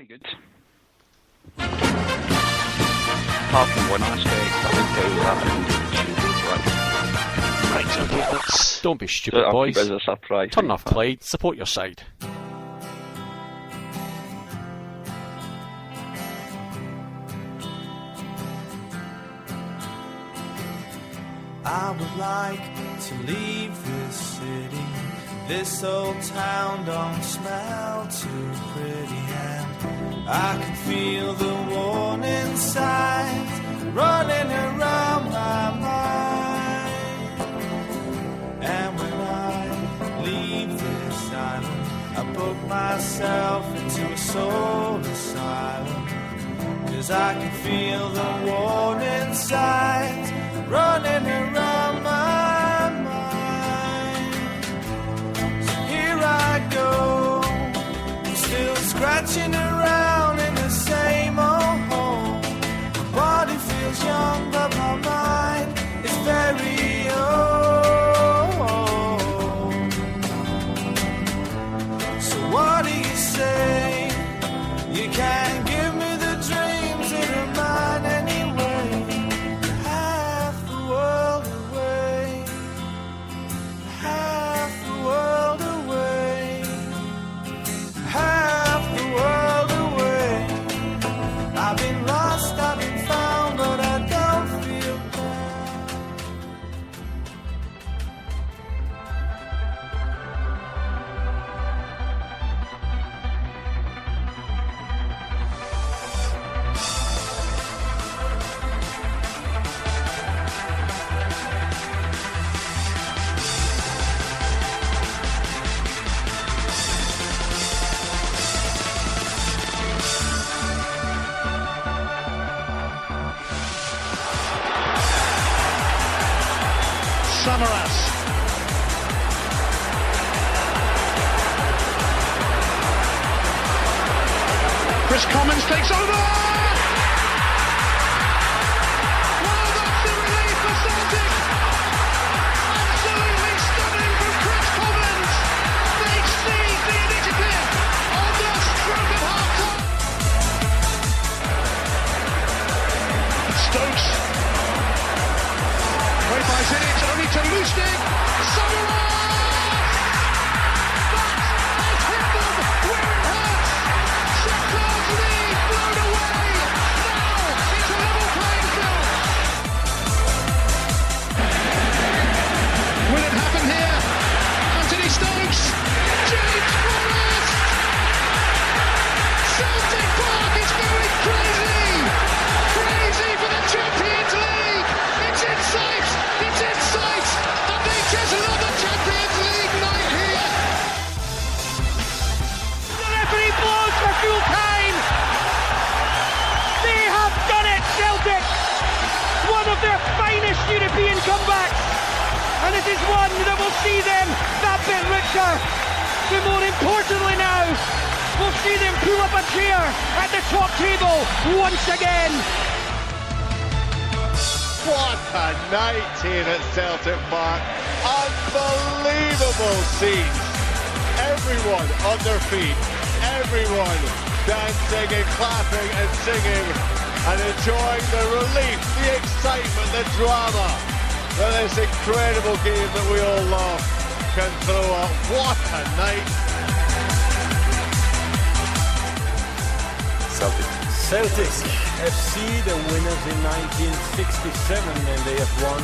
very good. Apart from one aspect, I think Right, okay, don't be stupid, so boys. As a surprise. Turn off play, support your side. I would like to leave this city. This old town don't smell too pretty, and I can feel the warning signs running around my mind. And when I leave this island, I book myself into a soul asylum, 'cause I can feel the warning signs running around my mind. So here I go, I'm still scratching around in the same old hole. My body feels young, but my mind is very old. So what do you say? You can't give me the dreams that are mine anyway. Chris Commons takes over! Wow, that's the relief for Celtic! Absolutely stunning from Chris Commons! They seized the initiative on the stroke of half-time! Stokes. Way by Zinic, only to Lustig. Samaras! That has hit them where it hurts! Shakhtar's lead blown away! Now it's a level playing field! Will it happen here? Anthony Stokes! James Forrest! Celtic Park is going crazy! Crazy for the Champions League! It's in sight! It's in sight! And they just love a Champions League night here! The referee blows for full time! They have done it, Celtic! One of their finest European comebacks! And it is one that will see them that bit richer! But more importantly now, we'll see them pull up a chair at the top table once again! What a night here at Celtic Park. Unbelievable scenes. Everyone on their feet. Everyone dancing and clapping and singing and enjoying the relief, the excitement, the drama that this incredible game that we all love can throw up. What a night. Celtic FC, the winners in 1967, and they have won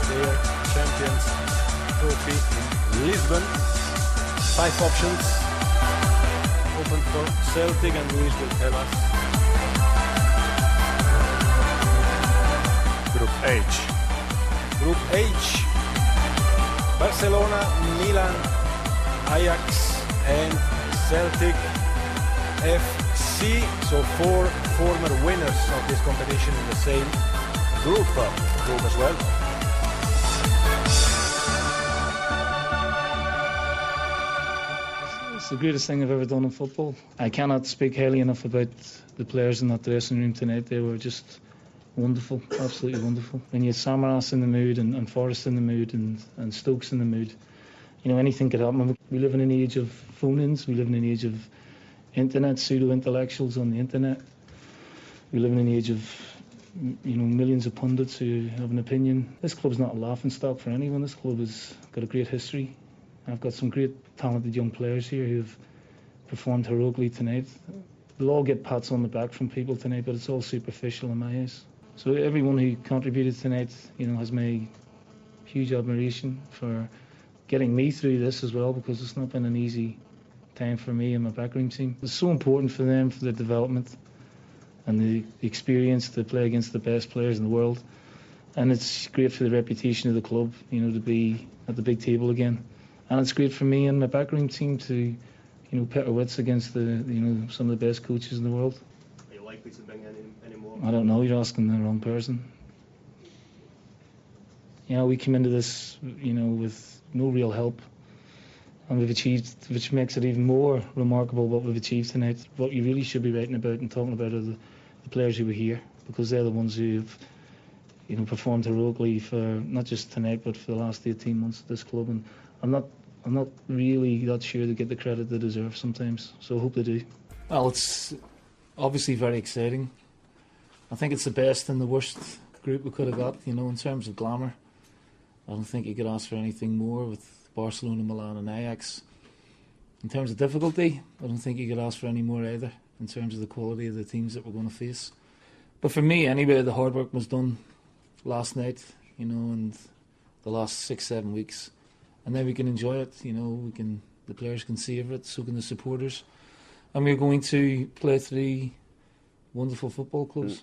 their Champions Trophy in Lisbon. 5 options open for Celtic, and Luis will tell us. Group H. Group H. Barcelona, Milan, Ajax and Celtic FC. So 4 former winners of this competition in the same group as well. It's the greatest thing I've ever done in football. I cannot speak highly enough about the players in that dressing room tonight. They were just wonderful, absolutely wonderful. When you had Samaras in the mood and Forrest in the mood and Stokes in the mood, you know, anything could happen. We live in an age of phone-ins. We live in an age of internet, pseudo-intellectuals on the internet. We live in an age of, millions of pundits who have an opinion. This club's not a laughing stock for anyone. This club has got a great history. I've got some great talented young players here who've performed heroically tonight. They'll all get pats on the back from people tonight, but it's all superficial in my eyes. So everyone who contributed tonight, has my huge admiration for getting me through this as well, because it's not been an easy time for me and my backroom team. It's so important for them, for their development and the experience to play against the best players in the world. And it's great for the reputation of the club, to be at the big table again. And it's great for me and my backroom team to, pit our wits against some of the best coaches in the world. Are you likely to bring any more? I don't know, you're asking the wrong person. We came into this, with no real help. And we've achieved, which makes it even more remarkable what we've achieved tonight. What you really should be writing about and talking about are the players who were here, because they're the ones who've, performed heroically for not just tonight, but for the last 18 months at this club. And I'm not really that sure they get the credit they deserve sometimes. So I hope they do. Well, it's obviously very exciting. I think it's the best and the worst group we could have got, in terms of glamour. I don't think you could ask for anything more with Barcelona, Milan and Ajax. In terms of difficulty, I don't think you could ask for any more either, in terms of the quality of the teams that we're going to face. But for me, anyway, the hard work was done last night, and the last 6-7 weeks. And then we can enjoy it, the players can savour it, so can the supporters. And we're going to play 3 wonderful football clubs.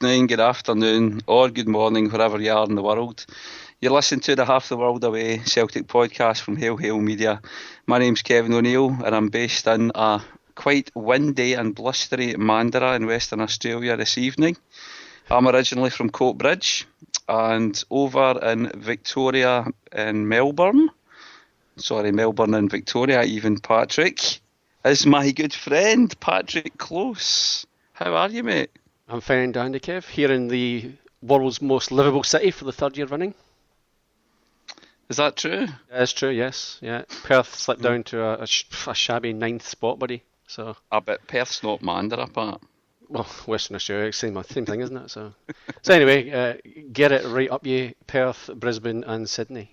Good afternoon or good morning wherever you are in the world. You're listening to the Half the World Away Celtic podcast from Hail Hail Media. My name's Kevin O'Neill and I'm based in a quite windy and blustery Mandurah in Western Australia this evening. I'm originally from Coatbridge and over in Victoria in Melbourne in Victoria, even Patrick, is my good friend Patrick Close. How are you, mate? I'm fine and dandy, Kev, here in the world's most livable city for the 3rd year running. Is that true? That's true, yes. Yeah, Perth slipped down to a shabby 9th spot, buddy. So I bet Perth's not Mandurah, Pat. Well, Western Australia, same thing, isn't it? So anyway, get it right up you, Perth, Brisbane and Sydney.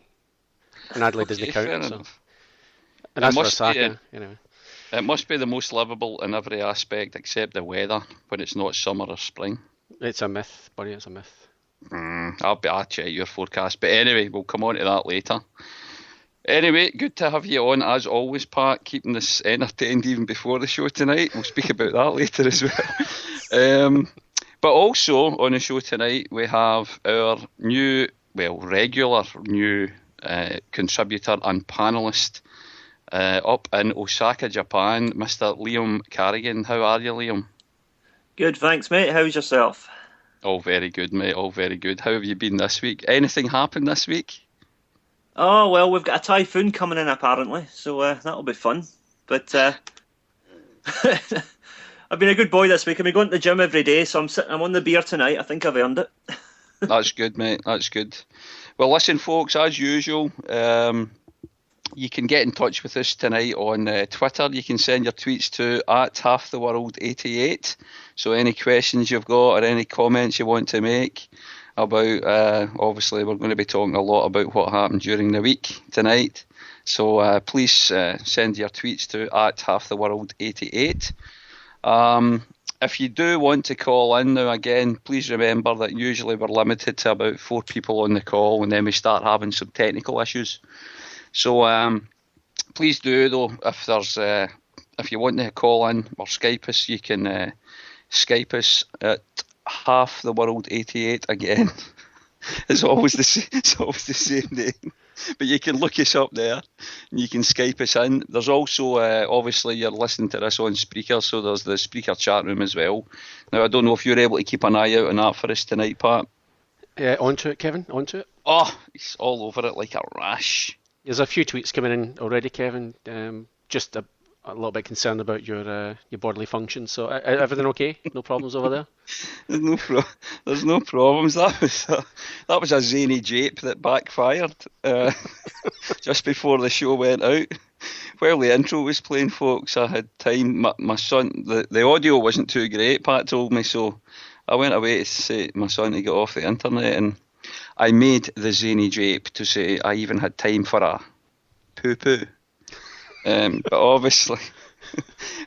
And Adelaide doesn't count. So. And that's for Osaka, anyway. It must be the most livable in every aspect except the weather when it's not summer or spring. It's a myth, buddy, it's a myth. I'll check your forecast. But anyway, we'll come on to that later. Anyway, good to have you on as always, Pat, keeping us entertained even before the show tonight. We'll speak about that later as well. But also on the show tonight we have our regular new contributor and panellist up in Osaka, Japan, Mr. Liam Carrigan. How are you, Liam? Good, thanks, mate. How's yourself? All very good, mate. All very good. How have you been this week? Anything happened this week? Oh, well, we've got a typhoon coming in, apparently, so that'll be fun. But I've been a good boy this week. I've been going to the gym every day, so I'm on the beer tonight. I think I've earned it. That's good, mate. That's good. Well, listen, folks, as usual, you can get in touch with us tonight on Twitter. You can send your tweets to @halftheworld88. So any questions you've got or any comments you want to make about, obviously we're going to be talking a lot about what happened during the week tonight. So please send your tweets to @halftheworld88. If you do want to call in now, again, please remember that usually we're limited to about 4 people on the call and then we start having some technical issues. So please do, though, if you want to call in or Skype us, you can Skype us at halftheworld88 again. It's always the same name. But you can look us up there and you can Skype us in. There's also, obviously, you're listening to this on Spreaker, so there's the Spreaker chat room as well. Now, I don't know if you're able to keep an eye out on that for us tonight, Pat. Onto it, Kevin, onto it. Oh, he's all over it like a rash. There's a few tweets coming in already, Kevin. Just a little bit concerned about your bodily function. So everything okay? No problems over there? There's no problems. That was a zany jape that backfired just before the show went out. while the intro was playing, folks, I had time. My son, the audio wasn't too great, Pat told me, so I went away to say to my son to get off the internet, and I made the zany jape to say I even had time for a poo-poo. But obviously,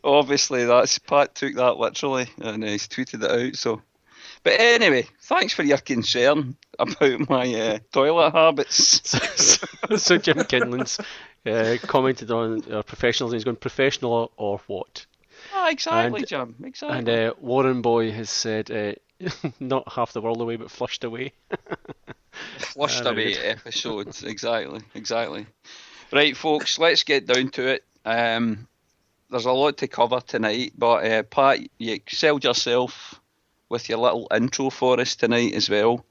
Pat took that literally, and he's tweeted it out, so... But anyway, thanks for your concern about my toilet habits. So Jim Kinlan's commented on our professionals, and he's going, professional or what? Ah, exactly, Jim, exactly. And Warren Boy has said, not half the world away, but flushed away. Flushed away episodes, exactly. Right, folks, let's get down to it. There's a lot to cover tonight, but Pat, you excelled yourself with your little intro for us tonight as well,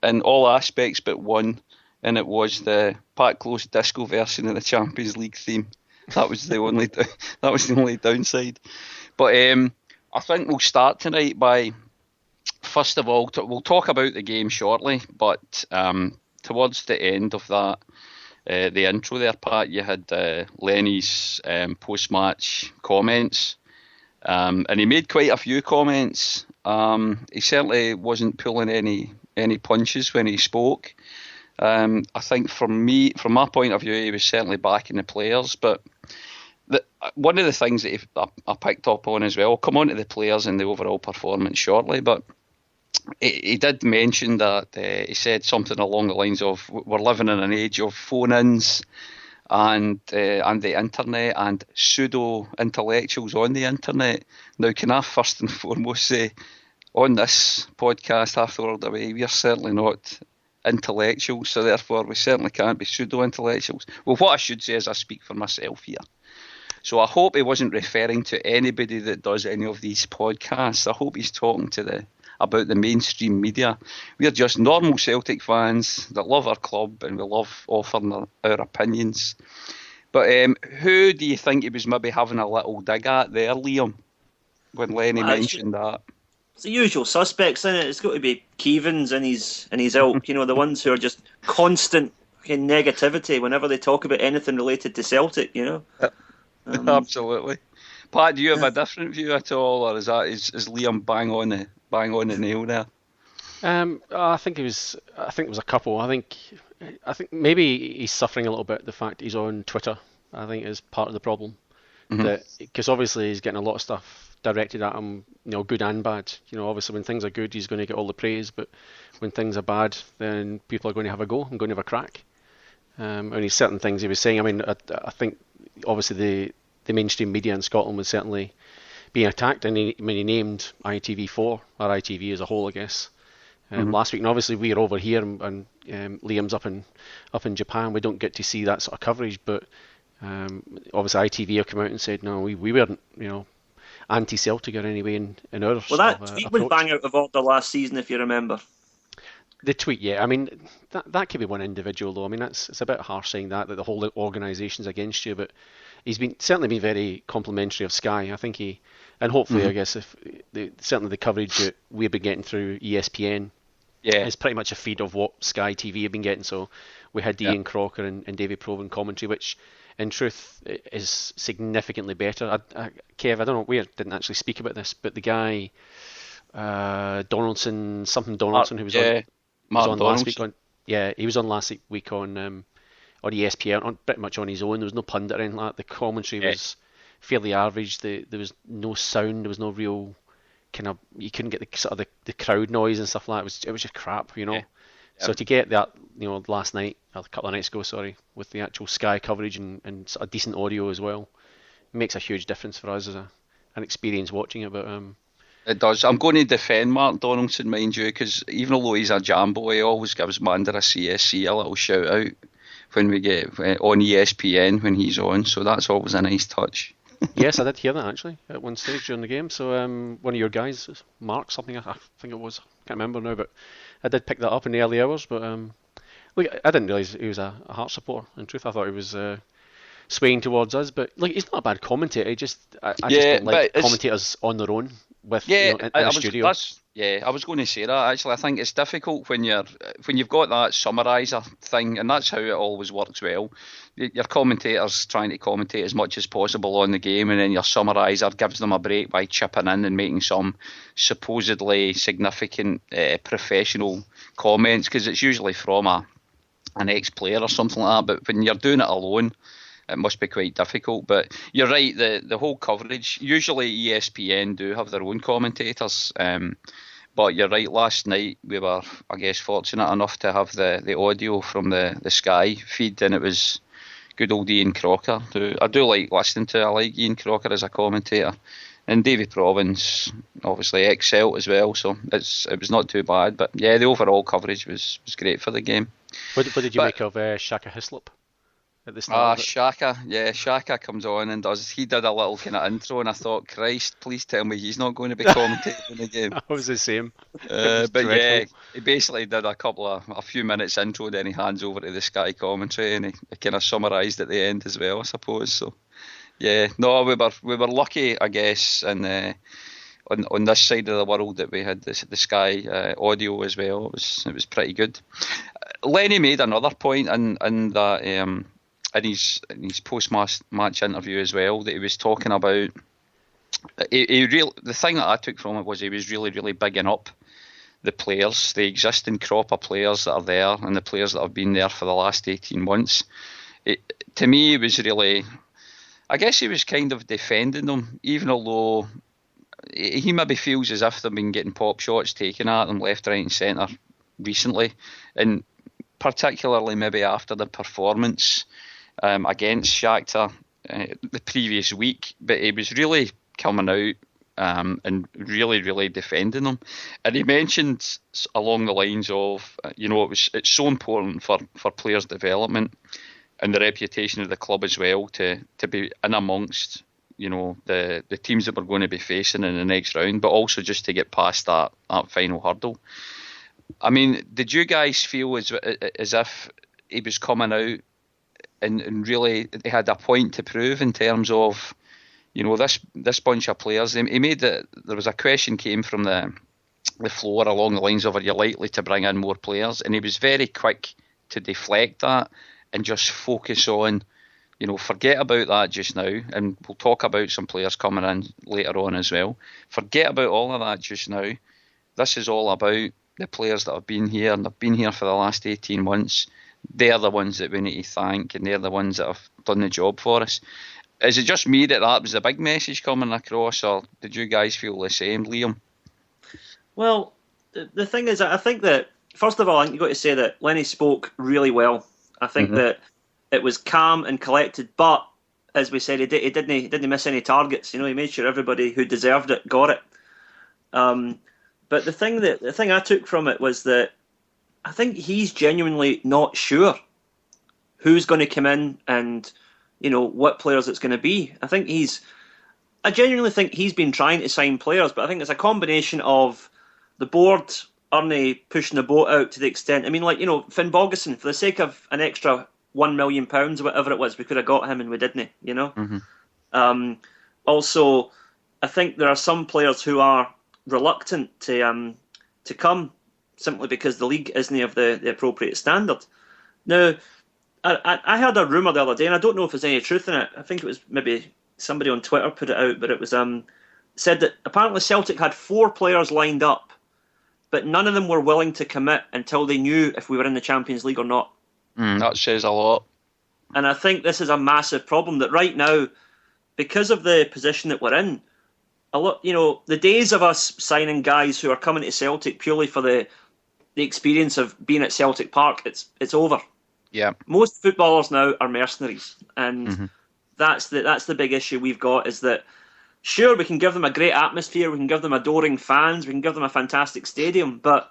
in all aspects but one, and it was the Pat Close disco version of the Champions League theme. That was the only downside. But I think we'll start tonight by, first of all, we'll talk about the game shortly, but towards the end of that, the intro there, Pat, you had Lenny's post-match comments, and he made quite a few comments. He certainly wasn't pulling any punches when he spoke. I think from my point of view, he was certainly backing the players. But one of the things that I picked up on as well, I'll come on to the players and the overall performance shortly, but he did mention that he said something along the lines of, we're living in an age of phone-ins and the internet and pseudo-intellectuals on the internet. Now, can I first and foremost say, on this podcast, Half the World Away, we are certainly not intellectuals, so therefore we certainly can't be pseudo-intellectuals. Well, what I should say is I speak for myself here. So I hope he wasn't referring to anybody that does any of these podcasts. I hope he's talking about the mainstream media. We are just normal Celtic fans that love our club and we love offering our opinions. But who do you think he was maybe having a little dig at there, Liam, when Lenny mentioned that? It's the usual suspects, isn't it? It's got to be Keevans and his ilk, the ones who are just constant negativity whenever they talk about anything related to Celtic, Absolutely. Pat, do you have a different view at all, or is Liam bang on the nail there? I think it was a couple. I think maybe he's suffering a little bit. The fact he's on Twitter, I think, is part of the problem. That because obviously he's getting a lot of stuff directed at him, good and bad. Obviously when things are good, he's going to get all the praise, but when things are bad, then people are going to have a go and going to have a crack. And there's certain things he was saying. I mean, I think obviously the mainstream media in Scotland was certainly being attacked, and he named ITV4 or ITV as a whole, I guess, last week. And obviously we're over here, and Liam's up in Japan. We don't get to see that sort of coverage, but obviously ITV have come out and said no, we weren't anti-Celtic or anyway in our well, that tweet was bang out of order last season, if you remember. The tweet, yeah. I mean, that could be one individual, though. I mean, it's a bit harsh saying that the whole organisation's against you, but he's certainly been very complimentary of Sky. I think and hopefully, I guess, if certainly the coverage that we've been getting through ESPN is pretty much a feed of what Sky TV have been getting. So we had Ian Crocker and David Provan commentary, which in truth is significantly better. Kev, I don't know, we didn't actually speak about this, but the guy Donaldson, who was on last week he was on last week on ESPN, pretty much on his own. There was no pundit or anything like that. The commentary was fairly average. There was no sound. There was no real kind of, you couldn't get the sort of the crowd noise and stuff like that. It was just crap, So to get that, last night, a couple of nights ago, with the actual Sky coverage and sort of decent audio as well, makes a huge difference for us as an experience watching it. But it does. I'm going to defend Mark Donaldson, mind you, because even although he's a jambo, he always gives Mandara CSC a little shout out when we get on ESPN when he's on. So that's always a nice touch. Yes, I did hear that actually at one stage during the game. So one of your guys, Mark something, I think it was, I can't remember now, but I did pick that up in the early hours. But look, I didn't realise he was a Hearts supporter. In truth, I thought he was swaying towards us. But look, he's not a bad commentator. I just don't like commentators on their own with in a studio. Yeah, I was going to say that actually. I think it's difficult when you've got that summariser thing, and that's how it always works well. Your commentator's trying to commentate as much as possible on the game, and then your summariser gives them a break by chipping in and making some supposedly significant professional comments, because it's usually from an ex-player or something like that. But when you're doing it alone, it must be quite difficult. But you're right, the whole coverage, usually ESPN do have their own commentators, but you're right, last night we were, I guess, fortunate enough to have the audio from the Sky feed, and it was good old Ian Crocker, who I do like listening to. I like Ian Crocker as a commentator. And Davy Province, obviously ex-Celt as well, so it was not too bad. But yeah, the overall coverage was great for the game. What did you make of Shaka Hislop at the start? Shaka comes on and he did a little kind of intro, and I thought, Christ, please tell me he's not going to be commentating the game. I was the same. But dreadful. Yeah, he basically did a few minutes intro, then he hands over to the Sky commentary, and he kind of summarised at the end as well, I suppose. So yeah, no, we were lucky, I guess, and on this side of the world that we had the Sky audio as well. It was pretty good. Lenny made another point in that in his post-match interview as well, that he was talking about. The thing that I took from it was he was really, really bigging up the players, the existing crop of players that are there, and the players that have been there for the last 18 months. To me, it was really, I guess he was kind of defending them, even although he maybe feels as if they've been getting pop shots taken at them left, right and centre recently, and particularly maybe after the performance against Shakhtar the previous week. But he was really coming out and really, really defending them. And he mentioned along the lines of, it's so important for players' development and the reputation of the club as well to be in amongst, the teams that we're going to be facing in the next round, but also just to get past that final hurdle. I mean, did you guys feel as if he was coming out and really they had a point to prove in terms of, this bunch of players? He made that there was a question came from the floor along the lines of, are you likely to bring in more players? And he was very quick to deflect that and just focus on, forget about that just now, and we'll talk about some players coming in later on as well. Forget about all of that just now. This is all about the players that have been here, and they've been here for the last 18 months. They're the ones that we need to thank, and they're the ones that have done the job for us. Is it just me that was the big message coming across, or did you guys feel the same, Liam? Well, the thing is, I think that, first of all, I think you've got to say that Lenny spoke really well. I think that it was calm and collected, but as we said, he didn't miss any targets. He made sure everybody who deserved it got it. But the thing I took from it was that I think he's genuinely not sure who's going to come in and what players it's going to be. I genuinely think he's been trying to sign players, but I think it's a combination of the board aren't pushing the boat out to the extent. I mean, Finn Bogason, for the sake of an extra £1 million, whatever it was, we could have got him and we didn't, Also, I think there are some players who are reluctant to come simply because the league isn't of the appropriate standard. Now, I heard a rumour the other day, and I don't know if there's any truth in it. I think it was maybe somebody on Twitter put it out, but it was said that apparently Celtic had 4 players lined up, but none of them were willing to commit until they knew if we were in the Champions League or not. That says a lot. And I think this is a massive problem, that right now, because of the position that we're in, a lot, the days of us signing guys who are coming to Celtic purely for the experience of being at Celtic Park, it's over. Yeah. Most footballers now are mercenaries, and that's the big issue we've got, is that sure, we can give them a great atmosphere, we can give them adoring fans, we can give them a fantastic stadium, but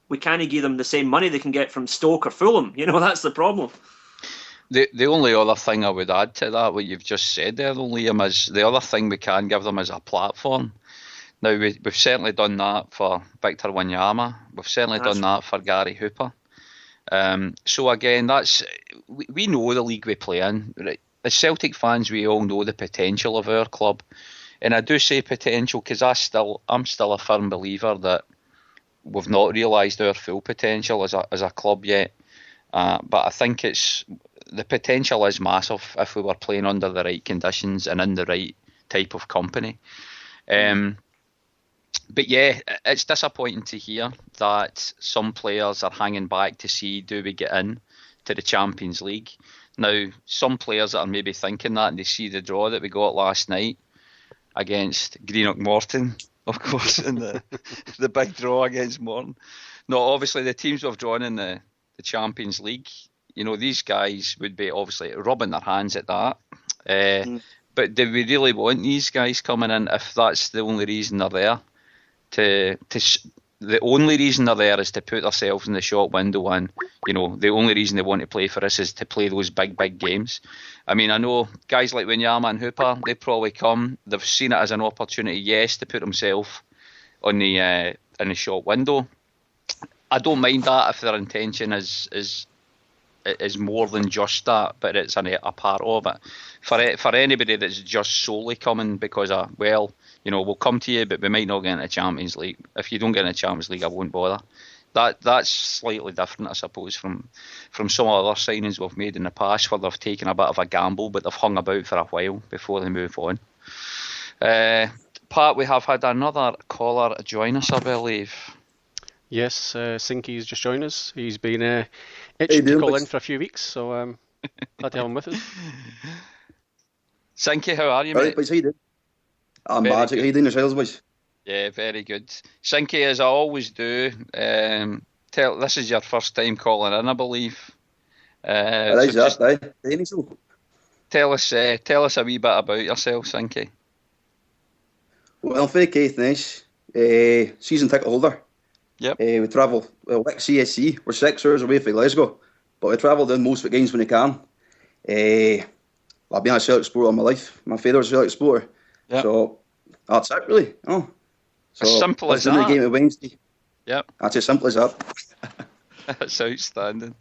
we can't give them the same money they can get from Stoke or Fulham. That's the problem. The only other thing I would add to that, what you've just said there, Liam, is the other thing we can give them is a platform. Now, we've certainly done that for Victor Wanyama. We've certainly done that for Gary Hooper. So again, we know the league we play in. Right? As Celtic fans, we all know the potential of our club. And I do say potential because I'm still a firm believer that we've not realised our full potential as a club yet. But I think the potential is massive if we were playing under the right conditions and in the right type of company. But yeah, it's disappointing to hear that some players are hanging back to see, do we get in to the Champions League? Now, some players that are maybe thinking that, and they see the draw that we got last night against Greenock Morton, of course, in the big draw against Morton. No, obviously the teams we've drawn in the Champions League, these guys would be obviously rubbing their hands at that. But do we really want these guys coming in if that's the only reason they're there? The only reason they're there is to put themselves in the shop window, and the only reason they want to play for us is to play those big games. I mean, I know guys like Wanyama and Hooper, they probably come, they've seen it as an opportunity, yes, to put themselves on in the shop window. I don't mind that if their intention is more than just that, but it's a part of it. For anybody that's just solely coming because of, we'll come to you, but we might not get into the Champions League. If you don't get into the Champions League, I won't bother. That's slightly different, I suppose, from some other signings we've made in the past where they've taken a bit of a gamble, but they've hung about for a while before they move on. Pat, we have had another caller join us, I believe. Yes, Sinky's just joined us. He's been itching to call in for a few weeks, so glad to have him with us. Sinky, how are you, mate? Boys, how you doing? I'm magic. How you doing yourselves, boys? Yeah, very good. Sinky, as I always do, this is your first time calling in, I believe. Tell us a wee bit about yourself, Sinky. Well, very nice. Season ticket holder. Yep. We travel, like CSC, we're 6 hours away from Glasgow, but we travel down most of the games when we can. I've been a Celtic supporter all my life. My father's a Celtic supporter. Yep. So that's it, really. So as simple as that. The game of Wednesday. Yep. That's as simple as that. That's outstanding.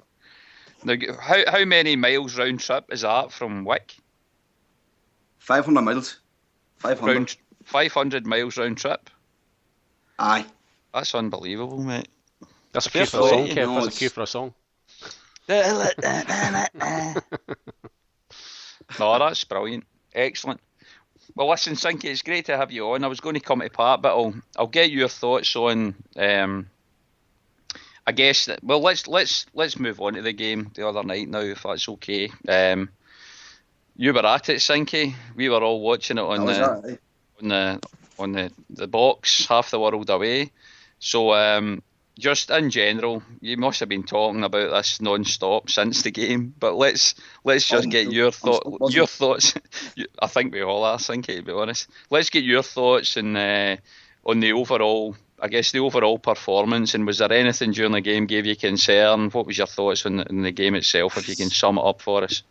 Now, how many miles round trip is that from Wick? 500 miles. 500. 500 miles round trip? Aye. That's unbelievable, mate. That's a cue for a song, Kev. That's a cue for a song. No, that's brilliant. Excellent. Well, listen, Sinky, it's great to have you on. I was going to come to Pat, but I'll get your thoughts on. I guess let's move on to the game the other night now, if that's okay. You were at it, Sinky. We were all watching it on the box, half the world away. So just in general, you must have been talking about this non-stop since the game. But let's just get your thoughts. I think we all are, Sinky, to be honest. Let's get your thoughts on the overall. I guess the overall performance, and was there anything during the game gave you concern? What was your thoughts on the game itself, if you can sum it up for us?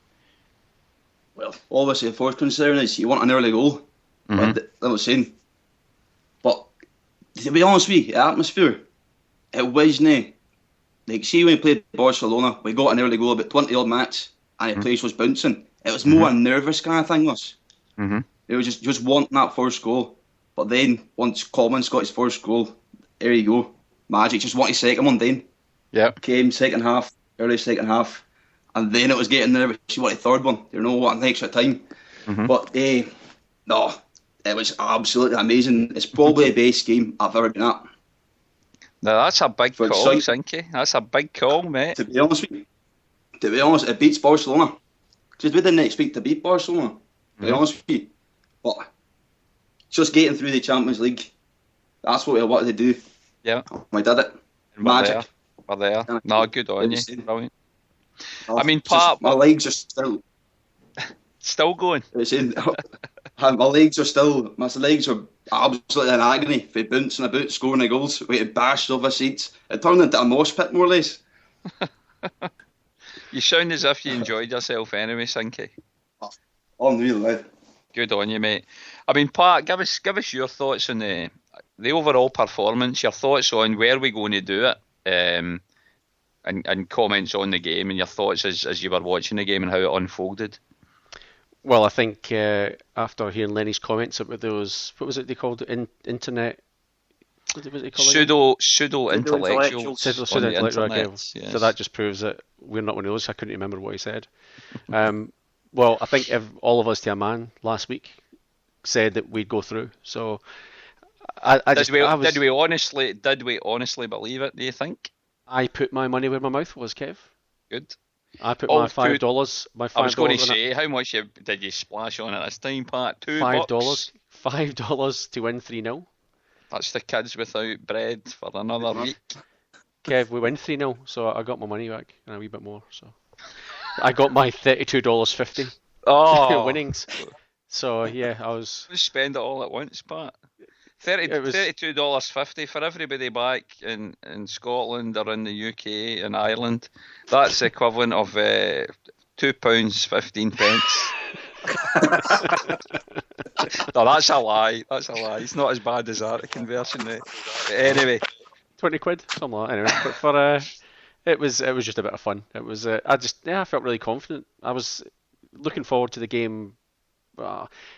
Well, obviously the first concern is you want an early goal. That was saying. But to be honest with you, the atmosphere, it wasn't, like, see when we played Barcelona, we got an early goal about 20 odd minutes and the place was bouncing. It was more a nervous kind of thing, was. It was just wanting that first goal. But then, once Coleman's got his first goal, there you go. Magic, just want his second one then. Yep. Came second half, early second half. And then it was getting nervous. You want the third one. Wanting extra time. But, no, it was absolutely amazing. It's probably the best game I've ever been at. Now, that's a big call, Sinky. That's a big call, mate. To be honest with you, it beats Barcelona. Because we didn't expect to beat Barcelona, to be honest with you. But just getting through the Champions League, that's what we wanted to do. Yeah. We did it. Magic. We're there. No, good on you. Brilliant. I mean, Pat, my legs are still going. My legs are absolutely in agony for bouncing about, scoring the goals, getting bashed over seats. It turned into a mosh pit, more or less. You sound as if you enjoyed yourself anyway, Sinky. Unreal, man. Good on you, mate. I mean, Pat, give us your thoughts on the overall performance, your thoughts on where we're going to do it, and comments on the game, and your thoughts as you were watching the game and how it unfolded. Well, I think after hearing Lenny's comments about those, what was it they called it, internet What was it called? Pseudo intellectuals. Pseudo intellectual. Okay. Yes. So that just proves that we're not one of those. I couldn't remember what he said. Well, I think all of us to a man last week said that we'd go through. So did we honestly believe it? Do you think? I put my money where my mouth was, Kev. Good. I put my $5. I was going to say, how much did you splash on it this time, Pat? $2. $5 to win 3-0. That's the kids without bread for another week. Kev, we win 3-0, so I got my money back and a wee bit more. So I got my $32.50 winnings. So yeah, I was. Just spend it all at once, Pat. $32.50 for everybody back in Scotland or in the UK and Ireland. That's the equivalent of £2.15. No, that's a lie. It's not as bad as that, the conversion rate. But anyway, 20 quid, something like that. Anyway, but for it was just a bit of fun. It was I felt really confident. I was looking forward to the game.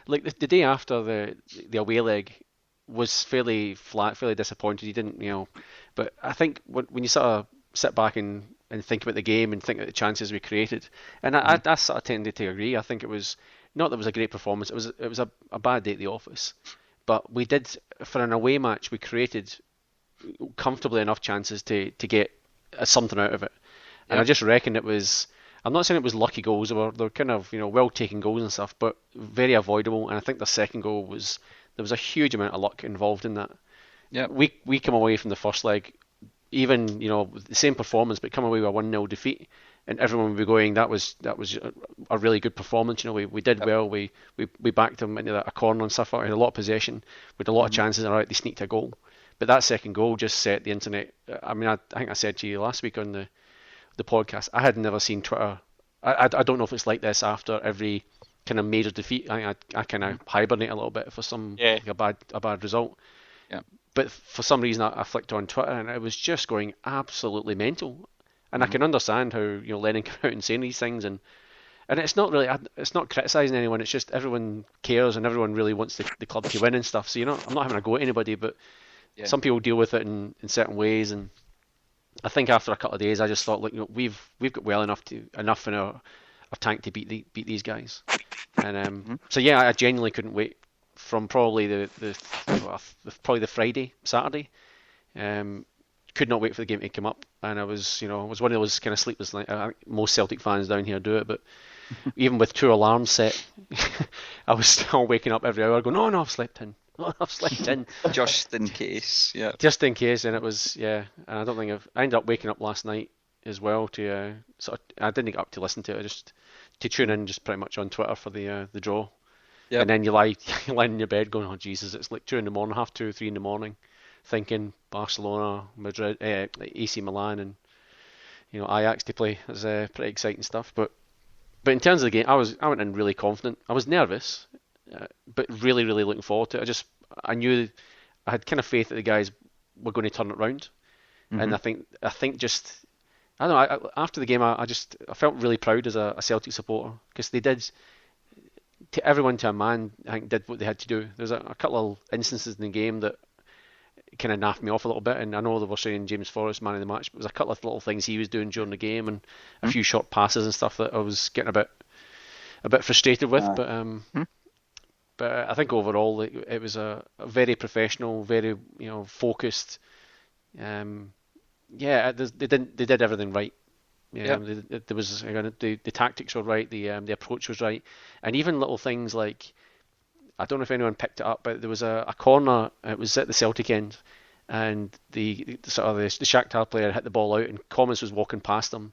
Like the day after the away leg was fairly flat, fairly disappointed. He didn't, but I think when you sort of sit back and think about the game and think about the chances we created, and I sort of tended to agree. I think it was not that it was a great performance. It was a bad day at the office, but we did, for an away match, we created comfortably enough chances to get something out of it. And I just reckon it was. I'm not saying it was lucky goals. They were kind of well taken goals and stuff, but very avoidable. And I think the second goal there was a huge amount of luck involved in that. Yeah, we come away from the first leg, even with the same performance, but come away with a 1-0 defeat, and everyone would be going, that was a really good performance. We did well. We backed them into a corner and stuff. We had a lot of possession, with a lot of chances, and they sneaked a goal. But that second goal just set the internet. I mean, I think I said to you last week on the podcast, I had never seen Twitter. I don't know if it's like this after every kind of major defeat. I kind of hibernate a little bit for some like a bad result. Yeah. But for some reason I flicked on Twitter and it was just going absolutely mental. And I can understand how Lennon came out and saying these things, and it's not really, it's not criticising anyone. It's just everyone cares and everyone really wants the club to win and stuff. So I'm not having a go at anybody, but some people deal with it in certain ways. And I think after a couple of days, I just thought, look, we've got well enough in our tank to beat these guys. And so yeah, I genuinely couldn't wait from probably the Saturday. Could not wait for the game to come up, and I was one of those kind of sleepless nights. I think most Celtic fans down here do it, but even with 2 alarms set, I was still waking up every hour going, "No, I've slept in. I've slept in." Just in case, yeah. Just in case, and it was, and I don't think I ended up waking up last night as well to I didn't get up to listen to it, just to tune in, just pretty much on Twitter for the draw. Yep. And then you lie in your bed going, "Oh Jesus, it's like 2 in the morning, 2:30, 3 in the morning." Thinking Barcelona, Madrid, AC Milan, and Ajax to play. It's pretty exciting stuff. But in terms of the game, I went in really confident. I was nervous, but really, really looking forward to it. I knew I had kind of faith that the guys were going to turn it round, and I think I don't know. After the game, I felt really proud as a Celtic supporter, because they did. To everyone, to a man, I think did what they had to do. There's a couple of instances in the game that kind of naffed me off a little bit, and I know they were saying James Forrest man of the match, but there was a couple of little things he was doing during the game and a few short passes and stuff that I was getting a bit frustrated with. But I think overall it was a very professional, very focused. They did everything right. There was the tactics were right, the approach was right, and even little things like, I don't know if anyone picked it up, but there was a corner. It was at the Celtic end, and the ShakhAttack player hit the ball out, and Commons was walking past him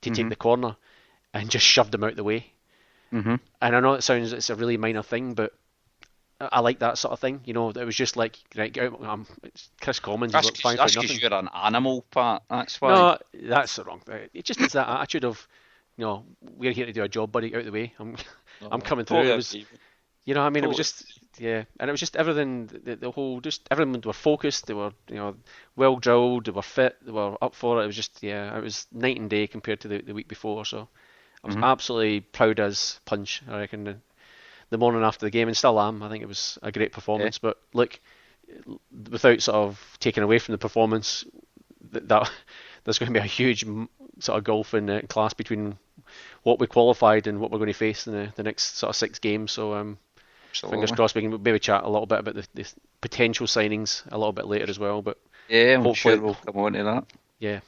to take the corner, and just shoved him out the way. And I know it's a really minor thing, but I like that sort of thing. It was just like, right, it's Chris Commons. That's because you're an animal, Pat. That's why. No, that's the wrong thing. It just is that attitude of, we're here to do a job, buddy. Out of the way. I'm coming through. It was. It was just, and it was just everything, the whole, just everyone were focused, they were, well drilled, they were fit, they were up for it. It was just, it was night and day compared to the week before. So I was absolutely proud as punch, I reckon, the morning after the game, and still am. I think it was a great performance. But look, without sort of taking away from the performance, that there's going to be a huge sort of gulf in class between what we qualified and what we're going to face in the next sort of 6 games. So fingers crossed we can maybe chat a little bit about the potential signings a little bit later as well. But yeah, I'm sure we'll come on to that. Yeah.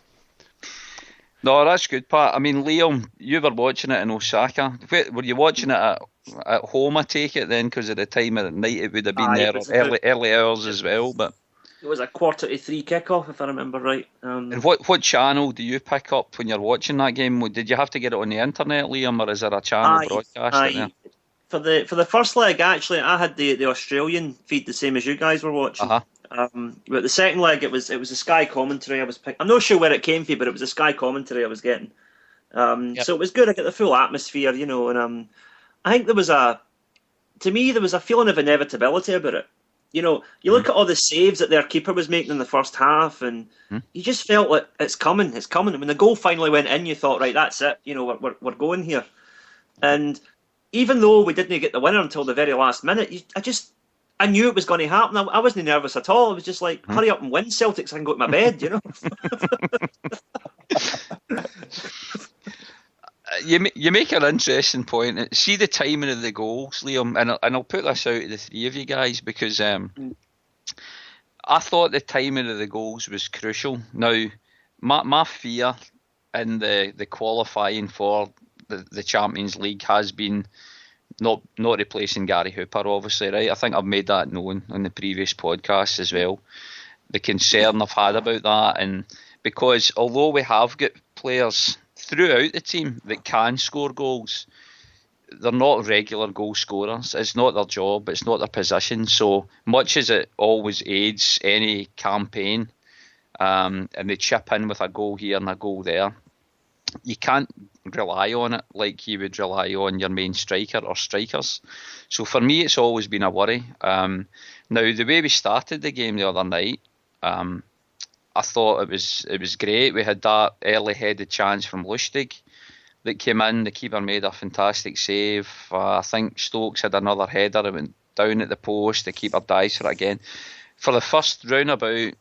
No, that's good, Pat. I mean, Liam, you were watching it in Osaka. Were you watching it at home, I take it, then, because of the time of the night it would have been there, early hours as well, but... It was a 2:45 kickoff, if I remember right. And what channel do you pick up when you're watching that game? Did you have to get it on the internet, Liam, or is there a channel broadcast there? For the first leg, actually, I had the Australian feed, the same as you guys were watching. But the second leg, it was a Sky commentary I was picking. I'm not sure where it came from, but it was a Sky commentary I was getting. So it was good. I get the full atmosphere, you know, and I think there was a feeling of inevitability about it. You know, you look at all the saves that their keeper was making in the first half, and you just felt like it's coming. And when the goal finally went in, you thought, right, that's it. You know, we're going here. And even though we didn't get the winner until the very last minute, I knew it was going to happen. I wasn't nervous at all. I was just like, hurry up and win, Celtic, so I can go to my bed, you know. You make an interesting point. See the timing of the goals, Liam, and I'll put this out to the three of you guys because I thought the timing of the goals was crucial. Now, my fear in the qualifying for the Champions League has been not replacing Gary Hooper, obviously, right? I think I've made that known on the previous podcast as well. The concern I've had about that, and because although we have got players throughout the team that can score goals, they're not regular goal scorers. It's not their job, it's not their position. So much as it always aids any campaign, and they chip in with a goal here and a goal there, you can't rely on it like you would rely on your main striker or strikers. So for me, it's always been a worry. Now, the way we started the game the other night, I thought it was great. We had that early headed chance from Lustig that came in. The keeper made a fantastic save. I think Stokes had another header. It went down at the post. The keeper dives for it again. For the first round about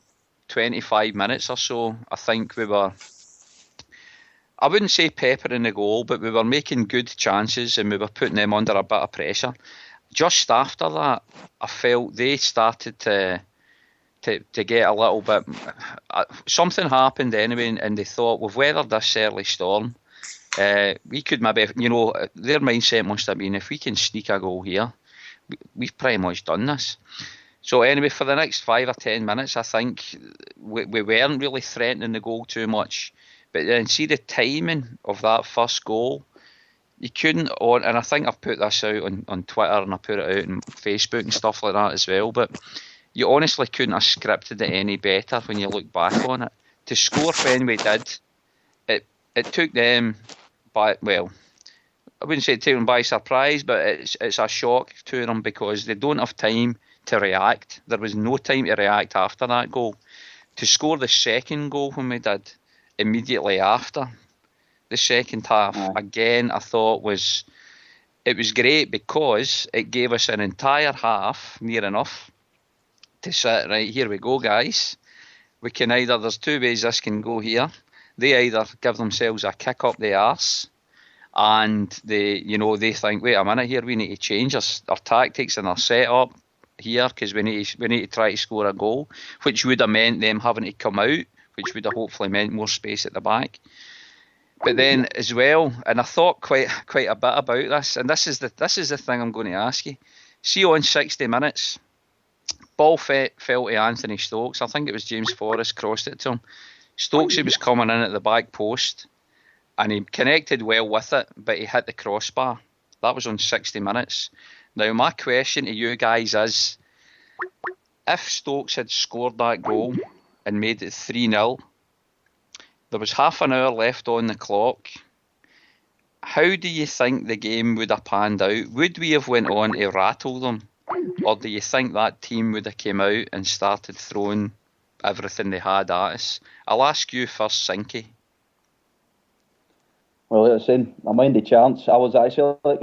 25 minutes or so, I think we were, I wouldn't say peppering the goal, but we were making good chances and we were putting them under a bit of pressure. Just after that, I felt they started to get a little bit... something happened anyway, and they thought, we've weathered this early storm. We could maybe... You know, their mindset must have been, if we can sneak a goal here, we've pretty much done this. So anyway, for the next 5 or 10 minutes, I think we weren't really threatening the goal too much. But then see the timing of that first goal, you couldn't... And I think I've put this out on Twitter and I put it out on Facebook and stuff like that as well, but... You honestly couldn't have scripted it any better when you look back on it. To score when we did, it took them by, well, I wouldn't say it took them by surprise, but it's a shock to them because they don't have time to react. There was no time to react after that goal. To score the second goal when we did, immediately after the second half, again, I thought it was great because it gave us an entire half, near enough, to sit, right, here we go, guys. We can there's two ways this can go here. They either give themselves a kick up the arse and they think, wait a minute here, we need to change our tactics and our setup here because we need to try to score a goal, which would have meant them having to come out, which would have hopefully meant more space at the back. But then as well, and I thought quite a bit about this, and this is the thing I'm going to ask you. See on 60 minutes, ball fell to Anthony Stokes. I think it was James Forrest crossed it to him. Stokes, he was coming in at the back post and he connected well with it, but he hit the crossbar. That was on 60 minutes. Now, my question to you guys is, if Stokes had scored that goal and made it 3-0, there was half an hour left on the clock. How do you think the game would have panned out? Would we have went on to rattle them? Or do you think that team would have came out and started throwing everything they had at us? I'll ask you first, Sinky. Well, like I said, I mind the chance. I was actually I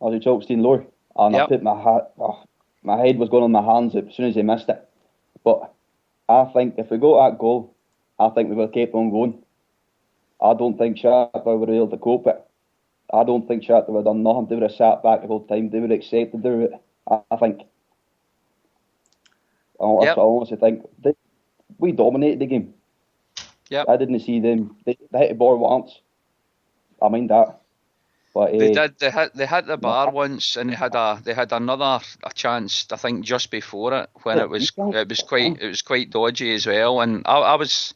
was at Chalkstein Lower, and I put my head was going on my hands as soon as he missed it. But I think if we got that goal, I think we would have kept on going. I don't think Shakhtar would have been able to cope it. I don't think Shakhtar would have done nothing. They would have sat back the whole time. They would have accepted their route. I think. That's what I honestly think. We dominated the game. Yep. I didn't see them. They hit the bar once. I mind that. But they did. They hit the bar once, and they had another chance. I think just before it, when it was quite dodgy as well. And I was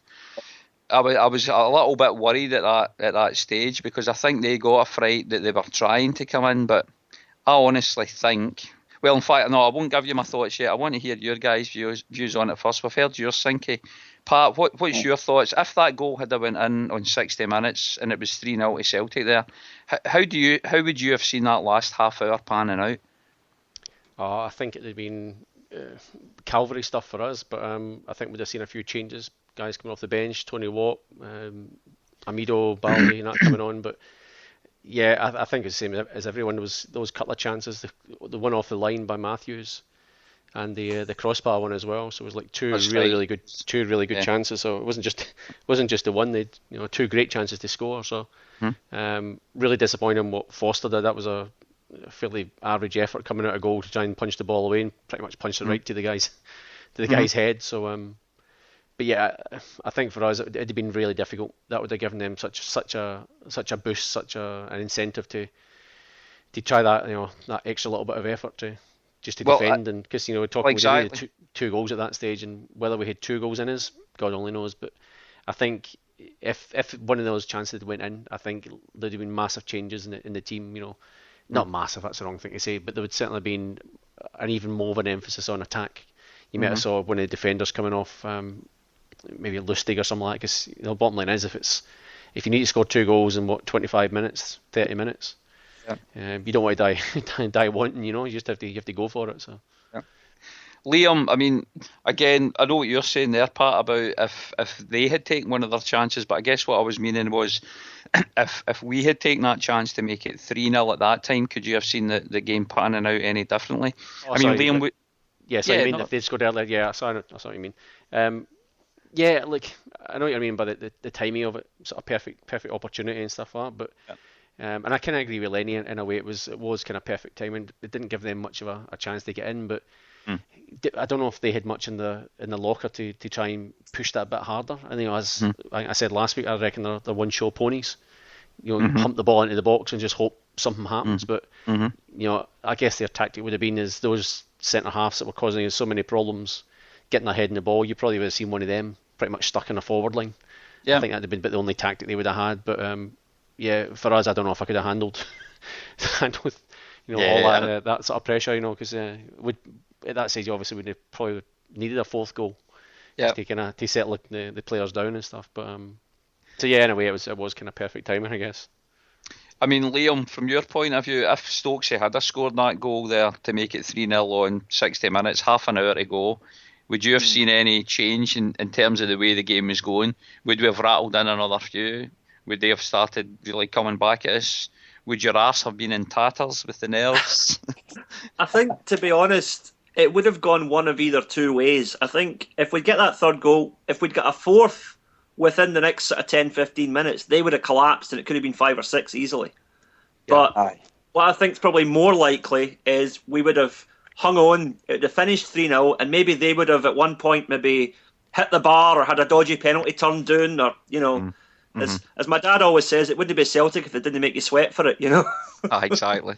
a little bit worried at that stage, because I think they got a fright that they were trying to come in. But I honestly think. Well, in fact, no, I won't give you my thoughts yet. I want to hear your guys' views on it first. We've heard yours, Sinky. Pat, what's your thoughts? If that goal had went in on 60 minutes and it was 3-0 to Celtic there, how would you have seen that last half hour panning out? I think it would have been cavalry stuff for us, but I think we'd have seen a few changes. Guys coming off the bench, Tony Watt, Amido, Baldy, not coming on, but yeah, I think it's the same as everyone. There was those couple of chances, the one off the line by Matthews, and the crossbar one as well. So it was like two really good chances. So it wasn't just the one. They two great chances to score. So really disappointing what Foster did. That was a fairly average effort coming out of goal to try and punch the ball away and pretty much punch it right to the guy's head. So but yeah, I think for us it'd have been really difficult. That would have given them such a boost, an incentive to try that that extra little bit of effort to defend. And because we're talking exactly. two goals at that stage, and whether we had 2 goals in us, God only knows. But I think if one of those chances went in, I think there'd have been massive changes in the team. Not massive, that's the wrong thing to say, but there would certainly have been an even more of an emphasis on attack. You might have saw one of the defenders coming off. Maybe Lustig or something like that. Because the bottom line is, if you need to score 2 goals in 25 minutes, 30 minutes, you don't want to die wanting. You just have to go for it. So, Liam, I mean, again, I know what you're saying there, Pat, about if they had taken one of their chances, but I guess what I was meaning was if we had taken that chance to make it 3-0 at that time, could you have seen the game panning out any differently? Liam, if they'd scored earlier, I saw what you mean. Yeah, like I know what you mean by the timing of it, sort of perfect opportunity and stuff like that. But and I kind of agree with Lenny in a way. It was kind of perfect timing. It didn't give them much of a chance to get in, but I don't know if they had much in the locker to try and push that a bit harder. And as I said last week, I reckon they're one-show ponies. Pump the ball into the box and just hope something happens. But I guess their tactic would have been is those centre halves that were causing us so many problems getting their head in the ball. You probably would have seen one of them pretty much stuck in a forward line. Yeah. I think that'd have been the only tactic they would have had. But for us, I don't know if I could have handled all that sort of pressure. Because at that stage, obviously, we'd have probably needed a 4th goal to settle the players down and stuff. But in a way, it was kind of perfect timing, I guess. I mean, Liam, from your point of view, if Stokesy had scored that goal there to make it 3-0 on 60 minutes, half an hour to go, would you have seen any change in terms of the way the game was going? Would we have rattled in another few? Would they have started really coming back at us? Would your arse have been in tatters with the nerves? I think, to be honest, it would have gone one of either 2 ways. I think if we'd get that 3rd goal, if we'd got a 4th within the next sort of 10-15 minutes, they would have collapsed and it could have been 5 or 6 easily. But what I think is probably more likely is we would have hung on, it would have finished 3-0, and maybe they would have at one point maybe hit the bar or had a dodgy penalty turned down, or as my dad always says, it wouldn't be Celtic if it didn't make you sweat for it. Exactly.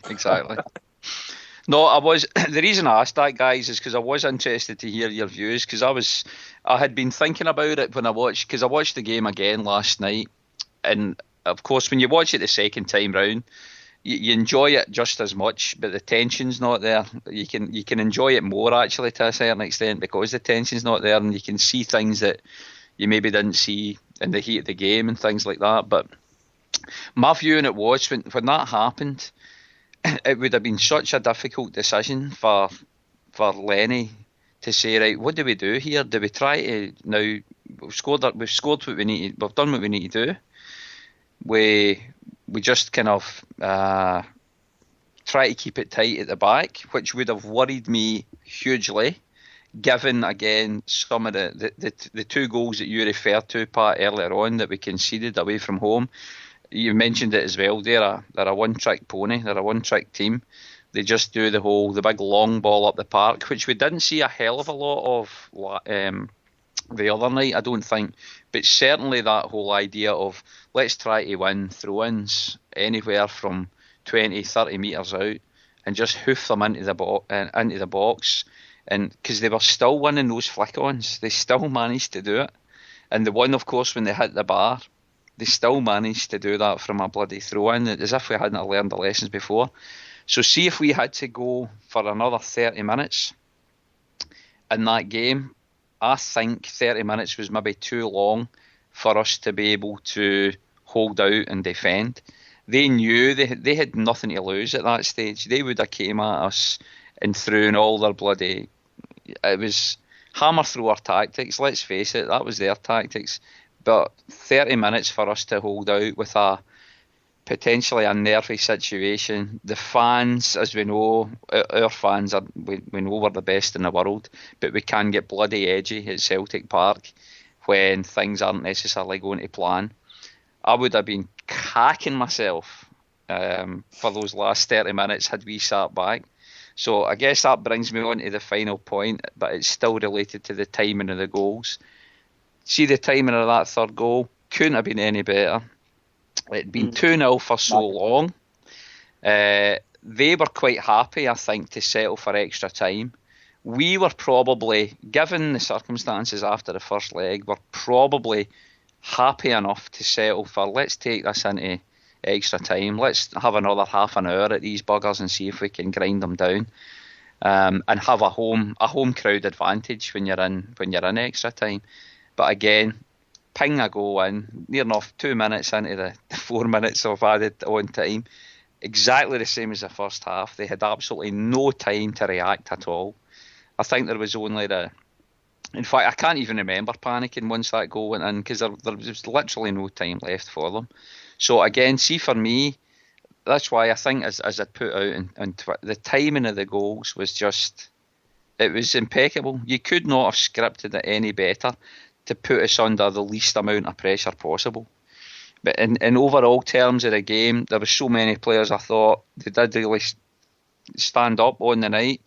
No, the reason I asked that, guys, is because I was interested to hear your views, because I had been thinking about it when I watched the game again last night, and of course when you watch it the second time round, you enjoy it just as much, but the tension's not there. You can enjoy it more actually to a certain extent because the tension's not there, and you can see things that you maybe didn't see in the heat of the game and things like that. But my view on it was when that happened, it would have been such a difficult decision for Lenny to say, right, what do we do here? Do we try to now we've scored what we need? We've done what we need to do. We just kind of try to keep it tight at the back, which would have worried me hugely, given again some of the 2 goals that you referred to, Pat, earlier on that we conceded away from home. You mentioned it as well. They're a one-trick pony. They're a one-trick team. They just do the big long ball up the park, which we didn't see a hell of a lot of the other night, I don't think. But certainly that whole idea of let's try to win throw-ins anywhere from 20, 30 metres out and just hoof them into the box. And because they were still winning those flick-ons, they still managed to do it. And the one, of course, when they hit the bar, they still managed to do that from a bloody throw-in, as if we hadn't learned the lessons before. So see if we had to go for another 30 minutes in that game, I think 30 minutes was maybe too long for us to be able to hold out and defend. They knew they had nothing to lose at that stage. They would have came at us and threw in all their bloody... It was hammer thrower tactics, let's face it, that was their tactics. But 30 minutes for us to hold out with a potentially a nervy situation. The fans, as we know, our fans, we know we're the best in the world, but we can get bloody edgy at Celtic Park when things aren't necessarily going to plan. I would have been cacking myself for those last 30 minutes had we sat back. So I guess that brings me on to the final point, but it's still related to the timing of the goals. See the timing of that third goal? Couldn't have been any better. It'd been 2-0 for so long. They were quite happy, I think, to settle for extra time. We were probably, given the circumstances after the first leg, were probably happy enough to settle for, let's take this into extra time. Let's have another half an hour at these buggers and see if we can grind them down. And have a home crowd advantage when you're in extra time. But again, ping a goal in, near enough 2 minutes into the 4 minutes of added on time. Exactly the same as the first half. They had absolutely no time to react at all. I think there was only in fact, I can't even remember panicking once that goal went in because there was literally no time left for them. So again, see for me, that's why I think as I put out on Twitter, the timing of the goals was just, it was impeccable. You could not have scripted it any better to put us under the least amount of pressure possible. But in overall terms of the game, there were so many players I thought they did really stand up on the night.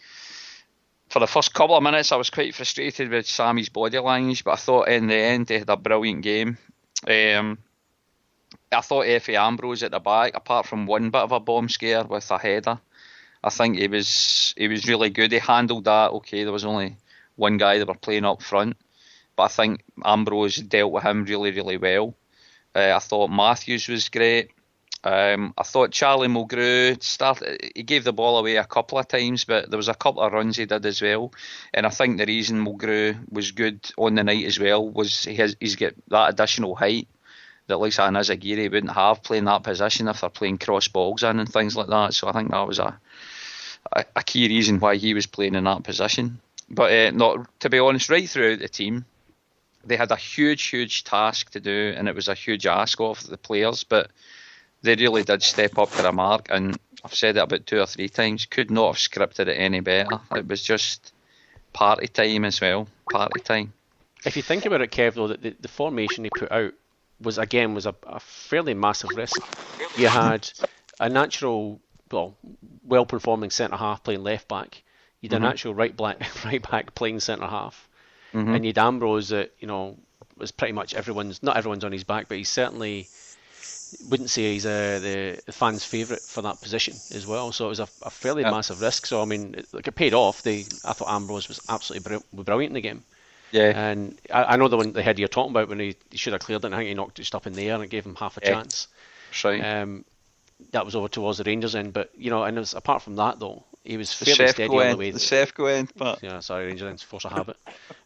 For the first couple of minutes, I was quite frustrated with Sammy's body language, but I thought in the end they had a brilliant game. I thought Effie Ambrose at the back, apart from one bit of a bomb scare with a header, I think he was really good. He handled that okay. There was only one guy that were playing up front, but I think Ambrose dealt with him really, really well. I thought Matthews was great. I thought Charlie Mulgrew he gave the ball away a couple of times, but there was a couple of runs he did as well. And I think the reason Mulgrew was good on the night as well was he's got that additional height that looks like an Azagiri wouldn't have playing that position if they're playing cross balls in and things like that. So I think that was a key reason why he was playing in that position. But not to be honest, right throughout the team, they had a huge task to do, and it was a huge ask of the players, but they really did step up to the mark, and I've said it about 2 or 3 times, could not have scripted it any better. It was just party time as well, party time. If you think about it, Kev, though, the formation he put out was a fairly massive risk. You had a natural, well-performing centre-half playing left-back. You had a natural right-back playing centre-half. And you'd Ambrose that, was pretty much not everyone's on his back, but he's certainly, wouldn't say he's the fans' favourite for that position as well. So it was a fairly massive risk. So, I mean, it paid off. I thought Ambrose was absolutely brilliant in the game. Yeah. And I know the header you're talking about when he should have cleared it, and I think he knocked it just up in the air and gave him half a chance. Right. That was over towards the Rangers end. But, and apart from that, though, he was fairly steady all the way. The Sefco end, but... Yeah, sorry, Rangers end's force of habit.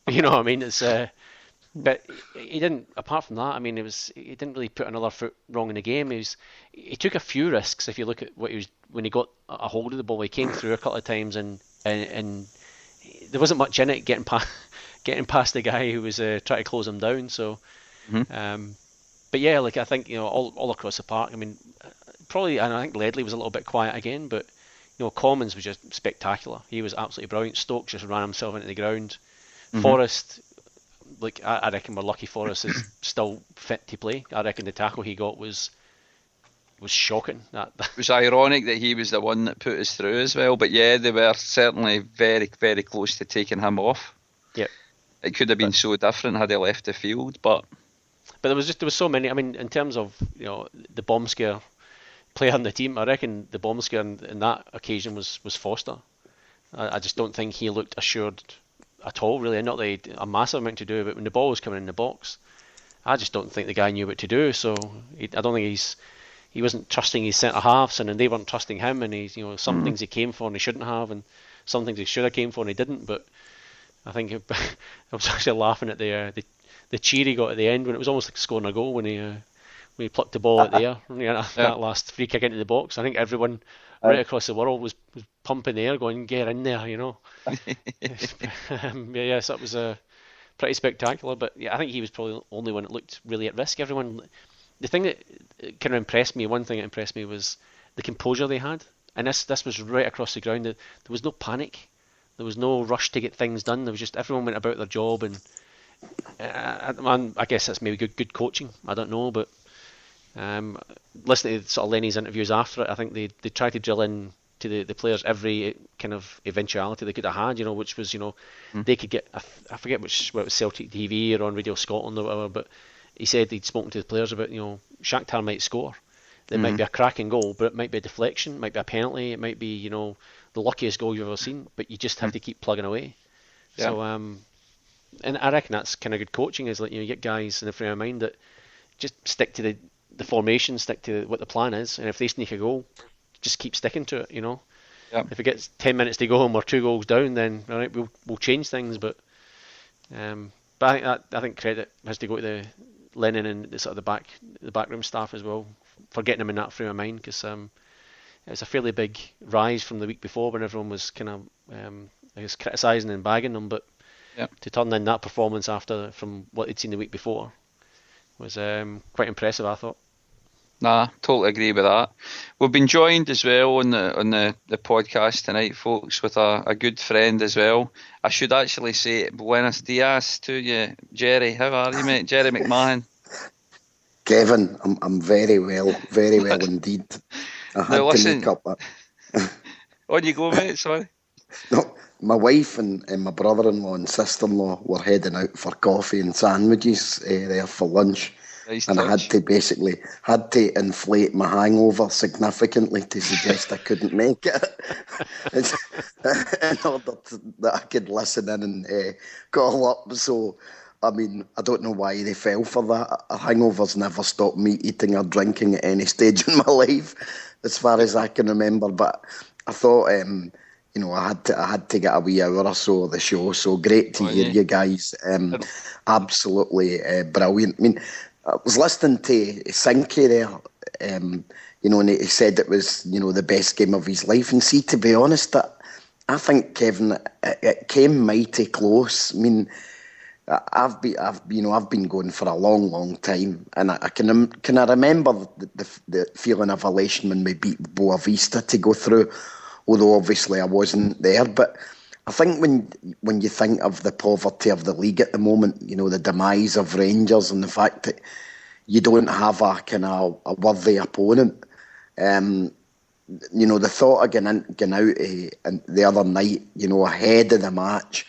But you know what I mean? It's... But he didn't. Apart from that, I mean, he didn't really put another foot wrong in the game. He took a few risks. If you look at what he was when he got a hold of the ball, he came through a couple of times, and there wasn't much in it getting past the guy who was trying to close him down. So, but yeah, I think all across the park. I mean, probably, and I think Ledley was a little bit quiet again, but Commons was just spectacular. He was absolutely brilliant. Stokes just ran himself into the ground. Forrest, like I reckon we're lucky Forrest is still fit to play. I reckon the tackle he got was shocking. It was ironic that he was the one that put us through as well, but yeah, they were certainly very, very close to taking him off. Yep. It could have been so different had he left the field, but there was so many. I mean, in terms of the bomb scare player on the team, I reckon the bomb scare in that occasion was Foster. I just don't think he looked assured at all, really. Not that he had a massive amount to do, but when the ball was coming in the box, I just don't think the guy knew what to do. So I don't think he wasn't trusting his centre halves, and they weren't trusting him. And he's some things he came for and he shouldn't have, and some things he should have came for and he didn't. But I think I was actually laughing at the cheer he got at the end when it was almost like scoring a goal when he plucked the ball out there. That last free kick into the box. I think everyone right across the world was pumping the air, going, "Get in there!" Yeah, so it was pretty spectacular. But yeah, I think he was probably the only one that looked really at risk. Everyone, the thing that kind of impressed me, one thing that impressed me was the composure they had, and this was right across the ground. There was no panic, there was no rush to get things done. There was just everyone went about their job, and I guess that's maybe good coaching. I don't know, but listening to sort of Lenny's interviews after it, I think they tried to drill in to the players every kind of eventuality they could have had, which was, they could get, I forget whether it was Celtic TV or on Radio Scotland or whatever, but he said he'd spoken to the players about, Shakhtar might score. It might be a cracking goal, but it might be a deflection, it might be a penalty, it might be, the luckiest goal you've ever seen, but you just have to keep plugging away. Yeah. So, and I reckon that's kind of good coaching, is like, you get guys in the frame of mind that just stick to the formation, stick to what the plan is, and if they sneak a goal, just keep sticking to it, Yep. If it gets 10 minutes to go and we're 2 goals down, then all right, we'll change things. But I think credit has to go to the Lennon and the sort of the backroom staff as well for getting him in that frame of mind, because it's a fairly big rise from the week before when everyone was kind of I guess criticising and bagging them, but to turn in that performance from what they'd seen the week before was quite impressive, I thought. Nah, totally agree with that. We've been joined as well on the podcast tonight, folks, with a good friend as well. I should actually say buenos dias to you, Jerry. How are you, mate? Jerry McMahon. Kevin, I'm very well indeed. I had to make up that. On you go, mate, sorry. No, my wife and my brother-in-law and sister-in-law were heading out for coffee and sandwiches there for lunch. Nice and touch. I had to inflate my hangover significantly to suggest I couldn't make it in order that I could listen in and call up. So, I mean, I don't know why they fell for that. Hangovers never stopped me eating or drinking at any stage in my life, as far as I can remember. But I thought, I had to get a wee hour or so of the show. So great to hear you guys. Absolutely brilliant. I mean, I was listening to Sinky there, and he said it was, the best game of his life. And see, to be honest, I think, Kevin, it came mighty close. I mean, I've been going for a long time, and I can remember the feeling of elation when we beat Boa Vista to go through, although obviously I wasn't there. But I think when you think of the poverty of the league at the moment, the demise of Rangers and the fact that you don't have a kind of a worthy opponent, the thought of getting out the other night, ahead of the match,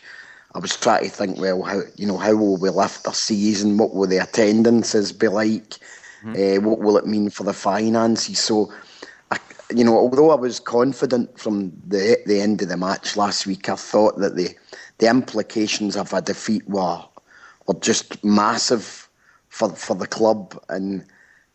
I was trying to think, well, how will we lift our season? What will the attendances be like? What will it mean for the finances? So, although I was confident from the end of the match last week, I thought that the implications of a defeat were just massive for the club, and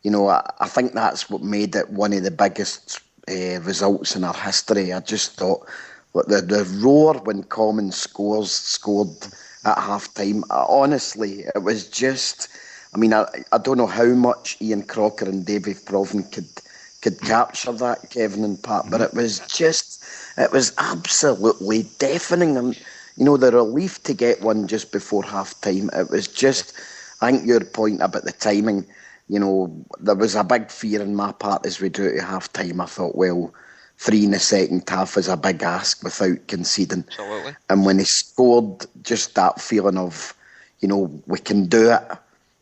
I think that's what made it one of the biggest results in our history. I just thought the roar when Common scored at half time. Honestly, it was just. I mean, I don't know how much Ian Crocker and David Proven could capture that, Kevin and Pat, but it was absolutely deafening. And, the relief to get one just before half time, it was just, I think your point about the timing, there was a big fear on my part as we drew to half time. I thought, well, 3 in the second half is a big ask without conceding. Absolutely. And when he scored, just that feeling of, we can do it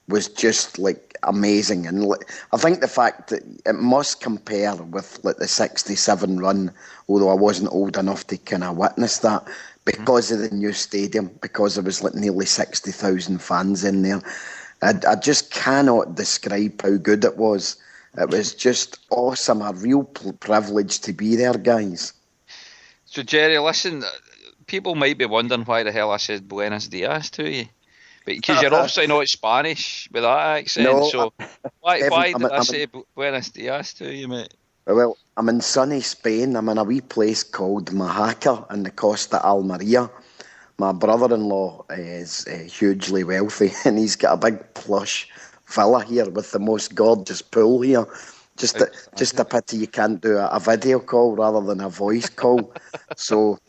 was just like amazing. And I think the fact that it must compare with like the 67 run, although I wasn't old enough to kind of witness that, because of the new stadium, because there was like nearly 60,000 fans in there. I just cannot describe how good it was. It was just awesome, a real privilege to be there, guys. So, Jerry, listen, people might be wondering why the hell I said Buenos Dias to you. Because you're obviously not Spanish with that accent, no, so why did I say Buenos Dias to you, mate? Well, I'm in sunny Spain. I'm in a wee place called Majaca in the Costa Almeria. My brother-in-law is hugely wealthy, and he's got a big plush villa here with the most gorgeous pool here. Just a pity you can't do a video call rather than a voice call. So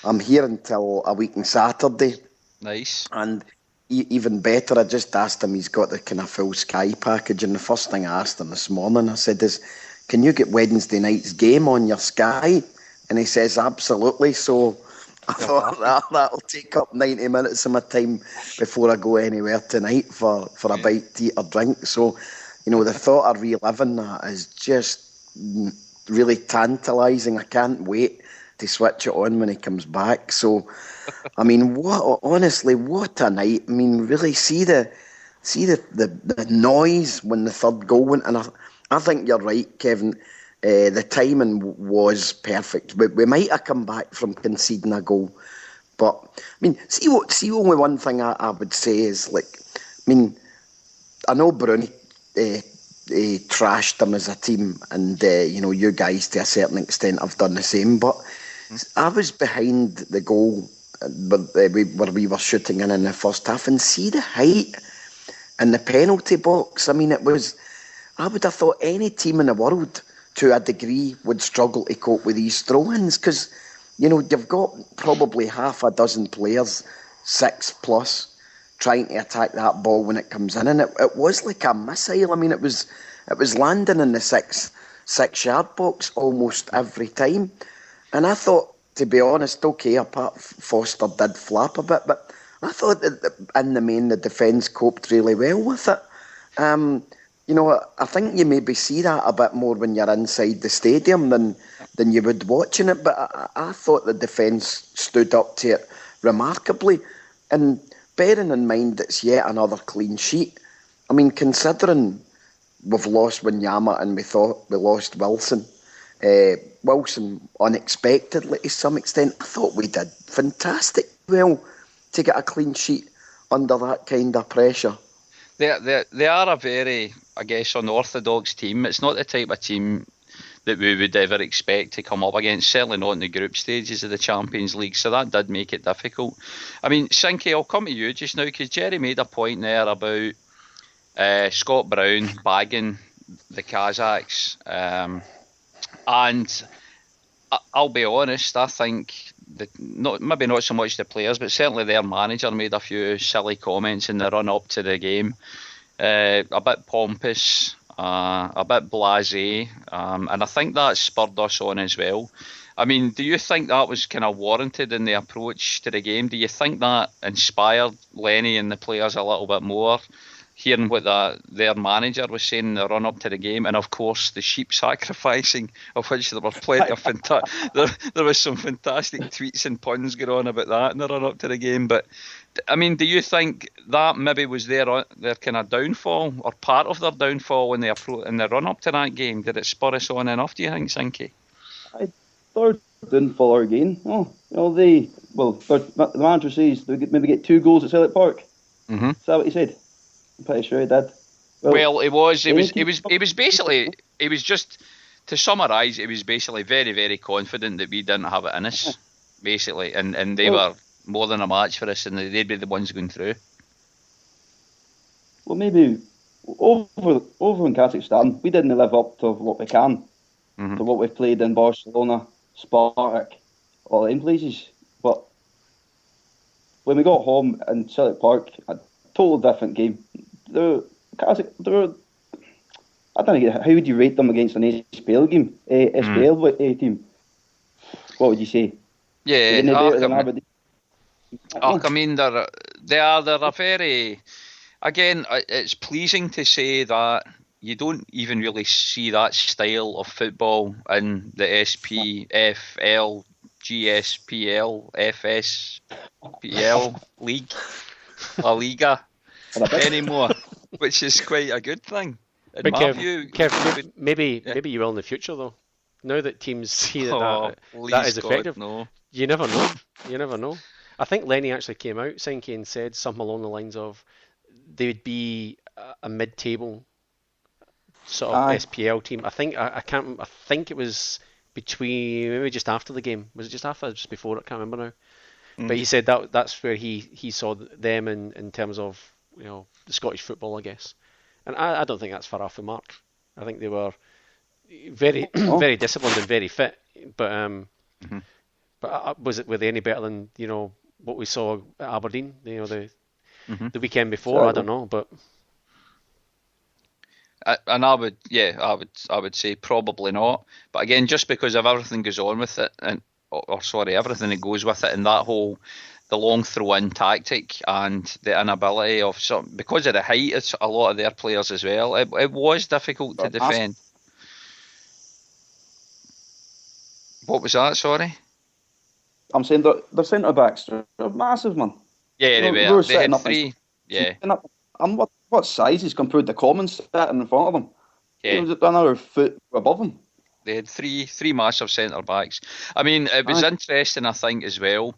I'm here until a week on Saturday. Nice. And even better, I just asked him, he's got the kind of full Sky package, and the first thing I asked him this morning, I said, can you get Wednesday night's game on your Sky? And he says, absolutely. So I thought that'll take up 90 minutes of my time before I go anywhere tonight for a bite to eat or drink. So, the thought of reliving that is just really tantalising. I can't wait to switch it on when he comes back. So, I mean, honestly, what a night. I mean, really see the noise when the third goal went. And I think you're right, Kevin. The timing was perfect. We might have come back from conceding a goal, but I mean, see only one thing I would say is I know Bruni trashed them as a team, and you guys to a certain extent have done the same. But I was behind the goal where we were shooting in the first half, and see the height in the penalty box. I mean, I would have thought any team in the world, to a degree, would struggle to cope with these throw-ins, because you've got probably half a dozen players, 6+, trying to attack that ball when it comes in, and it was like a missile. I mean, it was landing in the six-yard box almost every time, and I thought, to be honest, okay, apart Foster did flap a bit, but I thought that in the main the defence coped really well with it. I think you maybe see that a bit more when you're inside the stadium than you would watching it, but I thought the defence stood up to it remarkably. And bearing in mind it's yet another clean sheet, I mean, considering we've lost Wanyama and we thought we lost Wilson, Wilson unexpectedly to some extent, I thought we did fantastic well to get a clean sheet under that kind of pressure. They are a very, I guess, unorthodox team. It's not the type of team that we would ever expect to come up against, certainly not in the group stages of the Champions League, so that did make it difficult. I mean, Sinky, I'll come to you just now, because Jerry made a point there about Scott Brown bagging the Kazakhs, and I'll be honest, I think maybe not so much the players, but certainly their manager made a few silly comments in the run-up to the game. A bit pompous, a bit blasé, and I think that spurred us on as well. I mean, do you think that was kind of warranted in the approach to the game? Do you think that inspired Lenny and the players a little bit more, hearing what their manager was saying in the run-up to the game, and of course the sheep sacrificing, of which there were plenty of there was some fantastic tweets and puns going on about that in the run-up to the game. But I mean, do you think that maybe was their kind of downfall, or part of their downfall in the run-up to that game? Did it spur us on enough, do you think, Sinky? I thought it didn't fall our game. The manager says they maybe get 2 goals at Celtic Park. Mm-hmm. Is that what he said? I'm pretty sure he did. Well, it was basically, it was just, to summarise, it was basically very, very confident that we didn't have it in us, basically, and they were more than a match for us, and they'd be the ones going through. Well, maybe over in Kazakhstan, we didn't live up to what we can, to what we've played in Barcelona, Spartak, all them places. But when we got home in Celtic Park, a total different game. They were I don't know, how would you rate them against an SPL game? SPL team? What would you say? Yeah, I mean, they're a very... Again, it's pleasing to say that you don't even really see that style of football in the SPFL, GSPL, FSPL league, La Liga anymore, which is quite a good thing. In my view, Kev, maybe you will in the future though. Now that teams see that is effective, no. You never know. You never know. I think Lenny actually came out, Sankey, and said something along the lines of they would be a mid-table sort of SPL team. I think I can't. I think it was between maybe just after the game. Was it just after? Or just before? I can't remember now. But he said that's where he saw them in terms of the Scottish football, I guess. And I don't think that's far off the mark. I think they were very very disciplined and very fit. But were they any better than what we saw at Aberdeen? The weekend before. I don't know, but. And I would say probably not. But again, just because of everything goes on with it, everything that goes with it, and that whole the long throw-in tactic and the inability of because of the height of a lot of their players as well, it was difficult to defend. What was that? Sorry. I'm saying their centre backs are massive, man. Yeah, they were. They had three. Yeah. And what size is compared to Common sitting in front of them? Yeah. It was another foot above them. They had three massive centre backs. I mean, it was interesting, I think, as well.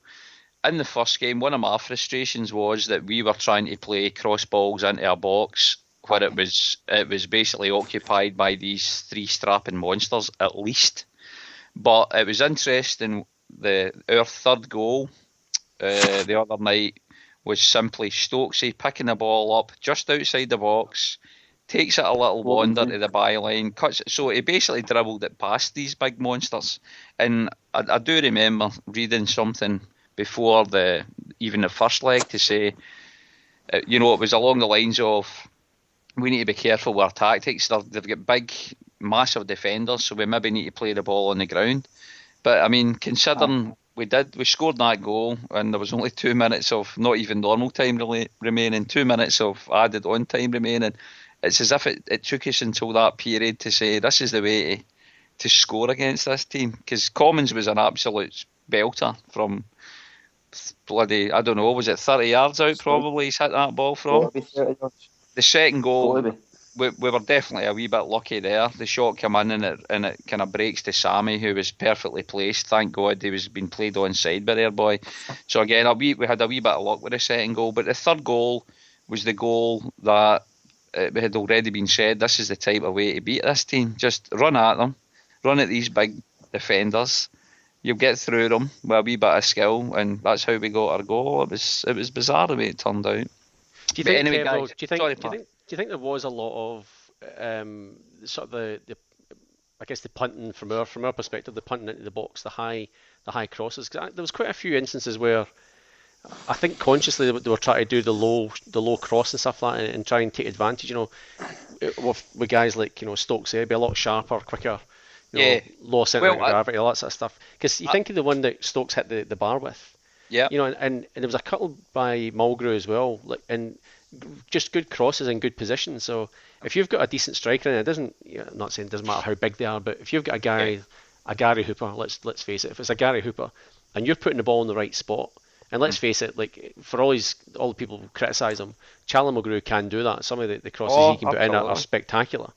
In the first game, one of my frustrations was that we were trying to play cross balls into a box where it was basically occupied by these three strapping monsters at least. But it was interesting. Our third goal the other night was simply Stokesy picking the ball up just outside the box, takes it a little wander to the byline, cuts it. So he basically dribbled it past these big monsters. And I do remember reading something before even the first leg to say, it was along the lines of, we need to be careful with our tactics. They've got big, massive defenders, so we maybe need to play the ball on the ground. But I mean, considering we scored that goal, and there was only 2 minutes of not even normal time remaining, 2 minutes of added on time remaining. It's as if it took us until that period to say this is the way to score against this team. Because Commons was an absolute belter from bloody, I don't know, was it 30 yards out probably he's hit that ball from? The second goal, we were definitely a wee bit lucky there. The shot came in and it kind of breaks to Sammy, who was perfectly placed. Thank God he was being played onside by their boy. So again, we had a wee bit of luck with the second goal. But the third goal was the goal that we had already been said, this is the type of way to beat this team. Just run at them. Run at these big defenders. You'll get through them with a wee bit of skill. And that's how we got our goal. It was bizarre the way it turned out. Do you think there was a lot of sort of the I guess the punting from our perspective, the punting into the box, the high crosses? 'Cause there was quite a few instances where I think consciously they were trying to do the low cross and stuff like that, and try and take advantage. With guys like Stokes, it'd be a lot sharper, quicker, lower centre of gravity, all that sort of stuff. Because you think of the one that Stokes hit the bar with, and there was a couple by Mulgrew as well, and just good crosses and good positions. So if you've got a decent striker, and it doesn't, I'm not saying it doesn't matter how big they are, but if you've got a Gary Hooper, let's face it, if it's a Gary Hooper and you're putting the ball in the right spot, and let's face it, like for all the people who criticise him, Callum Mulgrew can do that. Some of the crosses he can put in are spectacular,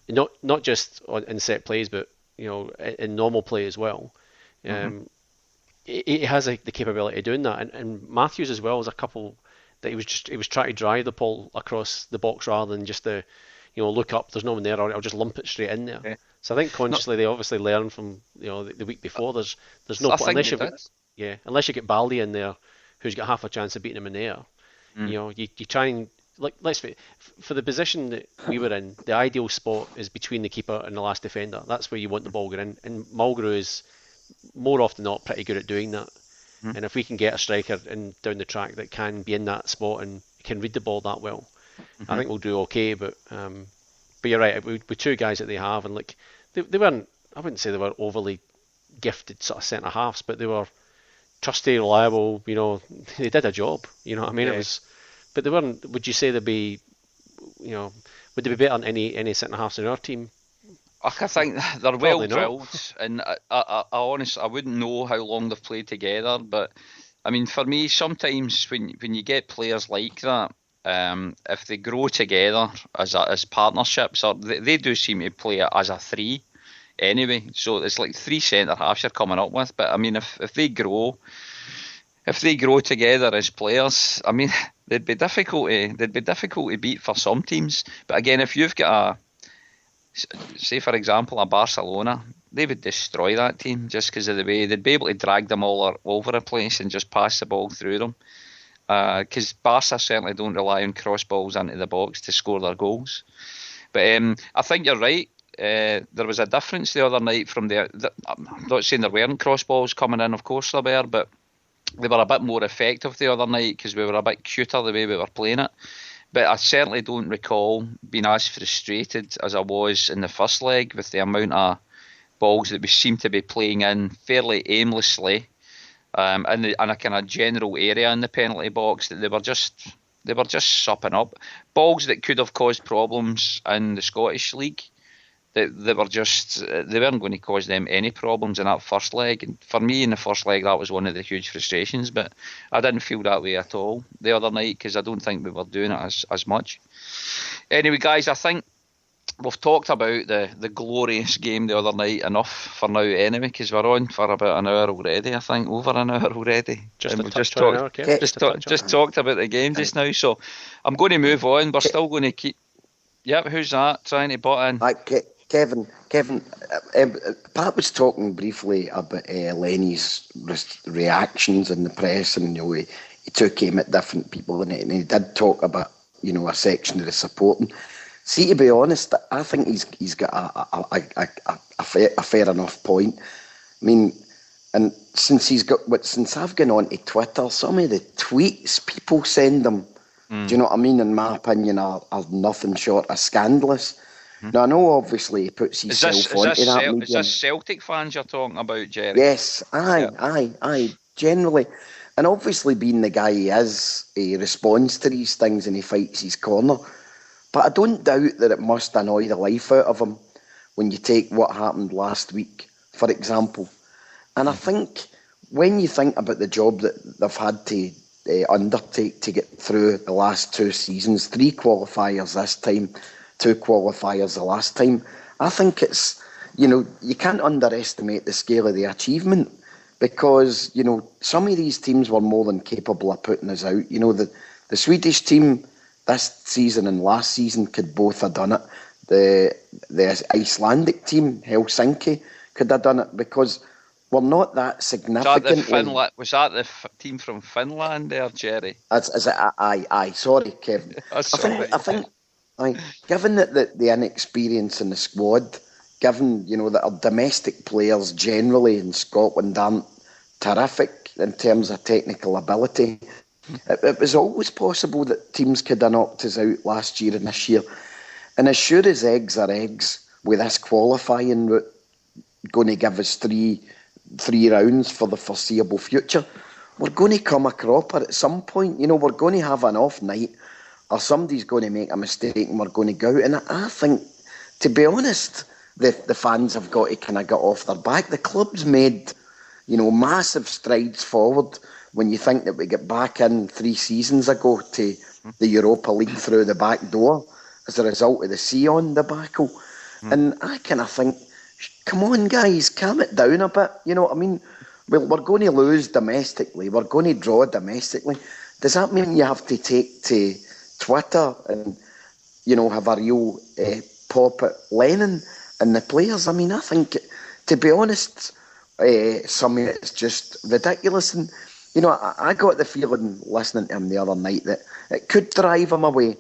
not just in set plays, but in normal play as well. He has the capability of doing that, and Matthews as well is a couple that he was trying to drive the ball across the box rather than just look up, there's no one there, or I'll just lump it straight in there. Yeah. So I think consciously they obviously learned from the week before. There's no point unless you get Baldy in there, who's got half a chance of beating him in the air. You try and let's face it, for the position that we were in, the ideal spot is between the keeper and the last defender. That's where you want the ball going in, and Mulgrew is more often than not pretty good at doing that. And if we can get a striker down the track that can be in that spot and can read the ball that well, I think we'll do okay. But But you're right, with two guys that they have, and like they weren't, I wouldn't say they were overly gifted sort of centre halves, but they were trusty, reliable. You know, they did a job. You know what I mean? Yeah. It was, but they weren't. Would you say they'd be, you know, would they be better than any centre halves in our team? I think they're well Probably not. drilled, and I honestly, I wouldn't know how long they've played together, but I mean, for me, sometimes when you get players like that, if they grow together as partnerships, or they do seem to play as a three anyway. So it's like three centre halves you're coming up with. But I mean, if they grow together as players, I mean, they'd be difficult to beat for some teams. But again, if you've got say for example a Barcelona, they would destroy that team just because of the way they'd be able to drag them all over the place and just pass the ball through them. Because Barca certainly don't rely on cross balls into the box to score their goals. But I think you're right. There was a difference the other night from I'm not saying there weren't cross balls coming in, of course there were, but they were a bit more effective the other night because we were a bit cuter the way we were playing it. But I certainly don't recall being as frustrated as I was in the first leg with the amount of balls that we seemed to be playing in fairly aimlessly in a kind of general area in the penalty box, that they were just supping up. Balls that could have caused problems in the Scottish League, they weren't going to cause them any problems in that first leg. And for me in the first leg, that was one of the huge frustrations, but I didn't feel that way at all the other night because I don't think we were doing it as much. Anyway, guys, I think we've talked about the glorious game the other night enough for now anyway, because we're on for about an hour already, I think, over an hour already. Just talked about the game just now, so I'm going to move on. We're still going to keep... Yep, who's that trying to butt in? Kevin, Pat was talking briefly about Lenny's reactions in the press, and you know, he took aim at different people in it, and he did talk about, you know, a section of the supporting. See, to be honest, I think he's got a fair enough point. I mean, and since I've gone on to Twitter, some of the tweets people send him, do you know what I mean, in my opinion, are nothing short of scandalous. Now, I know obviously he puts himself onto that medium. Is this Celtic fans you're talking about, Jerry? Yes, aye, generally. And obviously being the guy he is, he responds to these things and he fights his corner. But I don't doubt that it must annoy the life out of him when you take what happened last week, for example. And I think when you think about the job that they've had to undertake to get through the last two seasons, 3 qualifiers this time, 2 qualifiers the last time, I think it's, you know, you can't underestimate the scale of the achievement, because, you know, some of these teams were more than capable of putting us out. You know, the Swedish team this season and last season could both have done it. The Icelandic team, Helsinki, could have done it, because we're not that significant. Was that the team from Finland there, Jerry? Aye. Sorry, Kevin. I think, given that the inexperience in the squad, given, you know, that our domestic players generally in Scotland aren't terrific in terms of technical ability, it was always possible that teams could have knocked us out last year and this year. And as sure as eggs are eggs, with this qualifying route going to give us three rounds for the foreseeable future, we're going to come a cropper at some point. You know, we're going to have an off night, or somebody's going to make a mistake and we're going to go out. And I think, to be honest, the fans have got to kind of get off their back. The club's made, you know, massive strides forward when you think that we get back in 3 seasons ago to the Europa League through the back door as a result of the Sion debacle. And I kind of think, come on, guys, calm it down a bit. You know what I mean? Well, we're going to lose domestically. We're going to draw domestically. Does that mean you have to take to Twitter and, you know, have a real pop at Lennon and the players? I mean, I think, to be honest, some of it's just ridiculous. And, you know, I got the feeling listening to him the other night that it could drive him away,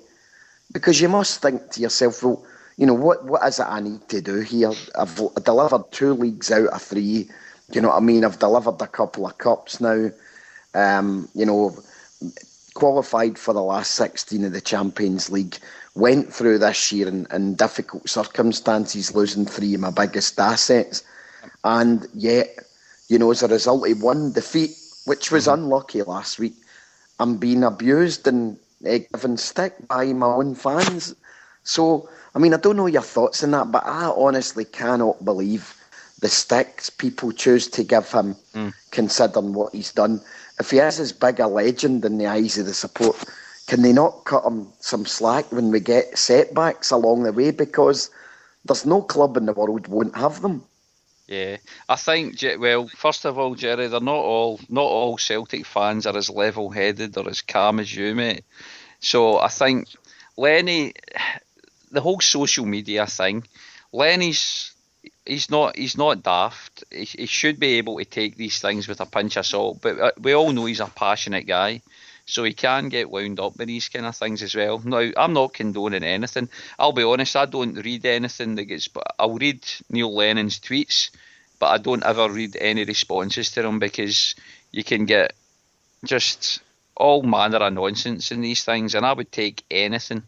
because you must think to yourself, well, you know, what is it I need to do here? I've delivered 2 leagues out of 3. You know what I mean? I've delivered a couple of cups now. You know, qualified for the last 16 of the Champions League. went through this year in difficult circumstances, losing 3 of my biggest assets. And yet, you know, as a result of one defeat, which was unlucky last week, I'm being abused and given stick by my own fans. So, I mean, I don't know your thoughts on that, but I honestly cannot believe the sticks people choose to give him, considering what he's done. If he is as big a legend in the eyes of the support, can they not cut him some slack when we get setbacks along the way? Because there's no club in the world won't have them. Yeah, I think, well, first of all, Jerry, they're not all Celtic fans are as level-headed or as calm as you, mate. So I think Lenny, the whole social media thing, Lenny's he's not daft. He should be able to take these things with a pinch of salt. But we all know he's a passionate guy, so he can get wound up with these kind of things as well. Now, I'm not condoning anything. I'll be honest, I don't read anything that gets. I'll read Neil Lennon's tweets, but I don't ever read any responses to them because you can get just all manner of nonsense in these things, and I would take anything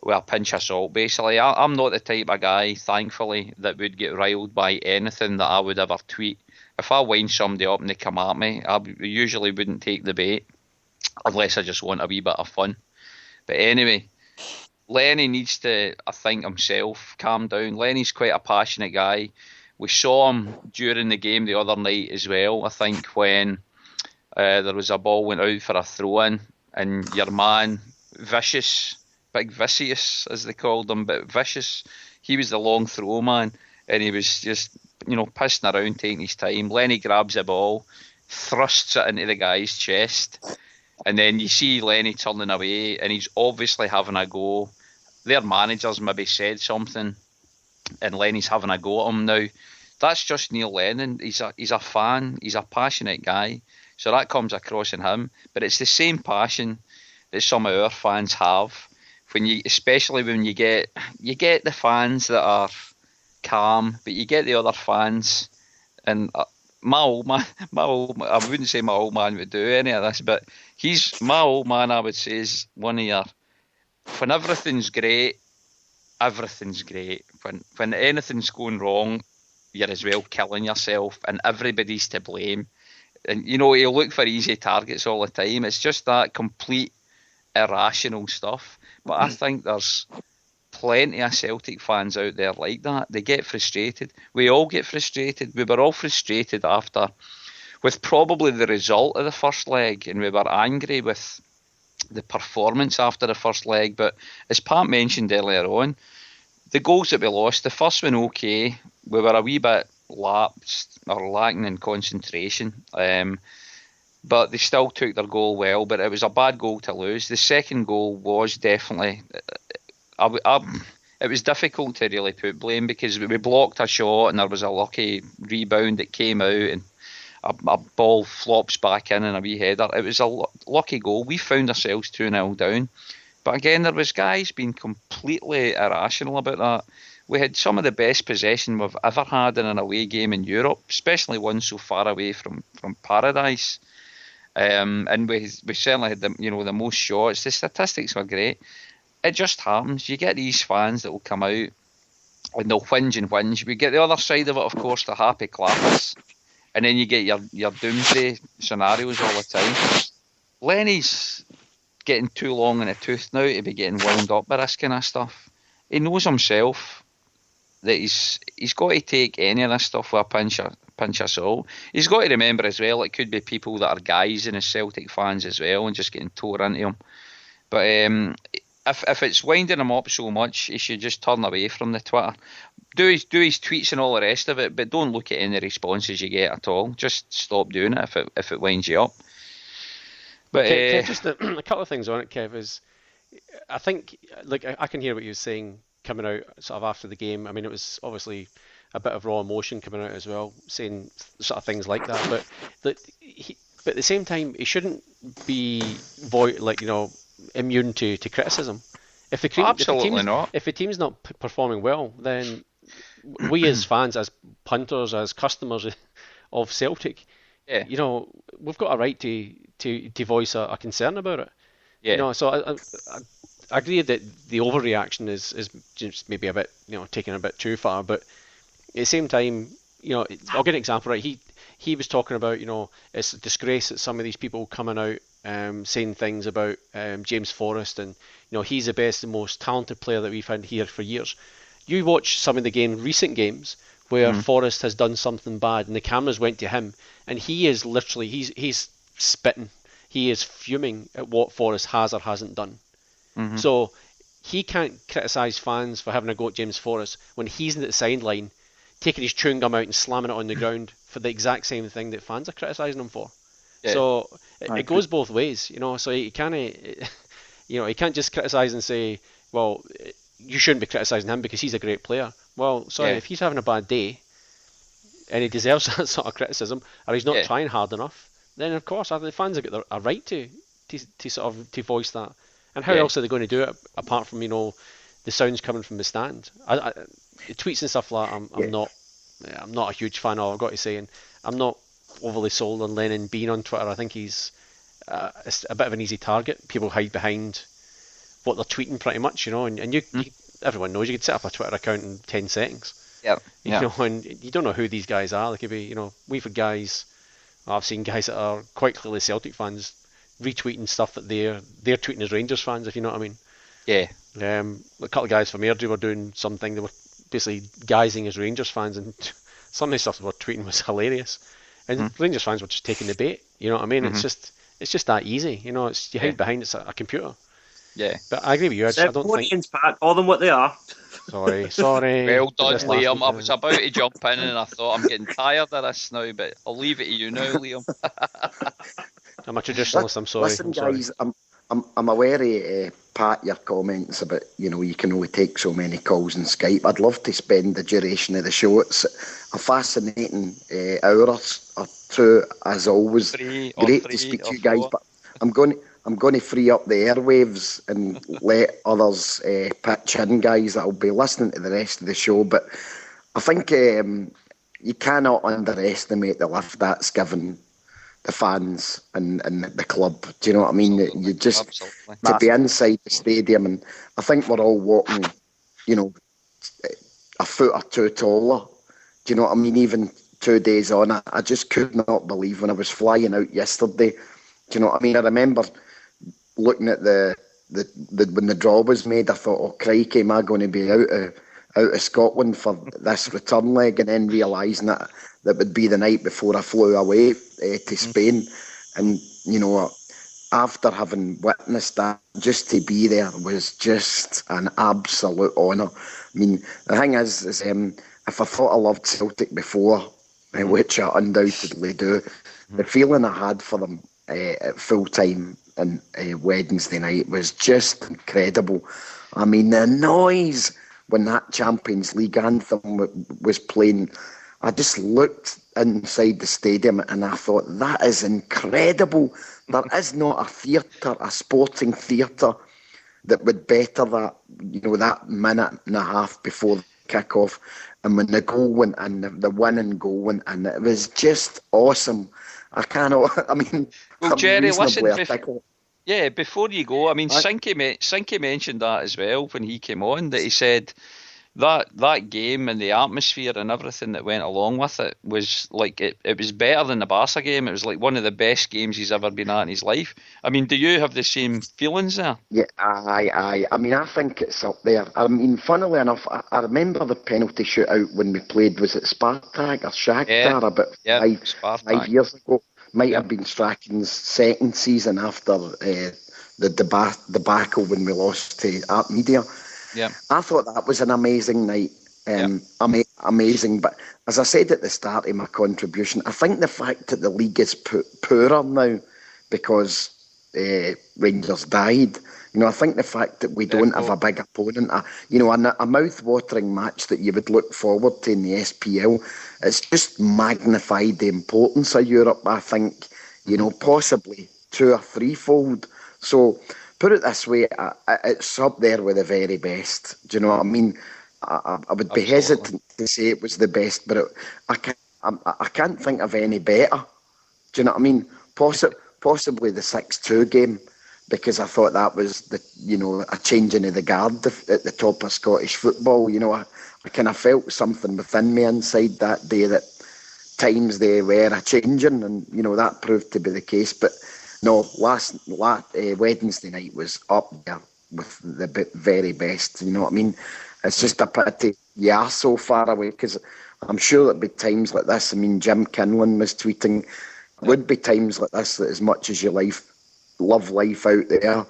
with a pinch of salt, basically. I'm not the type of guy, thankfully, that would get riled by anything that I would ever tweet. If I wind somebody up and they come at me, I usually wouldn't take the bait, unless I just want a wee bit of fun. But anyway, Lenny needs to, I think, himself calm down. Lenny's quite a passionate guy. We saw him during the game the other night as well, I think, when there was a ball went out for a throw-in, and your man, Vicious, Big Vicious, as they called him, but Vicious, he was the long throw man, and he was just, pissing around, taking his time. Lenny grabs the ball, thrusts it into the guy's chest, and then you see Lenny turning away, and he's obviously having a go. Their managers maybe said something, and Lenny's having a go at him now. That's just Neil Lennon. He's a fan. He's a passionate guy. So that comes across in him. But it's the same passion that some of our fans have. Especially when you get the fans that are calm, but you get the other fans, and my old man, I wouldn't say my old man would do any of this, but my old man, I would say, is one of your, when everything's great, everything's great. When anything's going wrong, you're as well killing yourself, and everybody's to blame. And you look for easy targets all the time. It's just that complete irrational stuff. But I think there's plenty of Celtic fans out there like that. They get frustrated. We all get frustrated. We were all frustrated with probably the result of the first leg, and we were angry with the performance after the first leg. But as Pat mentioned earlier on, the goals that we lost, the first one okay, we were a wee bit lapsed or lacking in concentration. But they still took their goal well, but it was a bad goal to lose. The second goal was definitely... it was difficult to really put blame because we blocked a shot and there was a lucky rebound that came out and a ball flops back in and a wee header. It was a lucky goal. We found ourselves 2-0 down. But again, there was guys being completely irrational about that. We had some of the best possession we've ever had in an away game in Europe, especially one so far away from paradise. And we certainly had the most shots. The statistics were great. It just happens. You get these fans that will come out and they'll whinge and whinge. We get the other side of it, of course, the happy clappers. And then you get your doomsday scenarios all the time. Lenny's getting too long in the tooth now to be getting wound up by this kind of stuff. He knows himself that he's got to take any of this stuff with a pinch of salt. He's got to remember as well, it could be people that are guys and as Celtic fans as well and just getting tore into him. But if it's winding him up so much, he should just turn away from the Twitter. Do his tweets and all the rest of it, but don't look at any responses you get at all. Just stop doing it if it winds you up. But Kev, just a couple of things on it, Kev, is I think, I can hear what you're saying coming out sort of after the game. I mean, it was obviously a bit of raw emotion coming out as well, saying sort of things like that. But at the same time, he shouldn't be immune to criticism. If the team's not performing well, then we as fans, as punters, as customers of Celtic, we've got a right to voice a concern about it. Yeah. So I agree that the overreaction is just maybe a bit, taken a bit too far. But at the same time, I'll get an example, right? He was talking about, it's a disgrace that some of these people coming out saying things about James Forrest, and he's the best and most talented player that we've had here for years. You watch some of the recent games where Forrest has done something bad, and the cameras went to him, and he is literally he's spitting. He is fuming at what Forrest has or hasn't done. So he can't criticise fans for having a go at James Forrest when he's in the sideline taking his chewing gum out and slamming it on the ground for the exact same thing that fans are criticising him for. Yeah. So it goes both ways, So he can't, he can't just criticise and say, well, you shouldn't be criticising him because he's a great player. Well, sorry, if he's having a bad day and he deserves that sort of criticism, or he's not trying hard enough, then of course the fans have got a right to voice that. And how else are they going to do it apart from the sounds coming from the stand? The tweets and stuff like that, I'm not a huge fan of. I've got to say, and I'm not overly sold on Lennon being on Twitter. I think he's a bit of an easy target. People hide behind what they're tweeting pretty much, and you everyone knows you could set up a Twitter account in 10 seconds. And you don't know who these guys are. They could be, we've had guys. I've seen guys that are quite clearly Celtic fans retweeting stuff that they're tweeting as Rangers fans, if you know what I mean. Yeah. A couple of guys from Airdrie were doing something. They were basically guising as Rangers fans, and some of the stuff they were tweeting was hilarious. And Rangers fans were just taking the bait. You know what I mean? It's just that easy. It's you hide behind a computer. Yeah. But I agree with you. I don't think. Pat, call them what they are. Sorry. Well done, Liam. I was about to jump in and I thought I'm getting tired of this now, but I'll leave it to you now, Liam. I'm a traditionalist. I'm sorry. Listen, guys. I'm aware of Pat, your comments about you can only take so many calls on Skype. I'd love to spend the duration of the show. It's a fascinating hour or two, as always. Great to speak to you guys, but I'm going to free up the airwaves and let others pitch in, guys. That'll be listening to the rest of the show. But I think you cannot underestimate the lift that's given the fans and the club. Do you know what I mean? You just to be inside the stadium, and I think we're all walking, a foot or two taller. Do you know what I mean? Even 2 days on, I just could not believe when I was flying out yesterday. Do you know what I mean? I remember looking at the when the draw was made, I thought, oh crikey, am I going to be out of Scotland for this return leg, and then realising that would be the night before I flew away to Spain. And after having witnessed that, just to be there was just an absolute honour. I mean, the thing is if I thought I loved Celtic before, which I undoubtedly do, the feeling I had for them at full time and Wednesday night was just incredible. I mean, the noise when that Champions League anthem was playing, I just looked inside the stadium and I thought, that is incredible. There is not a theatre, a sporting theatre, that would better that, that minute and a half before the kick-off. And when the goal went in, the winning goal went in, it was just awesome. I cannot, well, Jerry, listen, before you go, Sinky mentioned that as well when he came on, that he said that game and the atmosphere and everything that went along with it was like it was better than the Barca game. It was like one of the best games he's ever been at in his life. I mean, do you have the same feelings there? Yeah, aye. I mean, I think it's up there. I mean, funnily enough, I remember the penalty shootout when we played, was it ShakhAttack or ShakhAttack about 5 years ago. Might have been Strachan's second season after the debacle when we lost to Art Media. Yeah, I thought that was an amazing night. Amazing. But as I said at the start of my contribution, I think the fact that the league is poorer now because Rangers died. I think the fact that we don't have a big opponent, a mouth-watering match that you would look forward to in the SPL, it's just magnified the importance of Europe, I think, possibly 2 or 3-fold. So, put it this way, it's up there with the very best. Do you know what I mean? I would be hesitant to say it was the best, but I can't think of any better. Do you know what I mean? Possibly the 6-2 game, because I thought that was a changing of the guard at the top of Scottish football. I kind of felt something within me inside that day that times they were a changing, and that proved to be the case. But no, last Wednesday night was up there with the very best. You know what I mean? It's just a pity you are so far away, because I'm sure there'd be times like this. I mean, Jim Kinlan was tweeting, would be times like this that as much as you love life out there,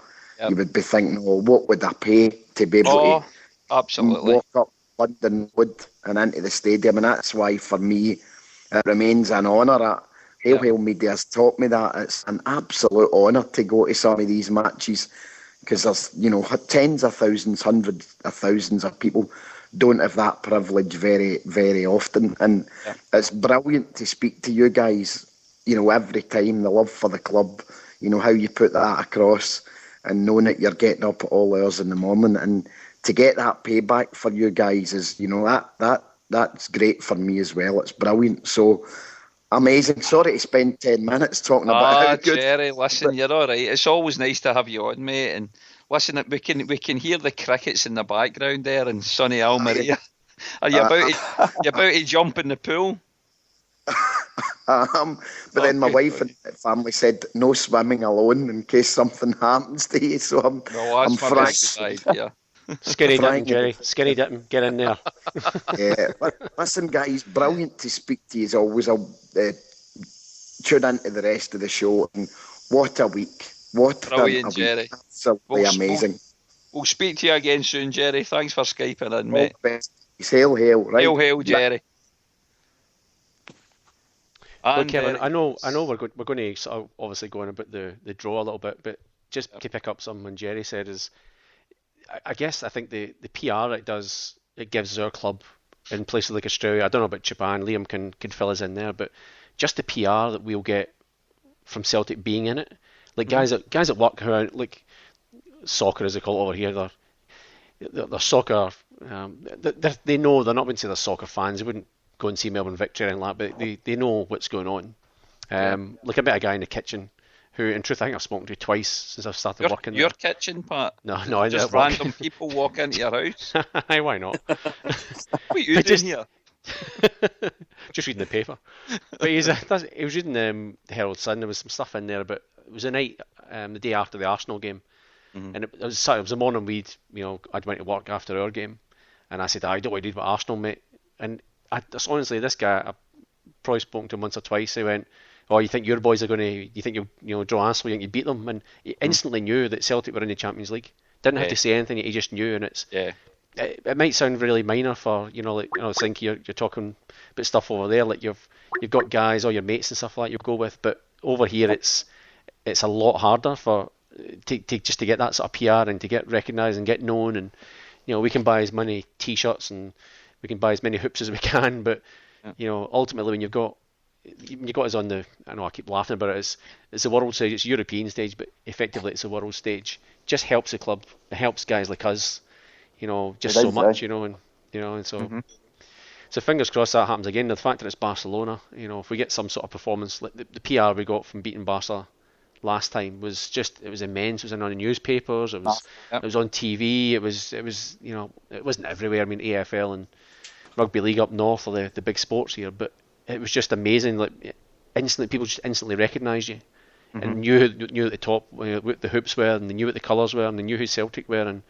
you would be thinking, oh, what would I pay to be able to absolutely walk up London Wood and into the stadium? And that's why, for me, it remains an honour. Hail Media has taught me that it's an absolute honour to go to some of these matches, because there's tens of thousands, hundreds of thousands of people don't have that privilege very, very often. And it's brilliant to speak to you guys, every time, the love for the club, how you put that across, and knowing that you're getting up at all hours in the morning, and to get that payback for you guys is, that's great for me as well. It's brilliant. So amazing. Sorry to spend 10 minutes talking about how good. Jerry, listen, you're all right. It's always nice to have you on, mate. And listen, we can hear the crickets in the background there in sunny Almeria. Are you about to jump in the pool? But then my wife and family said no swimming alone in case something happens to you. So I'm frank. Skinny dipping, Jerry. Skinny dipping. Get in there. Listen, guys, brilliant to speak to you as always. I'll tune into the rest of the show. And what a week. Brilliant, Jerry. Absolutely amazing. We'll speak to you again soon, Jerry. Thanks for Skyping in, mate. Hail, right? Hail, Jerry. Look, Kevin, I know we're going to sort of obviously go on about the draw a little bit, but just to pick up something Jerry said is, I think the PR it gives our club in places like Australia. I don't know about Japan. Liam can fill us in there, but just the PR that we'll get from Celtic being in it, like guys at work who are like soccer as they call it over here. They're soccer. They know they're not going to say they're soccer fans. They wouldn't go and see Melbourne Victory and that, but they know what's going on. Like I met a guy in the kitchen who, in truth, I think I've spoken to twice since I've started working there. Your kitchen, Pat? No, just random people walk into your house. Why not? What are you doing here? Just reading the paper. But he was reading the Herald Sun. There was some stuff in there, but it was the night, the day after the Arsenal game, and it was the morning I'd went to work after our game, and I said, I don't want to read about Arsenal, mate. And honestly, this guy, I've probably spoken to him once or twice. He went, "Oh, you think your boys are going to? You think you'll draw Arsenal? You think you beat them?" And he instantly knew that Celtic were in the Champions League. Didn't have to say anything. He just knew, and it might sound really minor for think you're talking about stuff over there, like you've got guys, all your mates and stuff like that you go with, but over here it's a lot harder to get that sort of PR and to get recognised and get known, and we can buy as many T-shirts and we can buy as many hoops as we can, but ultimately when you've got us on the, I know I keep laughing about it, it's the world stage, it's European stage, but effectively it's the world stage. Just helps the club, it helps guys like us, just so much, and so. So fingers crossed that happens again. The fact that it's Barcelona, if we get some sort of performance, like the PR we got from beating Barca last time was immense. It was in on the newspapers, it was on TV, it wasn't everywhere. I mean, AFL and Rugby League up north are the big sports here, but it was just amazing. Like people just instantly recognised you and knew at the top what the hoops were, and they knew what the colours were, and they knew who Celtic were, and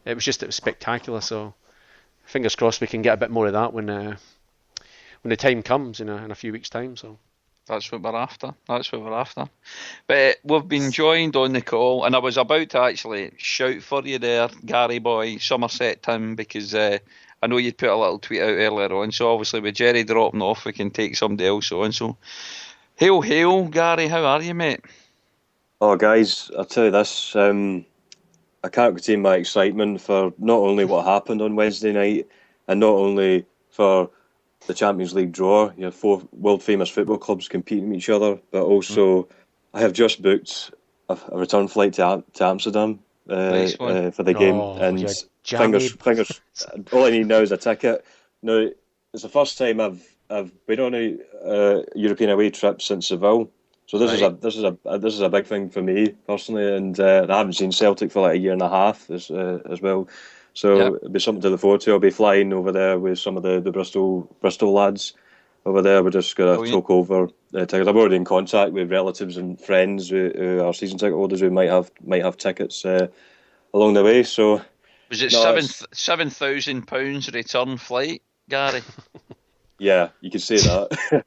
it was spectacular. So fingers crossed we can get a bit more of that when the time comes in a few weeks' time. So that's what we're after. But we've been joined on the call, and I was about to actually shout for you there, Gary boy, Somerset Tim, because I know you'd put a little tweet out earlier on. So obviously with Jerry dropping off, we can take somebody else on. So hail, Gary, how are you, mate? Oh, guys, I'll tell you this. I can't contain my excitement for not only what happened on Wednesday night, and not only for the Champions League draw, four world famous football clubs competing with each other, but also I have just booked a return flight to Amsterdam for the game, and fingers. All I need now is a ticket. Now it's the first time I've been on a European away trip since Seville, So this is a big thing for me personally, and I haven't seen Celtic for like a year and a half as well. So it'll be something to look forward to. I'll be flying over there with some of the Bristol lads over there. We're just going to talk over tickets. I'm already in contact with relatives and friends who are season ticket holders who might have tickets along the way. So was it £7,000 return flight, Gary? Yeah, you can say that. You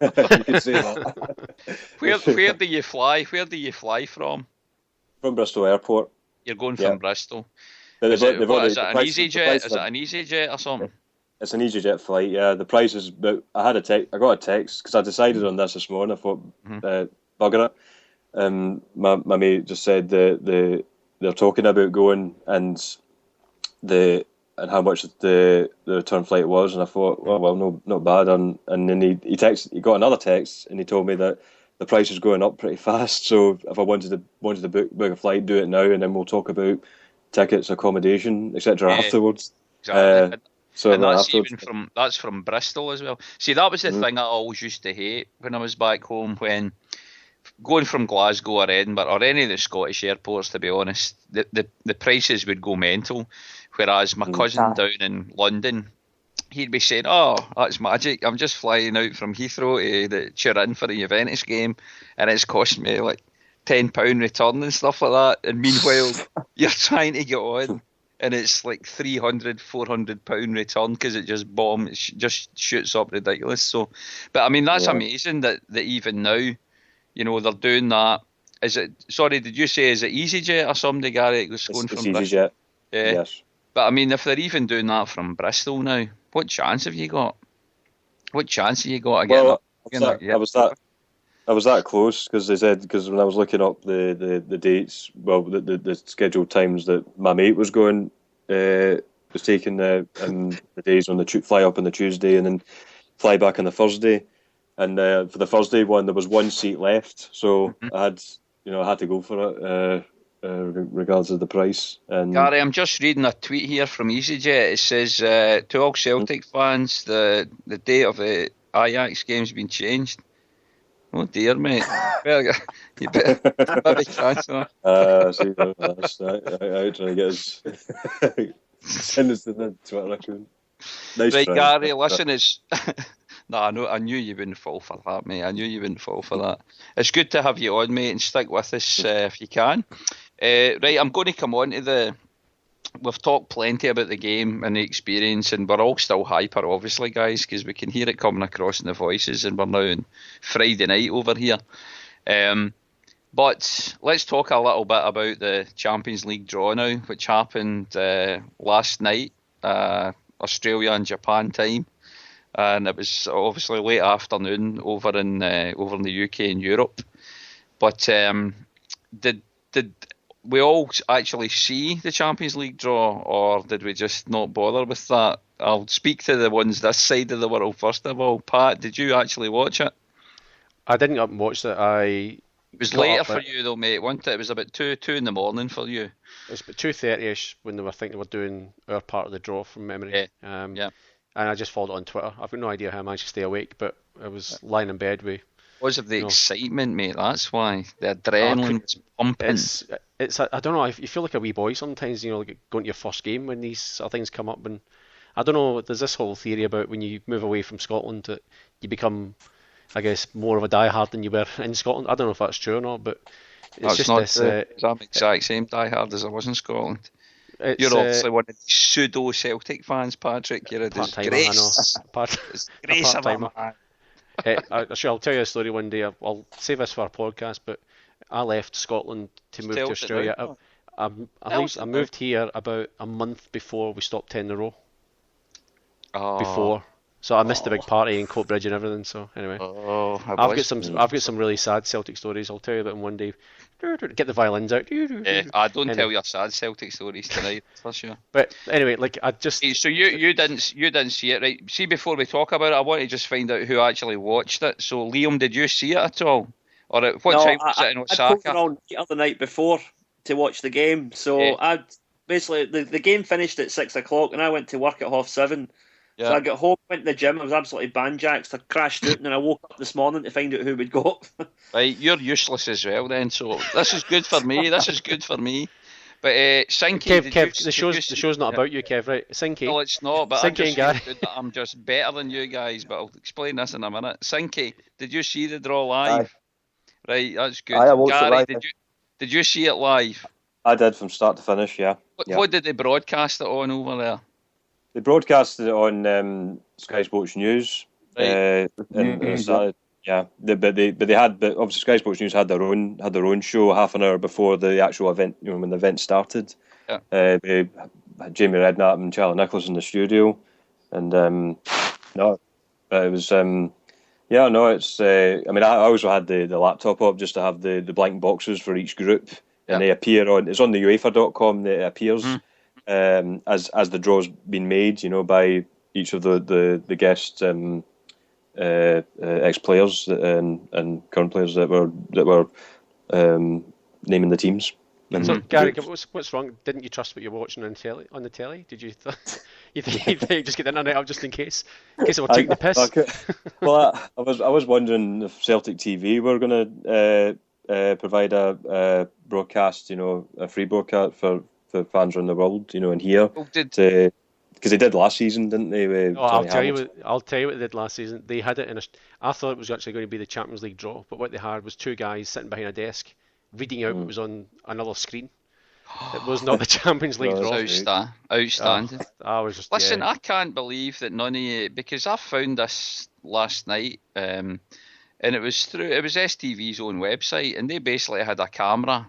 can say that. Where do you fly? Where do you fly from? From Bristol Airport. You're going from Bristol. Is it an EasyJet? Is it an EasyJet or something? It's an EasyJet flight. Yeah, the price is. I got a text because I decided on this morning. I thought, bugger it. My mate just said they're talking about going and how much the return flight was, and I thought, well, no, not bad. And then he got another text, and he told me that the price is going up pretty fast. So if I wanted to book a flight, do it now, and then we'll talk about tickets, accommodation, etc. afterwards. Exactly. And that's from Bristol as well. See, that was the thing I always used to hate when I was back home, when going from Glasgow or Edinburgh or any of the Scottish airports, to be honest, the prices would go mental. Whereas my cousin down in London, he'd be saying, "Oh, that's magic. I'm just flying out from Heathrow to cheer in for a Juventus game, and it's cost me like £10 return and stuff like that." And meanwhile, you're trying to get on, and it's like £300, £400 return because it just shoots up ridiculous. So, but I mean, that's amazing that even now, they're doing that. Is it? Sorry, did you say is it EasyJet or somebody, Gary? It was going from EasyJet. Yeah. Yes. But I mean, if they're even doing that from Bristol now, what chance have you got? What chance have you got again? I was that close because when I was looking up the dates, well, the scheduled times that my mate was going, was taking the days on the fly up on the Tuesday and then fly back on the Thursday, and for the Thursday one there was one seat left, so I had to go for it. Regardless of the price. And Gary, I'm just reading a tweet here from EasyJet. It says, to all Celtic fans, the date of the Ajax game's been changed. Oh dear, mate. You better maybe cancel. See, that's trying to get us send us to the Twitter account. Nice right, try. Gary, listen, it's no, I knew you wouldn't fall for that, mate. I knew you wouldn't fall for that. It's good to have you on, mate, and stick with us if you can. Right, I'm going to come on to we've talked plenty about the game and the experience, and we're all still hyper, obviously, guys, because we can hear it coming across in the voices, and we're now on Friday night over here. But let's talk a little bit about the Champions League draw now, which happened last night, Australia and Japan time. And it was obviously late afternoon over in the UK and Europe. But did we all actually see the Champions League draw, or did we just not bother with that? I'll speak to the ones this side of the world first of all. Pat, did you actually watch it? I didn't get up and watch it. It was later for you though, mate, wasn't it? It was about 2 in the morning for you. It was about 2:30ish when they were thinking they were doing our part of the draw from memory. Yeah. And I just followed it on Twitter. I've got no idea how I managed to stay awake, but I was lying in bed with... Because of the excitement, mate, that's why. The adrenaline was pumping. It's I don't know, you feel like a wee boy sometimes, like going to your first game when these sort of things come up. And I don't know, there's this whole theory about when you move away from Scotland that you become, I guess, more of a diehard than you were in Scotland. I don't know if that's true or not, but it's just this... I'm the exact same diehard as I was in Scotland. You're obviously one of the pseudo Celtic fans, Patrick. You're a disgrace. Disgrace of a man. I'll tell you a story one day. I'll save this for our podcast, but I left Scotland to move to Australia. I moved here about a month before we stopped 10 in a row. Before. So I missed the big party in Coatbridge and everything. So anyway, I've got some really sad Celtic stories. I'll tell you about them one day. Get the violins out. I don't tell your sad Celtic stories tonight, for sure. But anyway, I just... So you didn't see it, right? See, before we talk about it, I want to just find out who actually watched it. So Liam, did you see it at all? Or at what time was it in Osaka? I called around the night before to watch the game. So I basically the game finished at 6 o'clock, and I went to work at 7:30. So I got home, went to the gym, I was absolutely banjaxed, I crashed out, and then I woke up this morning to find out who would go up. Right, you're useless as well then, so this is good for me, But Sinky, Kev, the show's not about you, Kev, right? Sinky. No, it's not, but Sinky I'm just and Gary. good that I'm just better than you guys, but I'll explain this in a minute. Sinky, did you see the draw live? Aye. Right, that's good. I watched Gary, it live. did you see it live? I did from start to finish, yeah. What did they broadcast it on over there? They broadcasted it on Sky Sports News. Right. But obviously Sky Sports News had their own show half an hour before the actual event. When the event started, they had Jamie Redknapp and Charlie Nicholas in the studio, and it was. It's. I also had the laptop up just to have the blank boxes for each group, and they appear on. It's on the UEFA.com that it appears as the draw's been made. By each of the guest ex-players and current players that were naming the teams. So Gary, what's wrong? Didn't you trust what you're watching on the telly? Did you? You think just get the internet up just in case it were taking the piss? Well, I was wondering if Celtic TV were going to provide a broadcast, a free broadcast for fans around the world, and here. Because they did last season, didn't they? I'll tell you what they did last season. They had it I thought it was actually going to be the Champions League draw, but what they had was two guys sitting behind a desk reading out what was on another screen. It was not the Champions League draw. Outstanding. Listen, I can't believe that none of you, because I found this last night, and it was STV's own website, and they basically had a camera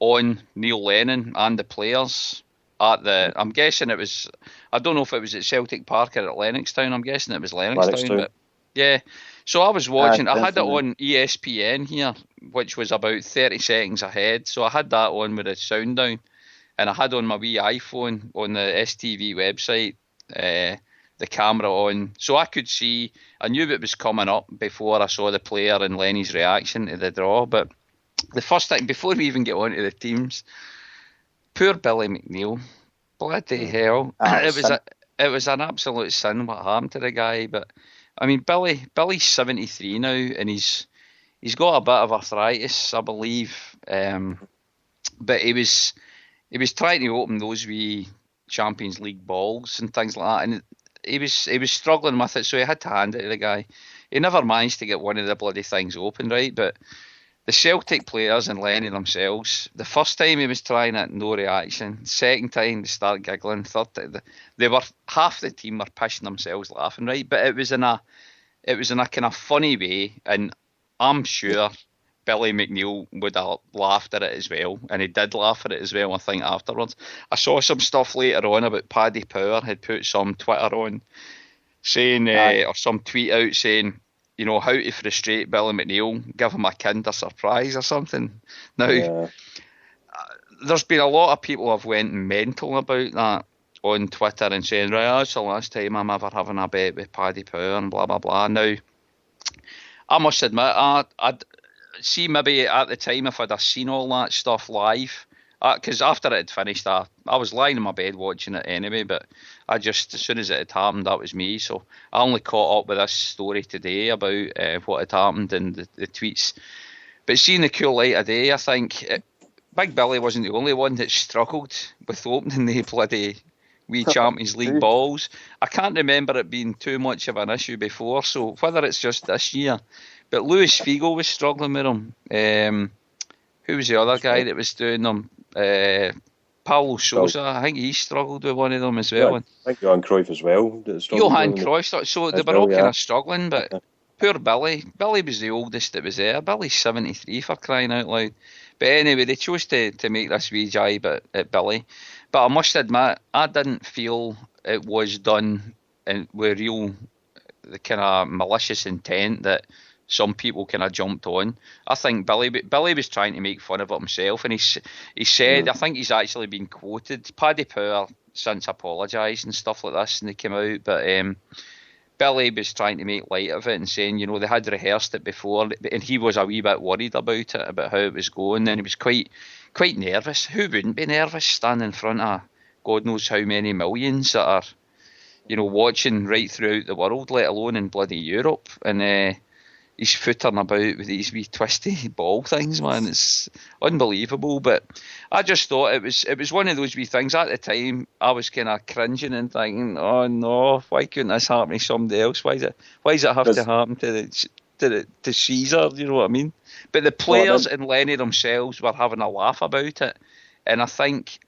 on Neil Lennon and the players. I'm guessing it was, I don't know if it was at Celtic Park or at Lennoxtown. I'm guessing it was Lennoxtown. But yeah. So I was watching, I had it on ESPN here, which was about 30 seconds ahead. So I had that on with the sound down. And I had on my wee iPhone on the STV website, the camera on. So I could see, I knew it was coming up before I saw the player and Lenny's reaction to the draw. But the first thing, before we even get on to the teams, poor Billy McNeil, bloody hell! It was an absolute sin what happened to the guy. But I mean, Billy's 73 now, and he's got a bit of arthritis, I believe. But he was trying to open those wee Champions League balls and things like that, and he was struggling with it, so he had to hand it to the guy. He never managed to get one of the bloody things open, right? But the Celtic players and Lenny themselves, the first time he was trying it, no reaction. Second time, they start giggling. Third time, half the team were pissing themselves laughing, right? But it was in a kind of funny way, and I'm sure Billy McNeil would have laughed at it as well, and he did laugh at it as well, I think, afterwards. I saw some stuff later on about Paddy Power had put some Twitter on saying, or some tweet out saying, how to frustrate Billy McNeil, give him a Kinder Surprise or something. Now, there's been a lot of people have went mental about that on Twitter and saying, right, that's the last time I'm ever having a bet with Paddy Power and blah, blah, blah. Now, I must admit, I'd see maybe at the time if I'd have seen all that stuff live, because after it had finished, I was lying in my bed watching it anyway, but I just, as soon as it had happened, that was me. So I only caught up with this story today about what had happened and the tweets. But seeing the cool light of day, I think Big Billy wasn't the only one that struggled with opening the bloody wee Champions League balls. I can't remember it being too much of an issue before, so whether it's just this year. But Luis Figo was struggling with them. Who was the other guy that was doing them? Paulo Sousa, I think he struggled with one of them as well. I think Johan Cruyff as well. Johan Cruyff, so they were all kind of struggling, but poor Billy. Billy was the oldest that was there. Billy's 73 for crying out loud. But anyway, they chose to make this wee jibe at Billy. But I must admit, I didn't feel it was done with real the kind of malicious intent that some people kind of jumped on. I think Billy was trying to make fun of it himself, and he said, I think he's actually been quoted. Paddy Power since apologised and stuff like this, and they came out, but Billy was trying to make light of it and saying, they had rehearsed it before, and he was a wee bit worried about it, about how it was going, and he was quite nervous. Who wouldn't be nervous standing in front of God knows how many millions that are, watching right throughout the world, let alone in bloody Europe. And he's footering about with these wee twisty ball things, man. It's unbelievable. But I just thought it was one of those wee things. At the time, I was kind of cringing and thinking, oh no, why couldn't this happen to somebody else? Why does it have to happen to Caesar? You know what I mean? But the players and Lenny themselves were having a laugh about it. And I think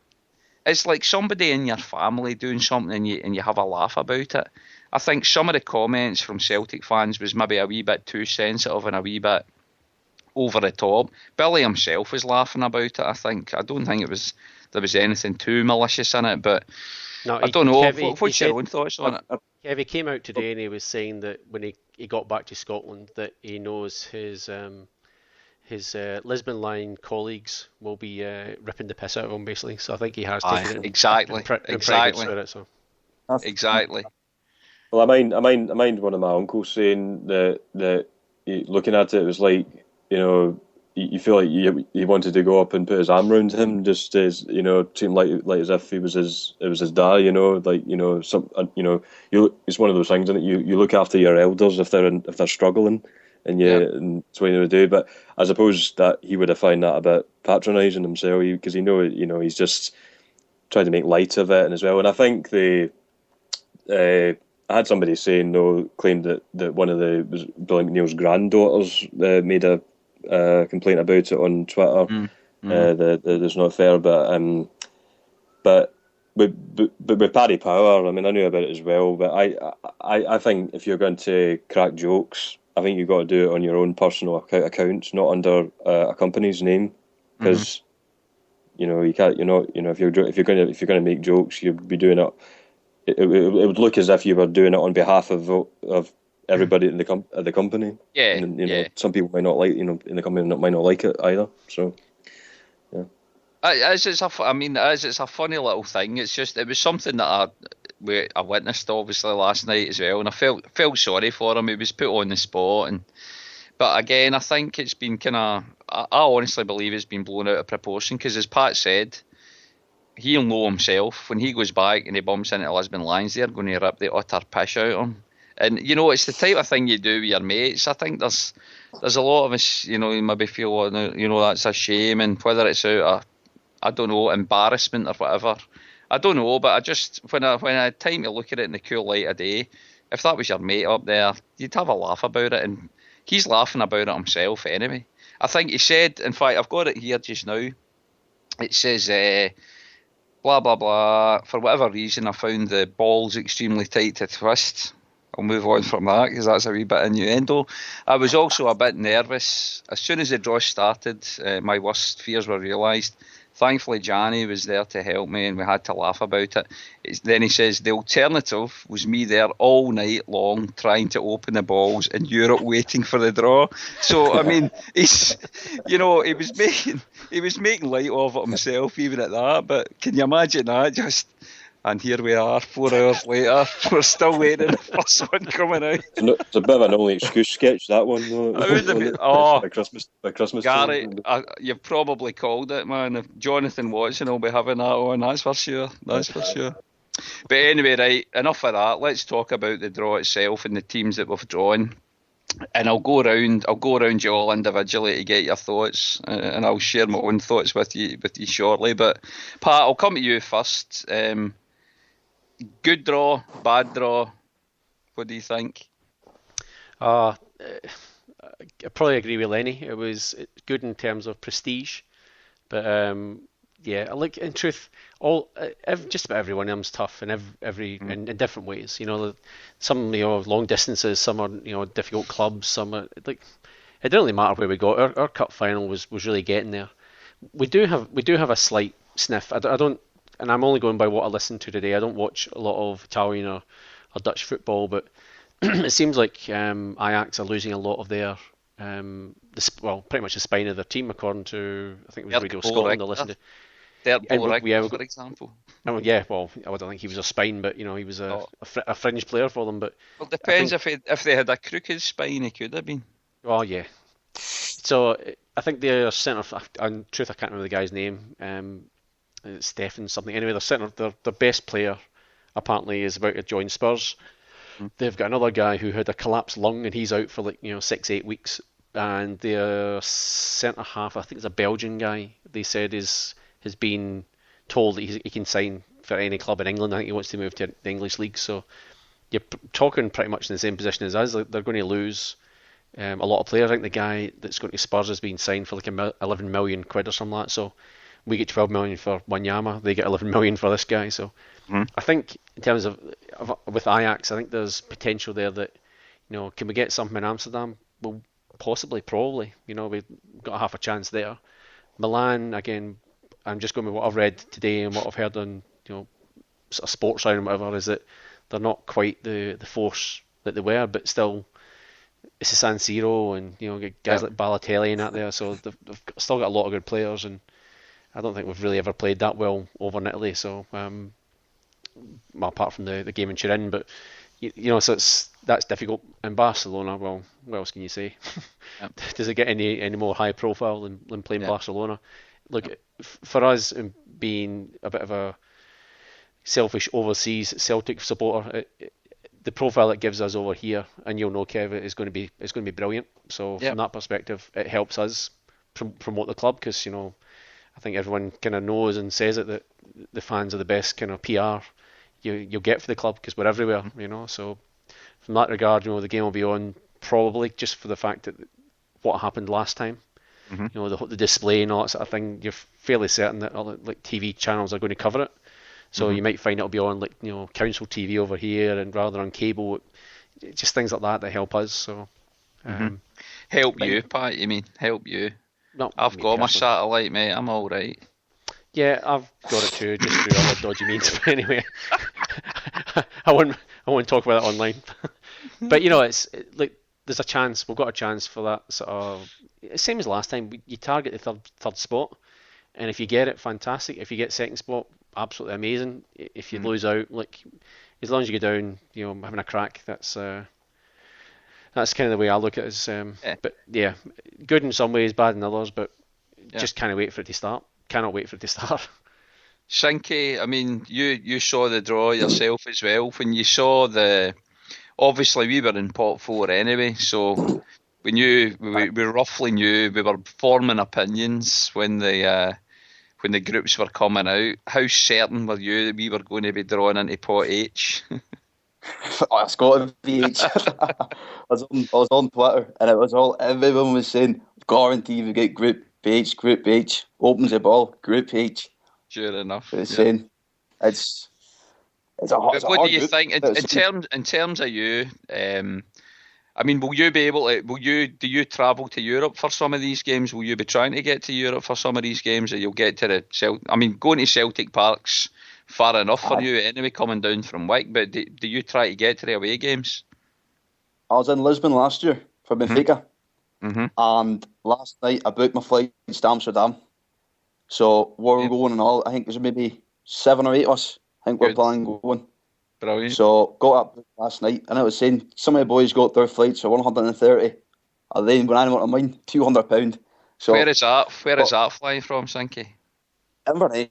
it's like somebody in your family doing something and you have a laugh about it. I think some of the comments from Celtic fans was maybe a wee bit too sensitive and a wee bit over the top. Billy himself was laughing about it, I think. I don't think there was anything too malicious in it, but no, I don't know. What's your own thoughts on it? Kev, he came out today and he was saying that when he got back to Scotland that he knows his Lisbon line colleagues will be ripping the piss out of him, basically. So I think he has taken it exactly. Spirit, so. Exactly. Well, I mind one of my uncles saying that looking at it was like, you feel like he wanted to go up and put his arm around him, just as treat him like as if it was his dad, it's one of those things, isn't it? You look after your elders if they're struggling, and it's what you would do. But I suppose that he would have found that a bit patronising himself, because he's just trying to make light of it, and as well. And I think I had somebody claimed that one of Billy McNeil's granddaughters made a complaint about it on Twitter. That it's not fair, but with Paddy Power, I mean, I knew about it as well. But I think if you're going to crack jokes, I think you've got to do it on your own personal account, not under a company's name, because you can't. If you're going to make jokes, you'd be doing it. It would look as if you were doing it on behalf of everybody in the company. Yeah. And, some people might not like, in the company might not like it either. So, yeah. It's a funny little thing. It's just, it was something that I witnessed obviously last night as well, and I felt sorry for him. He was put on the spot, but again, I think it's been I honestly believe it's been blown out of proportion, because as Pat said, he'll know himself when he goes back and he bumps into Lisbon Lions, they're going to rip the utter piss out of him. And it's the type of thing you do with your mates. I think there's a lot of us, you maybe feel, that's a shame, and whether it's out of, I don't know, embarrassment or whatever, I don't know. But I just, when I had time to look at it in the cool light of day, if that was your mate up there, you'd have a laugh about it, and he's laughing about it himself anyway. I think he said, in fact, I've got it here just now. It says, blah, blah, blah. For whatever reason, I found the balls extremely tight to twist. I'll move on from that, because that's a wee bit innuendo. I was also a bit nervous. As soon as the draw started, my worst fears were realised. Thankfully, Johnny was there to help me, and we had to laugh about it. Then he says, the alternative was me there all night long trying to open the balls in Europe waiting for the draw. So, I mean, he was making light of it himself, even at that. But can you imagine that? And here we are, 4 hours later. We're still waiting for the first one coming out. It's a bit of an only excuse sketch, that one. By Christmas Gary, time. you've probably called it, man. If Jonathan Watson will be having that on, that's for sure. That's for sure. But anyway, right, enough of that. Let's talk about the draw itself and the teams that we've drawn. And I'll go around you all individually to get your thoughts, and I'll share my own thoughts with you shortly. But Pat, I'll come to you first. Good draw, bad draw. What do you think? I probably agree with Lenny. It was good in terms of prestige, but like in truth, just about everyone of them's tough in in different ways. Some long distances, some are difficult clubs, some are like it didn't really matter where we got. Our cup final was really getting there. We do have a slight sniff. I don't. And I'm only going by what I listened to today. I don't watch a lot of Italian or Dutch football, but it seems like Ajax are losing a lot of their, pretty much the spine of their team, according to, I think it was Radio Scotland I listened to. For example. Yeah, well, I don't think he was a spine, but he was a fringe player for them. But well, it depends if they had a crooked spine, he could have been. Oh yeah. So I think their centre, in truth, I can't remember the guy's name. Stefan something. Anyway, their best player apparently is about to join Spurs. They've got another guy who had a collapsed lung and he's out for 6-8 weeks. And their centre half, I think it's a Belgian guy, they said has been told that he can sign for any club in England. I think he wants to move to the English league. So you're talking pretty much in the same position as us. They're going to lose a lot of players. I think the guy that's going to Spurs has been signed for 11 million quid or something like that. So we get 12 million for Wanyama. They get 11 million for this guy. So I think in terms of with Ajax, I think there's potential there that, can we get something in Amsterdam? Well, possibly, probably. We've got half a chance there. Milan, again, I'm just going with what I've read today and what I've heard on, sort of sports line and whatever, is that they're not quite the force that they were, but still, it's a San Siro and, get guys like Balotelli and that there, so they've still got a lot of good players, and I don't think we've really ever played that well over in Italy, so, apart from the game in Turin, but, so that's difficult. In Barcelona, well, what else can you say? Does it get any more high profile than playing Barcelona? Look, for us, being a bit of a selfish overseas Celtic supporter, the profile it gives us over here, and you'll know, Kev, is going to be brilliant. So from that perspective, it helps us promote the club, because I think everyone kind of knows and says it, that the fans are the best kind of PR you'll get for the club, because we're everywhere. So from that regard, the game will be on probably just for the fact that what happened last time. The display and all that sort of thing, you're fairly certain that other TV channels are going to cover it. So you might find it'll be on council TV over here, and rather on cable, just things like that help us. So help you, Pat? You mean help you? No, I've got my satellite, mate. I'm all right. Yeah, I've got it too, just through other dodgy means. But anyway, I won't talk about it online. But it's there's a chance. We've got a chance for that sort of. Same as last time. You target the third spot, and if you get it, fantastic. If you get second spot, absolutely amazing. If you lose out, as long as you go down, having a crack, that's kind of the way I look at it. But yeah, good in some ways, bad in others. But just can't wait for it to start. Cannot wait for it to start. Shinky, I mean, you saw the draw yourself as well. When you saw obviously we were in pot 4 anyway, so we roughly knew, we were forming opinions when the groups were coming out. How certain were you that we were going to be drawn into pot H? It's got to be H. I was on Twitter, and it was everyone was saying, guarantee we get Group H, opens the ball, Group H. Sure enough. Saying it's a hard. What do you think in terms of you? I mean, will you be able to? Do you travel to Europe for some of these games? Will you be trying to get to Europe for some of these games, or you'll get to going to Celtic Park's far enough for you anyway, coming down from Wick. But do you try to get to the away games? I was in Lisbon last year for Benfica. And last night I booked my flights to Amsterdam. So where we're going and all, I think there's maybe 7 or 8 of us. I think we're planning going. Brilliant. So got up last night, and I was saying some of the boys got their flights for 130. And then when I went on mine, £200. So where is that? Where is that flying from, Sinky? Inverness.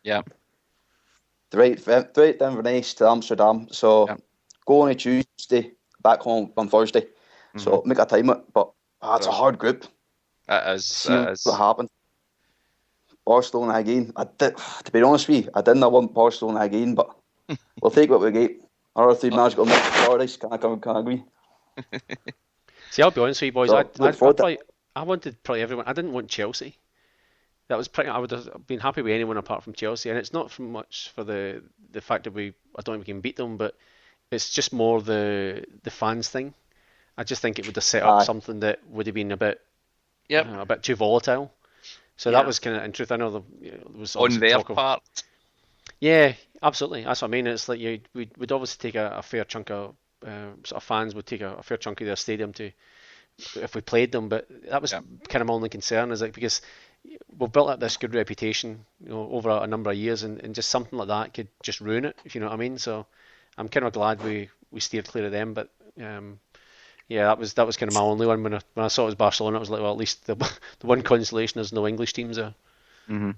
Yeah. Straight Inverness to Amsterdam. So going on Tuesday, back home on Thursday. So make a time it, but it's a hard group. It is. See what happened. Barcelona again. To be honest with you, I didn't want Barcelona again, but we'll take what we get. Our 3 matches got mixed paradise. Can I agree? See, I'll be honest with you, boys. So, I wanted probably everyone. I didn't want Chelsea. That was pretty. I would have been happy with anyone apart from Chelsea, and it's not from much for the fact that I don't think we can beat them, but it's just more the fans thing. I just think it would have set up something that would have been a bit too volatile. So that was kind of, in truth, I know there was on their part. Yeah, absolutely. That's what I mean. It's like we'd obviously take a fair chunk of sort of fans would take a fair chunk of their stadium to if we played them. But that was kind of my only concern, is because we've built up this good reputation, over a number of years, and just something like that could just ruin it, if you know what I mean. So I'm kind of glad we steered clear of them, but. Yeah, that was kind of my only one. When I saw it was Barcelona, I was like, well, at least the one consolation is no English teams there. I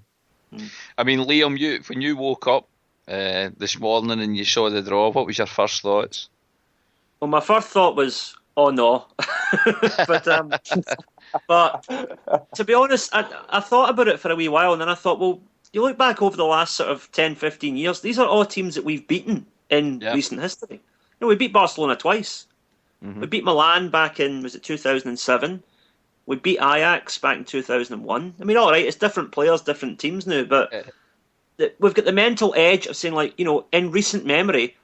mean, Liam, when you woke up this morning and you saw the draw? What was your first thoughts? Well, my first thought was, oh no. But to be honest, I thought about it for a wee while, and then I thought, well, you look back over the last sort of 10, 15 years, these are all teams that we've beaten in recent history. You know, we beat Barcelona twice. We beat Milan back in, was it 2007? We beat Ajax back in 2001. I mean, all right, it's different players, different teams now, but we've got the mental edge of saying, like, you know, in recent memory,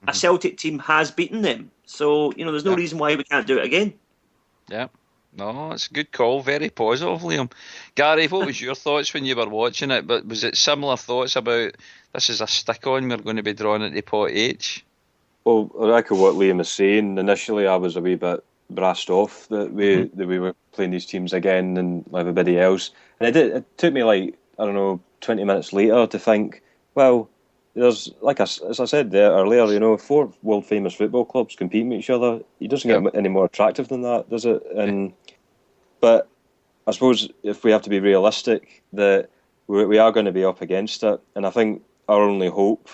a Celtic team has beaten them. So, you know, there's no reason why we can't do it again. Yeah. No, it's a good call. Very positive, Liam. Gary, what was your thoughts when you were watching it? But was it similar thoughts about this is a stick-on, we're going to be drawn into pot H? Well, I echo what Liam is saying. Initially, I was a wee bit brassed off that we were playing these teams again and everybody else. And it took me, like, I don't know, 20 minutes later to think, well, there's, like as I said there earlier, you know, 4 world famous football clubs competing with each other. It doesn't get any more attractive than that, does it? And but I suppose if we have to be realistic, that we are going to be up against it, and I think our only hope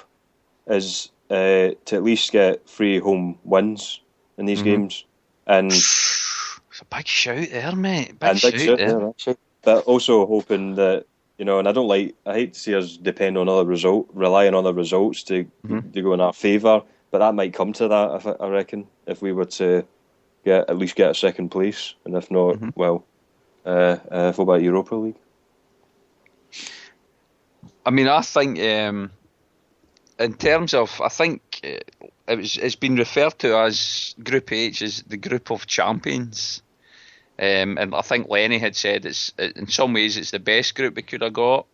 is to at least get 3 home wins in these games. And it's a big shout there, mate. Big shout there. Actually. But also hoping that, you know, and I hate to see us relying on other results to go in our favour, but that might come to that, I reckon, if we were to at least get a second place, and if not, what about Europa League? I mean, I think in terms of, I think it's been referred to as Group H as the group of champions. And I think Lenny had said it's in some ways it's the best group we could have got,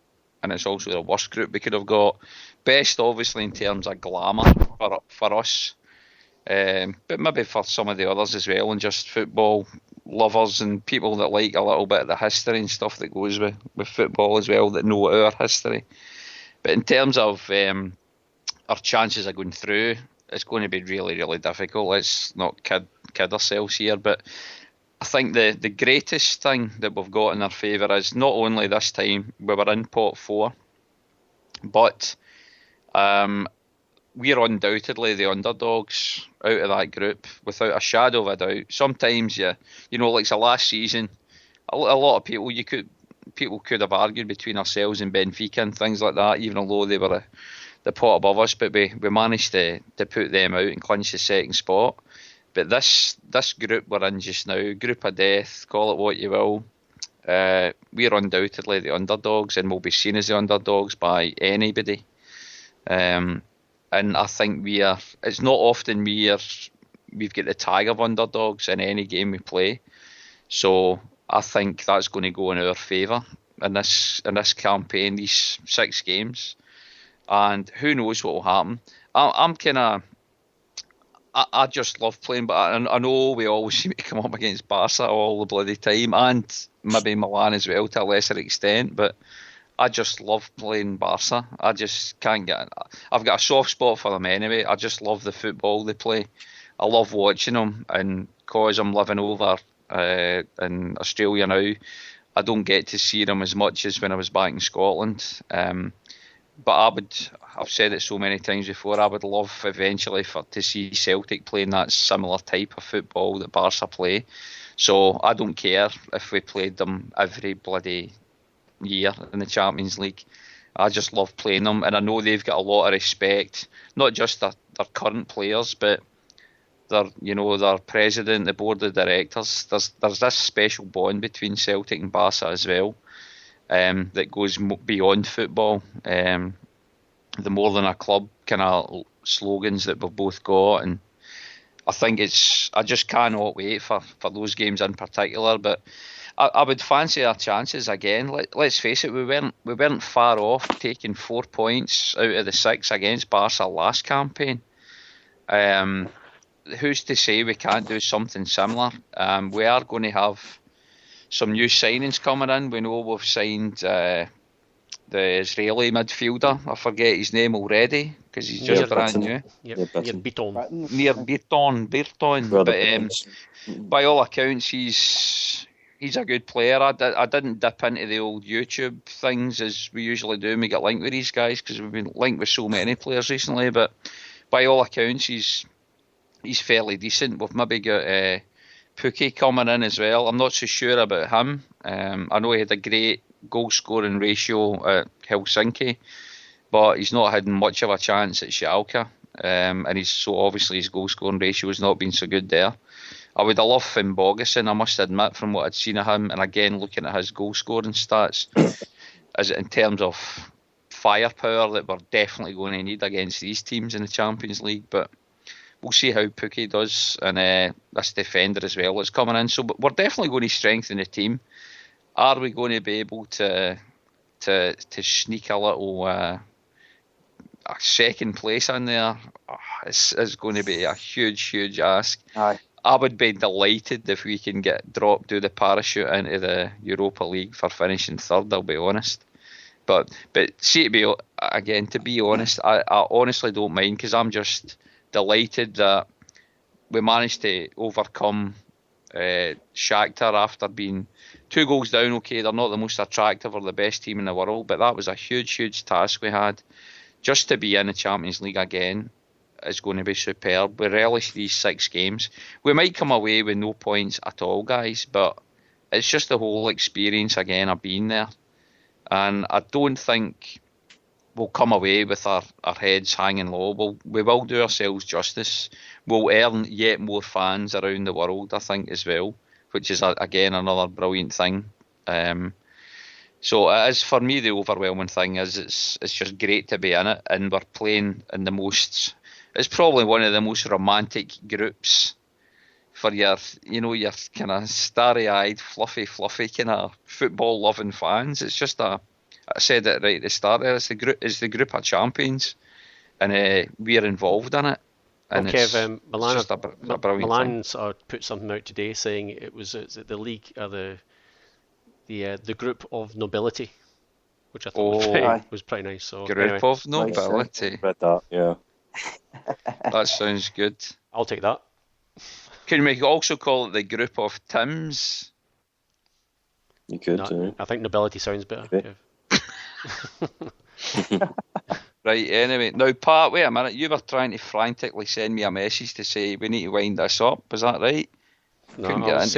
and it's also the worst group we could have got. Best, obviously, in terms of glamour for us, but maybe for some of the others as well, and just football lovers and people that like a little bit of the history and stuff that goes with football as well, that know our history. But in terms of our chances of going through, it's going to be really, really difficult. Let's not kid ourselves here, but I think the greatest thing that we've got in our favour is not only this time we were in pot 4, but we're undoubtedly the underdogs out of that group, without a shadow of a doubt. Sometimes, you know, like the last season, a lot of people could have argued between ourselves and Benfica and things like that, even although they were the pot above us, but we managed to put them out and clinch the second spot. But this group we're in just now, group of death, call it what you will, we're undoubtedly the underdogs and will be seen as the underdogs by anybody. And I think it's not often we've got the tag of underdogs in any game we play. So I think that's going to go in our favour in this campaign, these 6 games. And who knows what will happen. I'm kind of... I just love playing, but I know we always seem to come up against Barca all the bloody time, and maybe Milan as well to a lesser extent, but I just love playing Barca. I just can't get... I've got a soft spot for them anyway. I just love the football they play. I love watching them, and because I'm living over in Australia now, I don't get to see them as much as when I was back in Scotland. But I've said it so many times before, I would love eventually to see Celtic playing that similar type of football that Barca play. So I don't care if we played them every bloody year in the Champions League. I just love playing them, and I know they've got a lot of respect, not just their current players, but their president, the board of directors. There's this special bond between Celtic and Barca as well. That goes beyond football. The more than a club kind of slogans that we've both got, and I think I just cannot wait for those games in particular. But I would fancy our chances again. Let's face it, we weren't far off taking 4 points out of the 6 against Barca last campaign. Who's to say we can't do something similar? We are going to have some new signings coming in. We know we've signed the Israeli midfielder. I forget his name already because he's just brand new. Near Beaton. Near Beaton. But by all accounts, he's He's a good player. I didn't dip into the old YouTube things as we usually do when we get linked with these guys, because we've been linked with so many players recently. But by all accounts, he's fairly decent. We've maybe got Pookie coming in as well. I'm not so sure about him. I know he had a great goal scoring ratio at Helsinki, but he's not had much of a chance at Schalke. And obviously his goal scoring ratio has not been so good there. I would have loved Finn Bogason, I must admit, from what I'd seen of him, and again looking at his goal scoring stats, as in terms of firepower that we're definitely going to need against these teams in the Champions League. But we'll see how Pookie does, and this defender as well is coming in. So we're definitely going to strengthen the team. Are we going to be able to sneak a little a second place in there? It's going to be a huge ask. Aye. I would be delighted if we can get dropped through the parachute into the Europa League for finishing third, I'll be honest. But to be honest, I honestly don't mind, because I'm just delighted that we managed to overcome Shakhtar after being 2 goals down. Okay, they're not the most attractive or the best team in the world, but that was a huge task we had. Just to be in the Champions League again is going to be superb. We relish these 6 games. We might come away with no points at all, guys, but it's just the whole experience again of being there. And I don't think we'll come away with our heads hanging low. We will do ourselves justice. We'll earn yet more fans around the world, I think, as well, which is, again, another brilliant thing. So it is, for me, the overwhelming thing is it's just great to be in it, and we're playing in the most... It's probably one of the most romantic groups for your kind of starry-eyed, fluffy kind of football-loving fans. It's just I said it right at the start there, it's the group of champions, and we're involved in it. And Kev, Milan sort of put something out today saying it was the league, the group of nobility, which I thought was pretty nice. So group of nobility. Read that, yeah. That sounds good. I'll take that. Can we also call it the group of Tims? You could. I think nobility sounds better. Okay. Right, anyway. Now, Pat, wait a minute. You were trying to frantically send me a message to say we need to wind this up. Was that right? No, because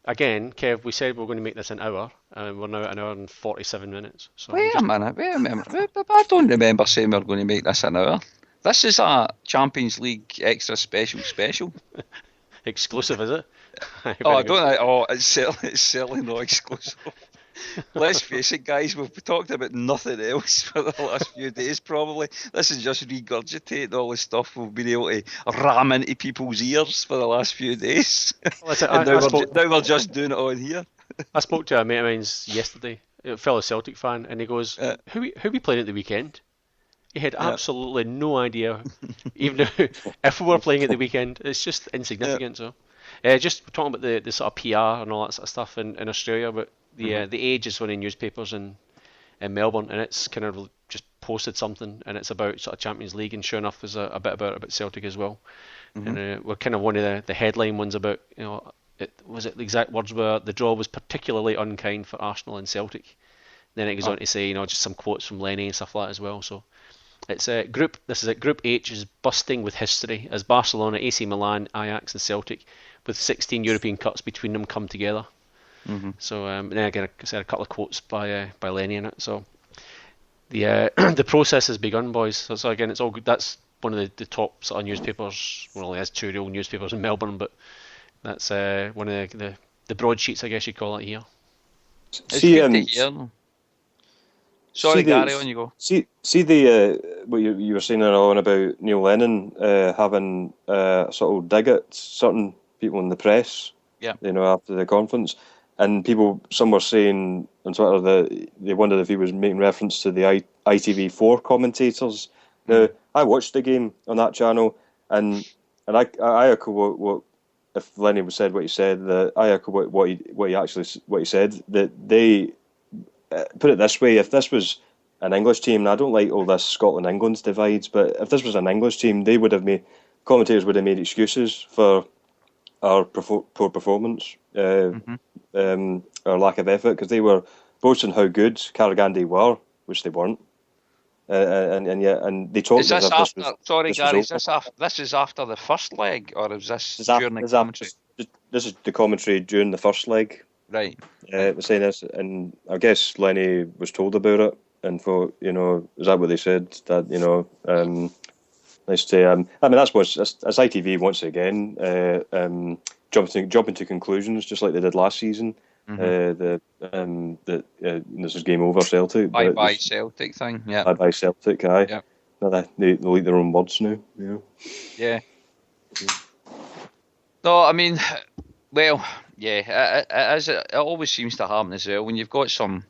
again, Kev, we said we were going to make this an hour, and we're now at an hour and 47 minutes. So wait a minute. I don't remember saying we were going to make this an hour. This is a Champions League extra special. Exclusive, is it? It's certainly not exclusive. Let's face it, guys, we've talked about nothing else for the last few days, probably. This is just regurgitating all the stuff we've been able to ram into people's ears for the last few days. Now we're just doing it on here. I spoke to a mate of mine yesterday, a fellow Celtic fan, and he goes, who we playing at the weekend? He had absolutely no idea, even if we were playing at the weekend. It's just insignificant. So, just talking about the sort of PR and all that sort of stuff in Australia, but the Age is one of the newspapers in Melbourne, and it's kind of just posted something, and it's about sort of Champions League, and sure enough, there's a bit about Celtic as well. Mm-hmm. And we're kind of one of the headline ones about, the exact words were, the draw was particularly unkind for Arsenal and Celtic. Then it goes on to say, just some quotes from Lenny and stuff like that as well. So it's Group H is busting with history as Barcelona, AC Milan, Ajax, and Celtic, with 16 European cups between them, come together. Mm-hmm. So then again, I said a couple of quotes by Lenny in it. So the process has begun, boys. So again, it's all good. That's one of the top sort of newspapers. Well, only has 2 real newspapers in Melbourne, but that's one of the broadsheets, I guess you'd call it here. Sorry, Gary, on you go. See the what you were saying on about Neil Lennon having sort of dig at certain people in the press. Yeah. After the conference. And some were saying on Twitter that they wondered if he was making reference to the ITV4 commentators. Now, I watched the game on that channel, and I echo what if Lenny said what he said. That I echo what he said. That they put it this way: if this was an English team, and I don't like all this Scotland-England divides, but if this was an English team, commentators would have made excuses for our poor performance, our lack of effort, because they were boasting how good Carragandi were, which they weren't. And they talked Is this as if after? this was, Sorry, this Gary. was This is after the first leg, or is this This during the commentary? This is the commentary during the first leg. Right. We're saying this, and I guess Lenny was told about it, and thought, is that what they said? That let's say, I mean, that's ITV once again jumping to conclusions, just like they did last season. This is game over, Celtic. Bye Celtic thing. Yeah. Bye Celtic. Aye. Yeah. No, they leak their own words now. Yeah. No, I mean, well, yeah, it always seems to happen as well when you've got some,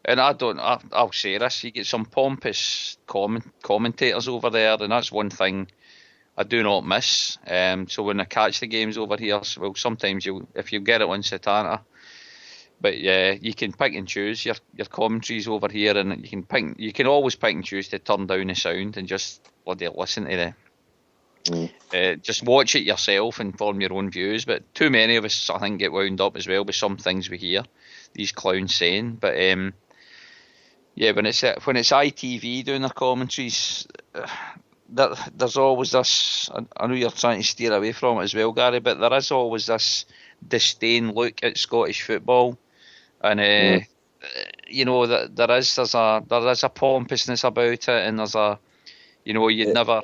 and I'll say this, you get some pompous commentators over there, and that's one thing I do not miss. So when I catch the games over here, well, sometimes if you get it on Satanta, but yeah, you can pick and choose your commentaries over here, and you can always pick and choose to turn down the sound and just bloody listen to the. Just watch it yourself and form your own views. But too many of us, I think, get wound up as well with some things we hear these clowns saying. But yeah, when it's ITV doing their commentaries, there's always this. I know you're trying to steer away from it as well, Gary, but there is always this disdain look at Scottish football, and that there's a pompousness about it, and there's a. You'd never.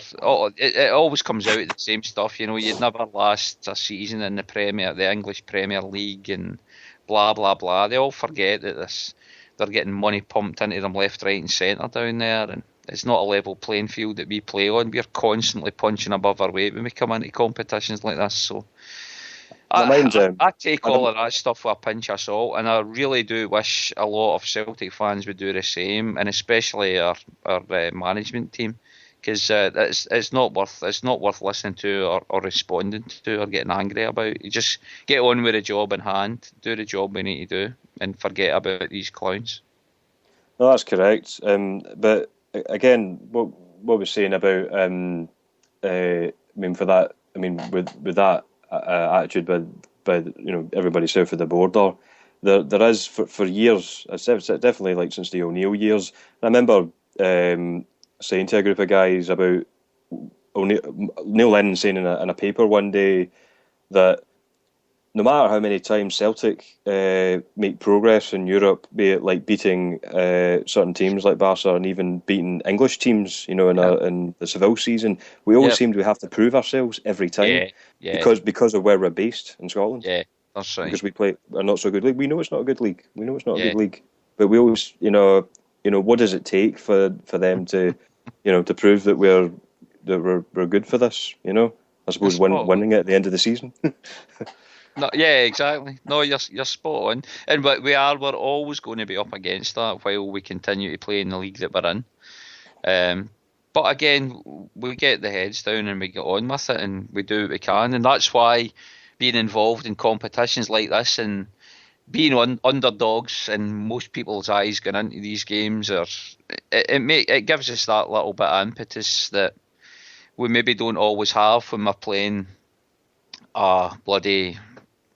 It always comes out the same stuff. You'd never last a season in the English Premier League, and blah blah blah. They all forget that they're getting money pumped into them left, right, and centre down there, and it's not a level playing field that we play on. We're constantly punching above our weight when we come into competitions like this. So I take all of that stuff with a pinch of salt, and I really do wish a lot of Celtic fans would do the same, and especially our management team. Because it's not worth listening to or responding to or getting angry about. You just get on with the job in hand, do the job we need to do, and forget about these clowns. No, that's correct. But again, what we're saying about, with that attitude by everybody south of the border, there is for years. It's definitely like since the O'Neill years. I remember. Saying to a group of guys about Neil Lennon saying in a paper one day that no matter how many times Celtic make progress in Europe, be it like beating certain teams like Barca and even beating English teams, in the Seville season, we always seem to have to prove ourselves every time because of where we're based in Scotland. Yeah, that's right. Because we play a not so good league. We know it's not a good league. We know it's not a good league, but we always, what does it take for them to to prove that we're good for this? I suppose winning it at the end of the season. No, yeah, exactly. No, you're spot on. But we're always going to be up against that while we continue to play in the league that we're in. But again, we get the heads down and we get on with it, and we do what we can, and that's why being involved in competitions like this and being underdogs in most people's eyes going into these games, it gives us that little bit of impetus that we maybe don't always have when we're playing a bloody,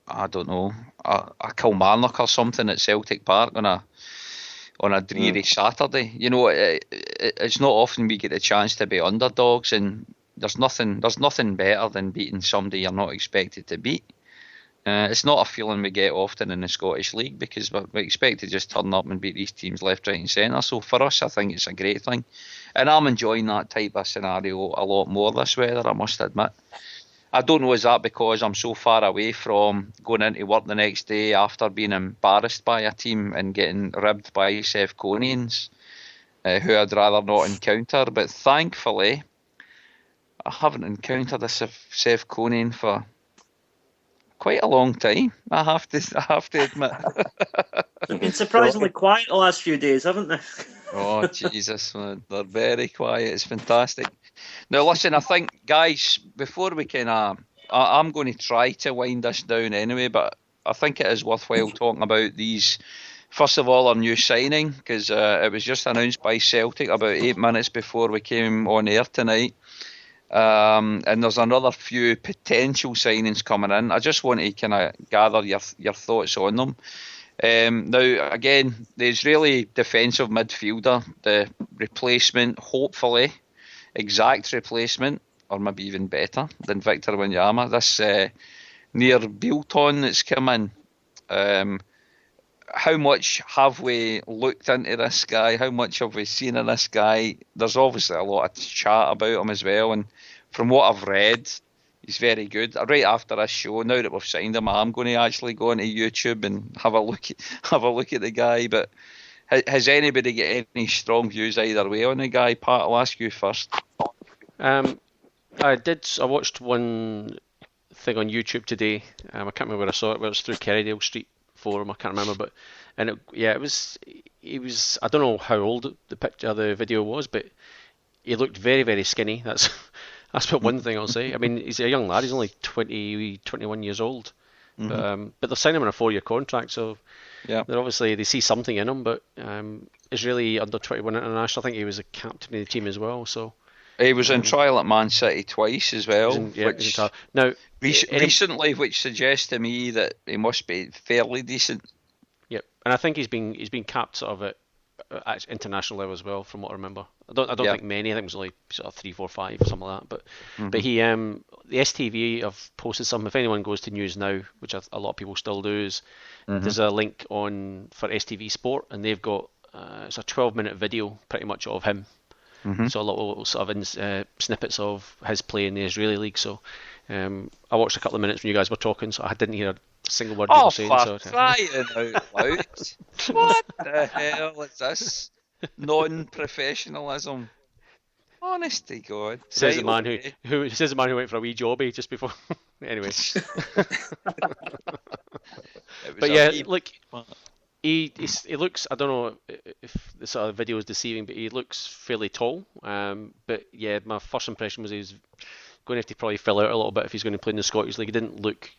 I don't know, a Kilmarnock or something at Celtic Park on a dreary Saturday. It's not often we get the chance to be underdogs, and there's nothing better than beating somebody you're not expected to beat. It's not a feeling we get often in the Scottish League because we expect to just turn up and beat these teams left, right and centre. So for us, I think it's a great thing. And I'm enjoying that type of scenario a lot more this weather, I must admit. I don't know, is that because I'm so far away from going into work the next day after being embarrassed by a team and getting ribbed by Sevconians, who I'd rather not encounter. But thankfully, I haven't encountered a Sevconian for quite a long time, I have to admit. They've been surprisingly quiet the last few days, haven't they? Oh, Jesus, man. They're very quiet. It's fantastic. Now, listen, I think, guys, before we I'm going to try to wind this down anyway, but I think it is worthwhile talking about these. First of all, our new signing, because it was just announced by Celtic about 8 minutes before we came on air tonight. And there's another few potential signings coming in. I just want to kind of gather your thoughts on them. Now, again, the Israeli defensive midfielder, the replacement, hopefully, exact replacement, or maybe even better than Victor Wanyama. This near Bilton that's come in. How much have we looked into this guy? How much have we seen of this guy? There's obviously a lot of chat about him as well, and from what I've read, he's very good. Right after this show, now that we've signed him, I'm going to actually go into YouTube and have a look at the guy. But has anybody got any strong views either way on the guy? Pat, I'll ask you first. I watched one thing on YouTube today. I can't remember where I saw it. It was through Kerrydale Street Forum. I can't remember, but it was. I don't know how old the video was, but he looked very, very skinny. That's what one thing I'll say. I mean, he's a young lad. He's only 20, 21 years old. Mm-hmm. But they're signing him on a 4-year contract, so they're obviously they see something in him. But Israeli under 21 international. I think he was a captain of the team as well. So. He was in trial at Man City twice as well. Recently, which suggests to me that he must be fairly decent. Yep, and I think he's been capped sort of at international level as well, from what I remember. I don't think many. I think it was only sort of 3, 4, 5, something like that. But he the STV have posted something. If anyone goes to News Now, which a lot of people still do, there's a link on for STV Sport, and they've got it's a 12-minute video pretty much of him. Mm-hmm. So a lot of sort of snippets of his play in the Israeli league. So I watched a couple of minutes when you guys were talking, so I didn't hear a single word you were saying. Crying out loud! What the hell is this non-professionalism? Honest to God! Says the man who went for a wee jobby just before. Anyway. But yeah, look. He looks, I don't know if the sort of video is deceiving, but he looks fairly tall. But yeah, my first impression was he was going to have to probably fill out a little bit if he's going to play in the Scottish League. He didn't look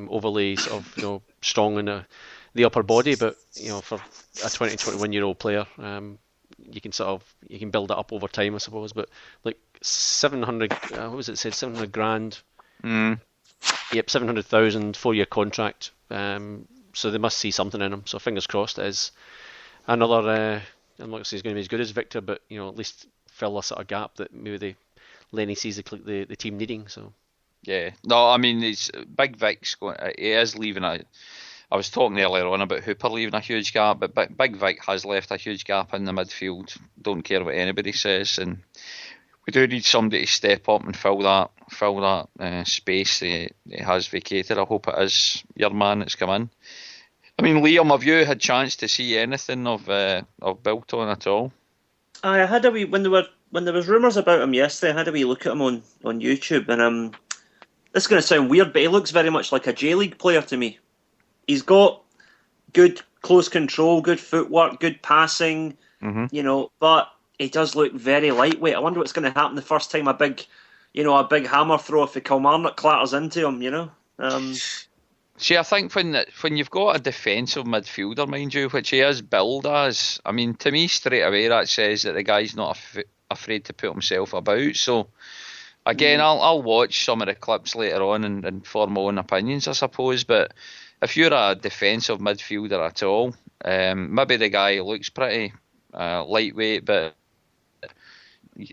overly sort of strong in the upper body, but for a 20, 21-year-old player, you can build it up over time, I suppose. But like 700, what was it said? 700 grand. Yep, 700,000 4-year contract. So they must see something in him. So fingers crossed it is another. I'm not going to say he's going to be as good as Victor, but at least fill a sort of gap that maybe Lenny sees the team needing. So yeah, no, I mean he's Big Vic's going. He is leaving I was talking earlier on about Hooper leaving a huge gap, but Big Vic has left a huge gap in the midfield. Don't care what anybody says, and we do need somebody to step up and fill that space he has vacated. I hope it is your man that's come in. I mean, Liam, have you had chance to see anything of Bilton at all? I had a wee when there was rumours about him yesterday. I had a wee look at him on YouTube, and this is going to sound weird, but he looks very much like a J League player to me. He's got good close control, good footwork, good passing, but he does look very lightweight. I wonder what's going to happen the first time a big hammer throw for Kilmarnock clatters into him. See, I think when you've got a defensive midfielder, mind you, which he is billed as, I mean, to me straight away that says that the guy's not afraid to put himself about. So again, I'll watch some of the clips later on and form my own opinions, I suppose. But if you're a defensive midfielder at all, maybe the guy looks pretty lightweight, but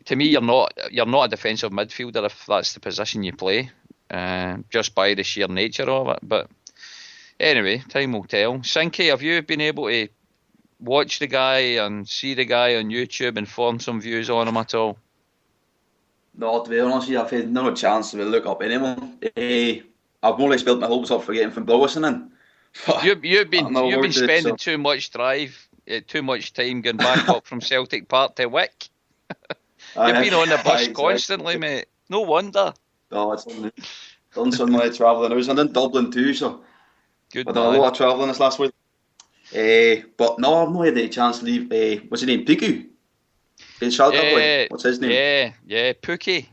to me, you're not a defensive midfielder if that's the position you play, just by the sheer nature of it. But anyway, time will tell. Sinky, have you been able to watch the guy and see the guy on YouTube and form some views on him at all? No, to be honest with you, I've had no chance to look up anyone. I've more or less built my hopes up for getting from Blowison in. You've been spending too much time going back up from Celtic Park to Wick. You've been on the bus constantly, mate. No wonder. No, it's done some travelling. I was in Dublin too, so good. I done a lot of travelling this last week. But no, I've not had any chance to leave. What's his name? Piku? What's his name? Yeah, Pookie.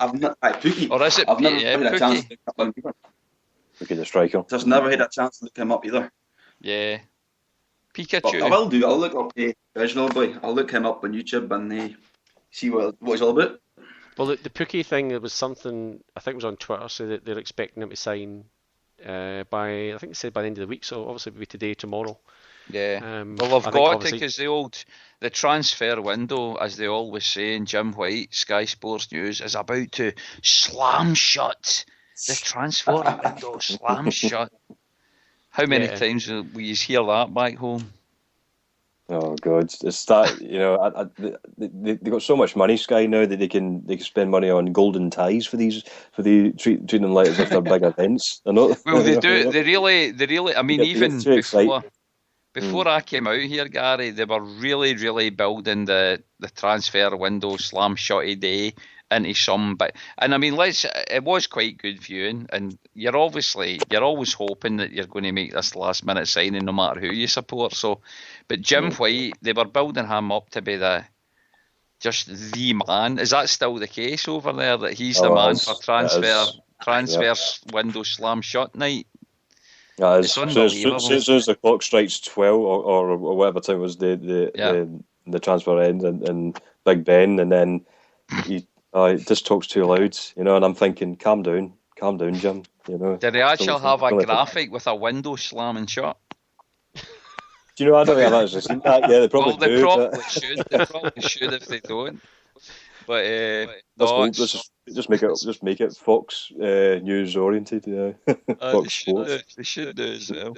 I've not Pookie. Or is it? I've never had a chance to look up him either. Pookie the striker. Just never had a chance to look him up either. Yeah. Pikachu. But I will do. I'll look up original boy. I'll look him up on YouTube and see what he's all about. Well, the Pookie thing, it was something, I think it was on Twitter, so that they're expecting him to sign by, I think they said by the end of the week, so obviously it'll be today, tomorrow. Yeah. Well, I've got to, because the transfer window, as they always say, in Jim White, Sky Sports News, is about to slam shut. The transfer window slam shut. How many times will you hear that back home? Oh God, it's that, you know, they've got so much money, Sky, now that they can spend money on golden ties for treating them like as if they're big events. They're not. Well, they do. They really. I mean, even before I came out here, Gary, they were really building the transfer window slam shutty day into some bit. And I mean, it was quite good viewing, and you're always hoping that you're going to make this last minute signing no matter who you support. So, but Jim White, they were building him up to be the man. Is that still the case over there, that he's the man for transfer window slam shut night? Yeah, as soon as the clock strikes 12 or whatever time was the transfer ends, and Big Ben, and then he just talks too loud, you know, and I'm thinking, calm down, Jim, you know. Did they actually have a graphic with a window slamming shut? Do you know, I don't think I've actually seen that. Yeah, they probably do. They probably should if they don't. But just make it Fox News oriented. Yeah, Fox Sports. They should do as well.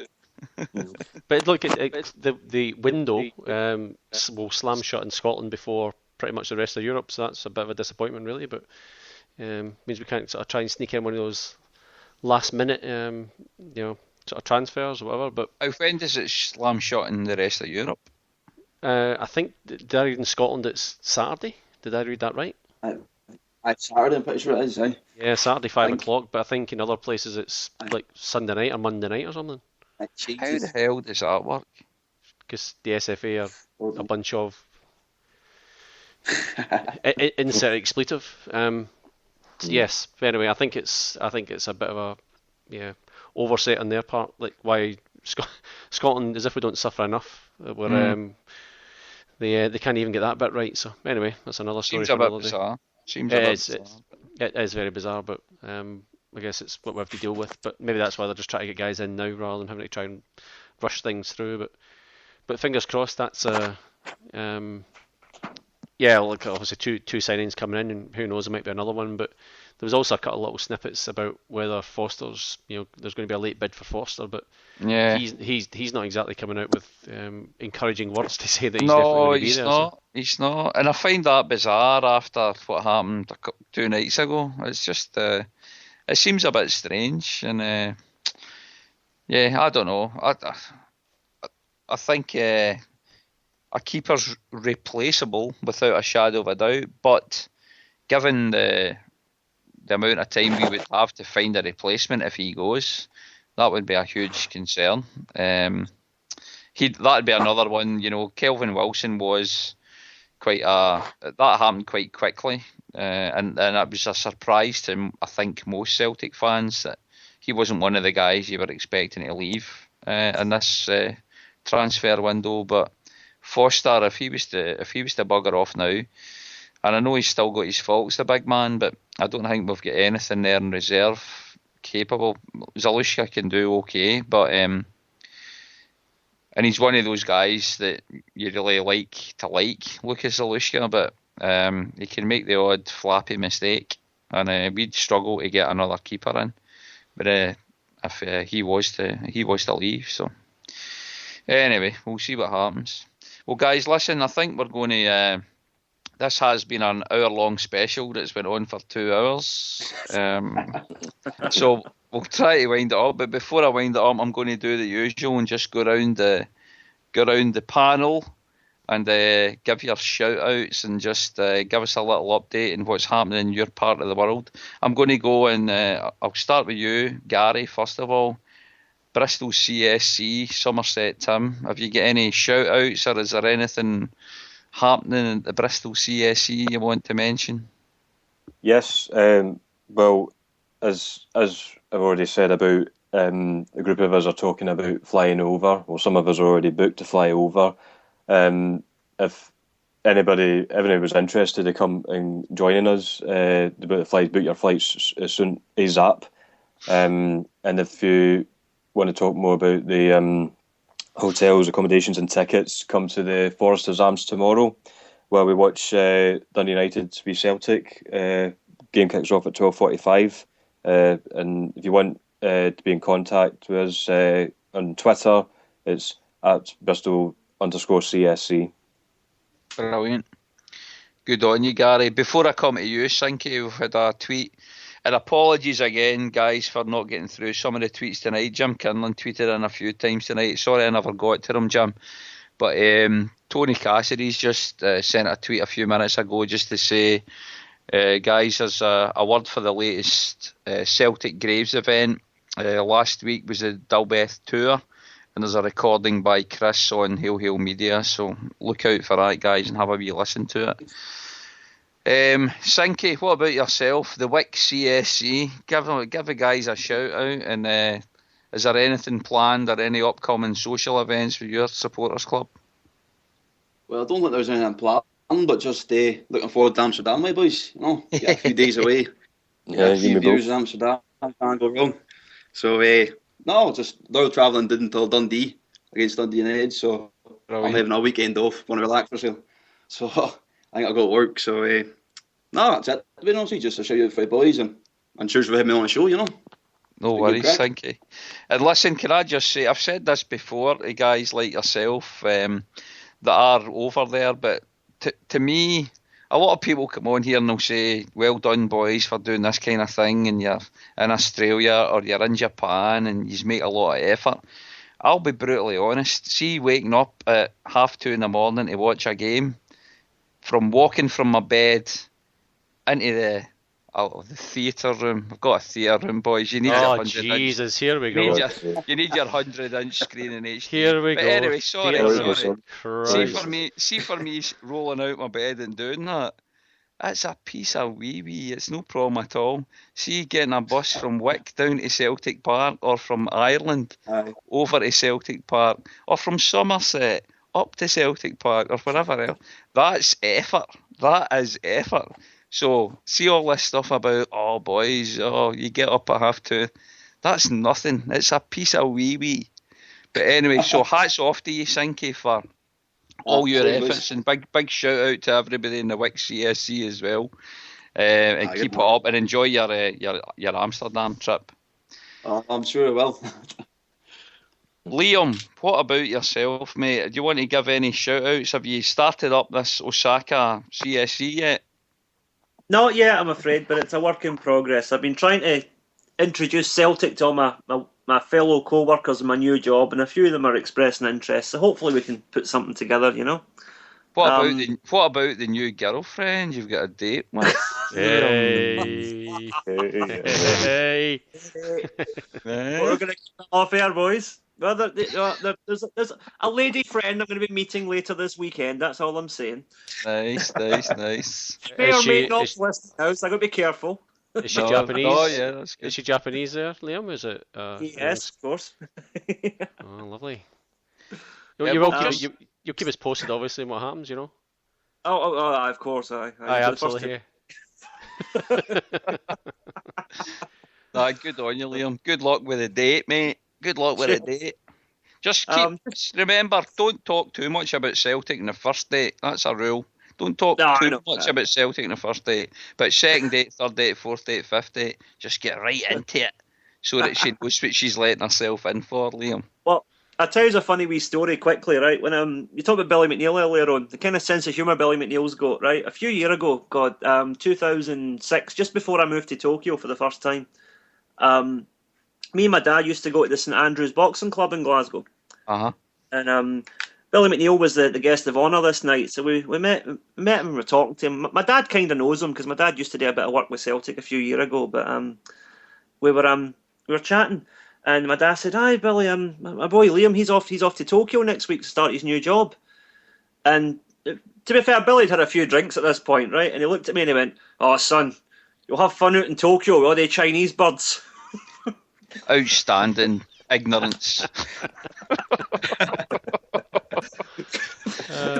But look, it's the window will slam shut in Scotland before pretty much the rest of Europe, so that's a bit of a disappointment, really. But means we can't sort of try and sneak in one of those last minute, sort of transfers or whatever. But when does it slam shut in the rest of Europe? I think did I read in Scotland it's Saturday? Did I read that right? Saturday, I'm pretty sure it is. Yeah, Saturday 5 o'clock. But I think in other places it's like Sunday night or Monday night or something. How the hell does that work? Because the SFA are a bunch of insert expletive. Yes. But anyway, I think it's a bit of a oversight on their part. Like why Scotland, as if we don't suffer enough. They can't even get that bit right. So anyway, that's another story. Seems a bit bizarre. It is very bizarre, but I guess it's what we have to deal with. But maybe that's why they're just trying to get guys in now rather than having to try and rush things through. But fingers crossed. That's look, obviously two signings coming in, and who knows, there might be another one. But there was also a couple of little snippets about whether Foster's, there's going to be a late bid for Foster, but he's not exactly coming out with encouraging words to say that he's definitely going to be there. No, he's not, and I find that bizarre after what happened 2 nights ago. It's just it seems a bit strange, and I don't know. I think a keeper's replaceable without a shadow of a doubt, but given the amount of time we would have to find a replacement if he goes, that would be a huge concern. That'd be another one. Kelvin Wilson was that happened quite quickly, and it was a surprise to, I think, most Celtic fans that he wasn't one of the guys you were expecting to leave in this transfer window. But Foster, if he was to bugger off now, and I know he's still got his faults, the big man, but I don't think we've got anything there in reserve capable. Zalushka can do okay, but and he's one of those guys that you really like, Lucas Zalushka, but he can make the odd flappy mistake, and we'd struggle to get another keeper in. But if he was to leave, so anyway, we'll see what happens. Well, guys, listen, I think we're going to. This has been an hour-long special that's been on for 2 hours. So we'll try to wind it up. But before I wind it up, I'm going to do the usual and just go around the panel and give your shout-outs and just give us a little update on what's happening in your part of the world. I'm going to go and I'll start with you, Gary, first of all. Bristol CSC, Somerset Tim. Have you got any shout-outs, or is there anything happening at the Bristol CSC you want to mention? Yes, well, as I've already said about a group of us are talking about flying over, well, some of us are already booked to fly over. If anybody was interested to come and joining us, book your flights as soon ASAP. And if you want to talk more about the hotels, accommodations and tickets, come to the Foresters Arms tomorrow, where we watch Dundee United v Celtic. Game kicks off at 12:45. And if you want to be in contact with us on Twitter, it's at Bristol_CSC. Brilliant. Good on you, Gary. Before I come to you, Sinky, we've had a tweet. And apologies again, guys, for not getting through some of the tweets tonight. Jim Kinlan tweeted in a few times tonight. Sorry I never got to him, Jim. But Tony Cassidy's just sent a tweet a few minutes ago just to say, guys, there's a word for the latest Celtic Graves event. Last week was the Dilbeth Tour. And there's a recording by Chris on Hail Hail Media. So look out for that, guys, and have a wee listen to it. Sinky, what about yourself? The Wick CSC, give the guys a shout out, and is there anything planned or any upcoming social events for your supporters club? Well, I don't think there's anything planned, but just looking forward to Amsterdam, my boys. You know, get a few days away, get a few views in Amsterdam, can't go wrong. So no, just they're travelling until Dundee against Dundee United, so I'm having a weekend off, want to relax myself. So I think I'll go to work. So no, that's it. To be honest, just a shout out for the boys, and cheers for having me on the show. You know. No worries, thank you. And listen, can I just say, I've said this before to guys like yourself that are over there, but to me, a lot of people come on here and they'll say, well done, boys, for doing this kind of thing, and you're in Australia or you're in Japan and you make a lot of effort. I'll be brutally honest, see waking up at 2:30 in the morning to watch a game, from walking from my bed into the theatre room. I've got a theatre room, boys. You need your 100 Jesus, here we go. You need your 100-inch screen in HD. Here we go. Anyway, sorry. See for me rolling out my bed and doing that, that's a piece of wee. It's no problem at all. See, getting a bus from Wick down to Celtic Park, or from Ireland over to Celtic Park, or from Somerset up to Celtic Park, or wherever else. That's effort. That is effort. So, see all this stuff about, boys, you get up at 2:30. That's nothing. It's a piece of wee. But anyway, so hats off to you, Sinky, for all your efforts, and big shout out to everybody in the Wick CSC as well. And keep it up and enjoy your Amsterdam trip. I'm sure I will. Liam, what about yourself, mate? Do you want to give any shout outs? Have you started up this Osaka CSC yet? Not yet, I'm afraid, but it's a work in progress. I've been trying to introduce Celtic to all my fellow co-workers in my new job, and a few of them are expressing interest, so hopefully we can put something together, you know. What about the new girlfriend you've got a date with? Hey. We're going to keep it off air, boys. Well, there's a lady friend I'm going to be meeting later this weekend. That's all I'm saying. Nice. May or may not listen now, so I've got to be careful. Is she Japanese? Oh, yeah, that's good. Is she Japanese there, Liam? Is it? Yes, of course. Oh, lovely. You'll keep us posted, obviously, on what happens, you know. Oh, of course, I absolutely. Good on you, Liam. Good luck with the date, mate. Good luck with the date. Just remember, don't talk too much about Celtic in the first date. That's a rule. Don't talk too much about Celtic in the first date. But second date, third date, fourth date, fifth date, just get right into it so that she knows what she's letting herself in for, Liam. Well, I'll tell you a funny wee story quickly, right? When you talked about Billy McNeil earlier on, the kind of sense of humour Billy McNeil's got, right? A few years ago, 2006, just before I moved to Tokyo for the first time, me and my dad used to go to the St Andrews Boxing Club in Glasgow. Uh-huh. And Billy McNeil was the guest of honour this night, so we met him and we were talking to him. My dad kind of knows him because my dad used to do a bit of work with Celtic a few years ago, but we were chatting, and my dad said, "Hi, Billy, my boy Liam, he's off to Tokyo next week to start his new job." And to be fair, Billy'd had a few drinks at this point, right? And he looked at me and he went, "Oh, son, you'll have fun out in Tokyo with all the Chinese birds." Outstanding ignorance.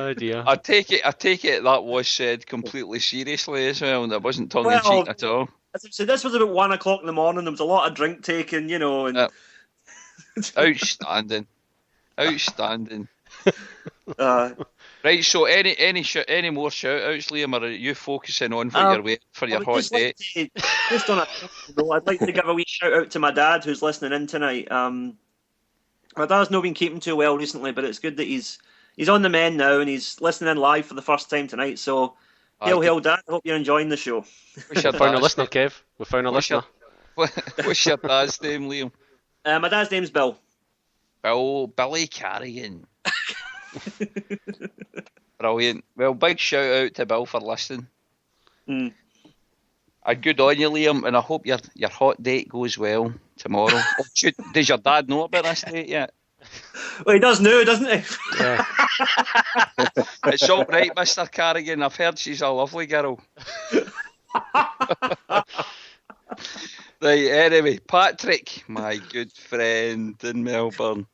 Oh dear. I take it that was said completely seriously as well, and it wasn't tongue in cheek at all. So this was about 1 o'clock in the morning. There was a lot of drink taken, you know. And... Outstanding. Right, so any more shout outs, Liam, or are you focusing on what you're waiting for your hot date? Just on a note, I'd like to give a wee shout out to my dad who's listening in tonight. My dad's not been keeping too well recently, but it's good that he's on the mend now and he's listening in live for the first time tonight. So, hail, Dad. I hope you're enjoying the show. We found a listener, Kev. We found a listener. What's your dad's name, Liam? My dad's name's Bill. Billy Carrigan. Brilliant. Well, big shout out to Bill for listening. And good on you, Liam, and I hope your hot date goes well tomorrow. Does your dad know about this date yet? Well, he does know, doesn't he? Yeah. It's all right, Mr. Carrigan. I've heard she's a lovely girl. Right, anyway, Patrick, my good friend in Melbourne.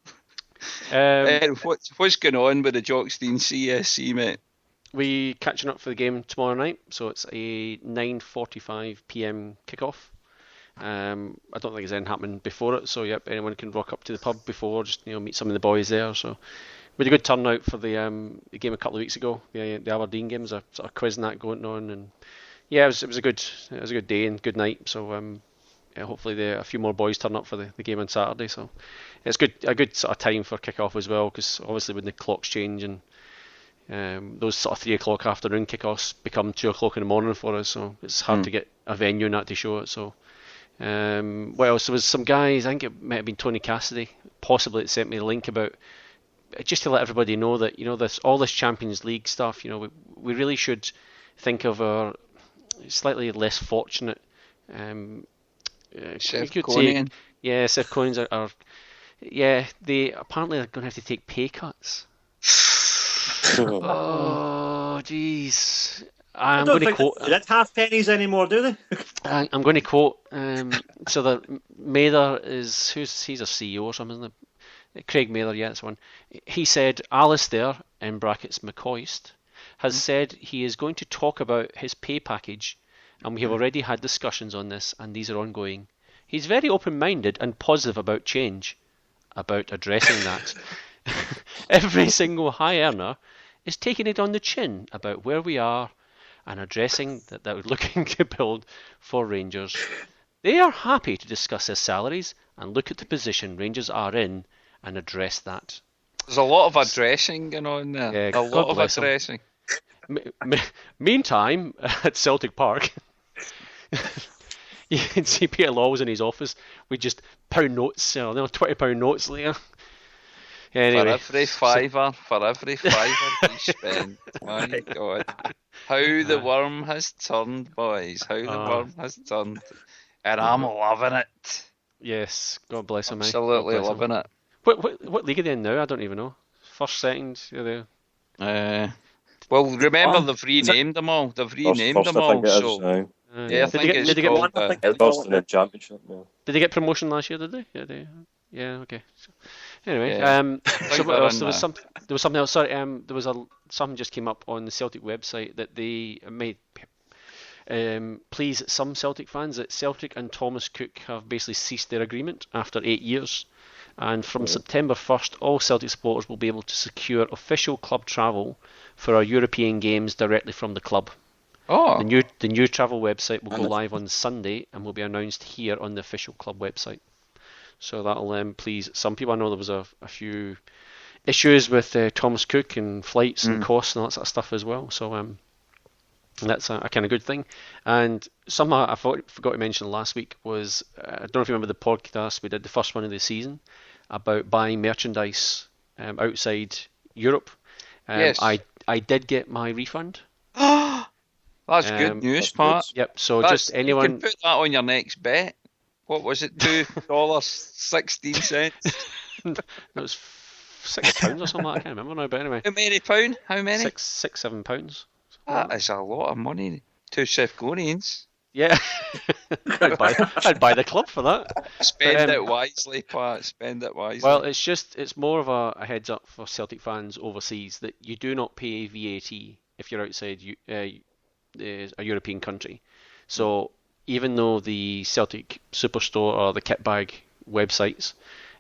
What's going on with the Jockstein CSC, mate? We catching up for the game tomorrow night, so it's a 9:45 PM kickoff. I don't think there's anything happening before it, so yep, anyone can rock up to the pub before, just meet some of the boys there. So we had a good turnout for the game a couple of weeks ago. The Aberdeen game was a sort of quiz and that going on, and yeah, it was a good day and good night. So hopefully a few more boys turn up for the game on Saturday. So it's a good sort of time for kick-off as well, because obviously when the clocks change and those sort of 3 o'clock afternoon kickoffs become 2 o'clock in the morning for us, so it's hard to get a venue and that to show it. So what else? There was some guys, I think it might have been Tony Cassidy, possibly, that sent me a link about, just to let everybody know that all this Champions League stuff, we really should think of our slightly less fortunate Seth Conian. Yeah, Seth Conians are they apparently are going to have to take pay cuts. Oh, jeez. I'm going to quote. That's half pennies anymore, do they? I'm going to quote. So that Mather he's a CEO or something, isn't it? Craig Mather, yeah, that's one. He said, Alistair, in brackets McCoist, has said he is going to talk about his pay package, and we have already had discussions on this, and these are ongoing. He's very open-minded and positive about change, about addressing that. Every single high earner is taking it on the chin about where we are and addressing that we're looking to build for Rangers. They are happy to discuss their salaries and look at the position Rangers are in and address that. There's a lot of addressing going on there. Yeah, a lot of addressing. Meantime, at Celtic Park, you can see Peter Lawes in his office with just £20 notes later. Anyway, for every fiver you spend. My God. How the worm has turned, boys. How the worm has turned. And I'm loving it. Yes, God bless him. Absolutely loving it. What league are they in now? I don't even know. First, second? Well, remember they've renamed them all. They've renamed them all. So I think did they get called First in the championship. Yeah. Did they get promotion last year? Did they? Yeah. Okay. So, anyway, so what else? There was something else. Sorry, something just came up on the Celtic website that they made please some Celtic fans that Celtic and Thomas Cook have basically ceased their agreement after 8 years, and from September 1st, all Celtic supporters will be able to secure official club travel for our European games directly from the club. Oh. The new travel website will go live on Sunday and will be announced here on the official club website. So that'll please some people. I know there was a few issues with Thomas Cook and flights and costs and all that sort of stuff as well. So that's a kind of good thing. And something I forgot to mention last week was, I don't know if you remember the podcast we did, the first one of the season, about buying merchandise outside Europe. Yes. I did get my refund. That's good news, Pat. Yep. So just anyone, you can put that on your next bet. What was it? $2.16. It was £6 or something. I can't remember now. But anyway, how many pound? How many? £7. That is a lot of money to Seth Conians. Yeah, I'd buy the club for that. Spend it wisely, Pat. Spend it wisely. Well, it's more of a heads up for Celtic fans overseas that you do not pay VAT if you're outside a European country. So even though the Celtic Superstore or the Kitbag websites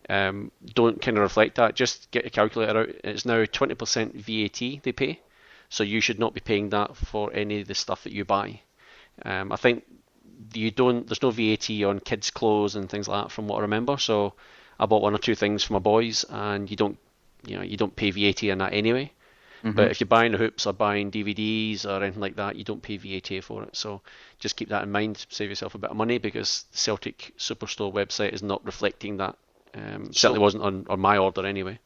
don't kind of reflect that, just get a calculator out. It's now 20% VAT they pay, so you should not be paying that for any of the stuff that you buy. I think there's no VAT on kids' clothes and things like that from what I remember. So I bought one or two things for my boys, and you don't pay VAT on that anyway. Mm-hmm. But if you're buying the hoops or buying DVDs or anything like that, you don't pay VAT for it. So just keep that in mind. Save yourself a bit of money, because the Celtic Superstore website is not reflecting that. Certainly wasn't on my order anyway.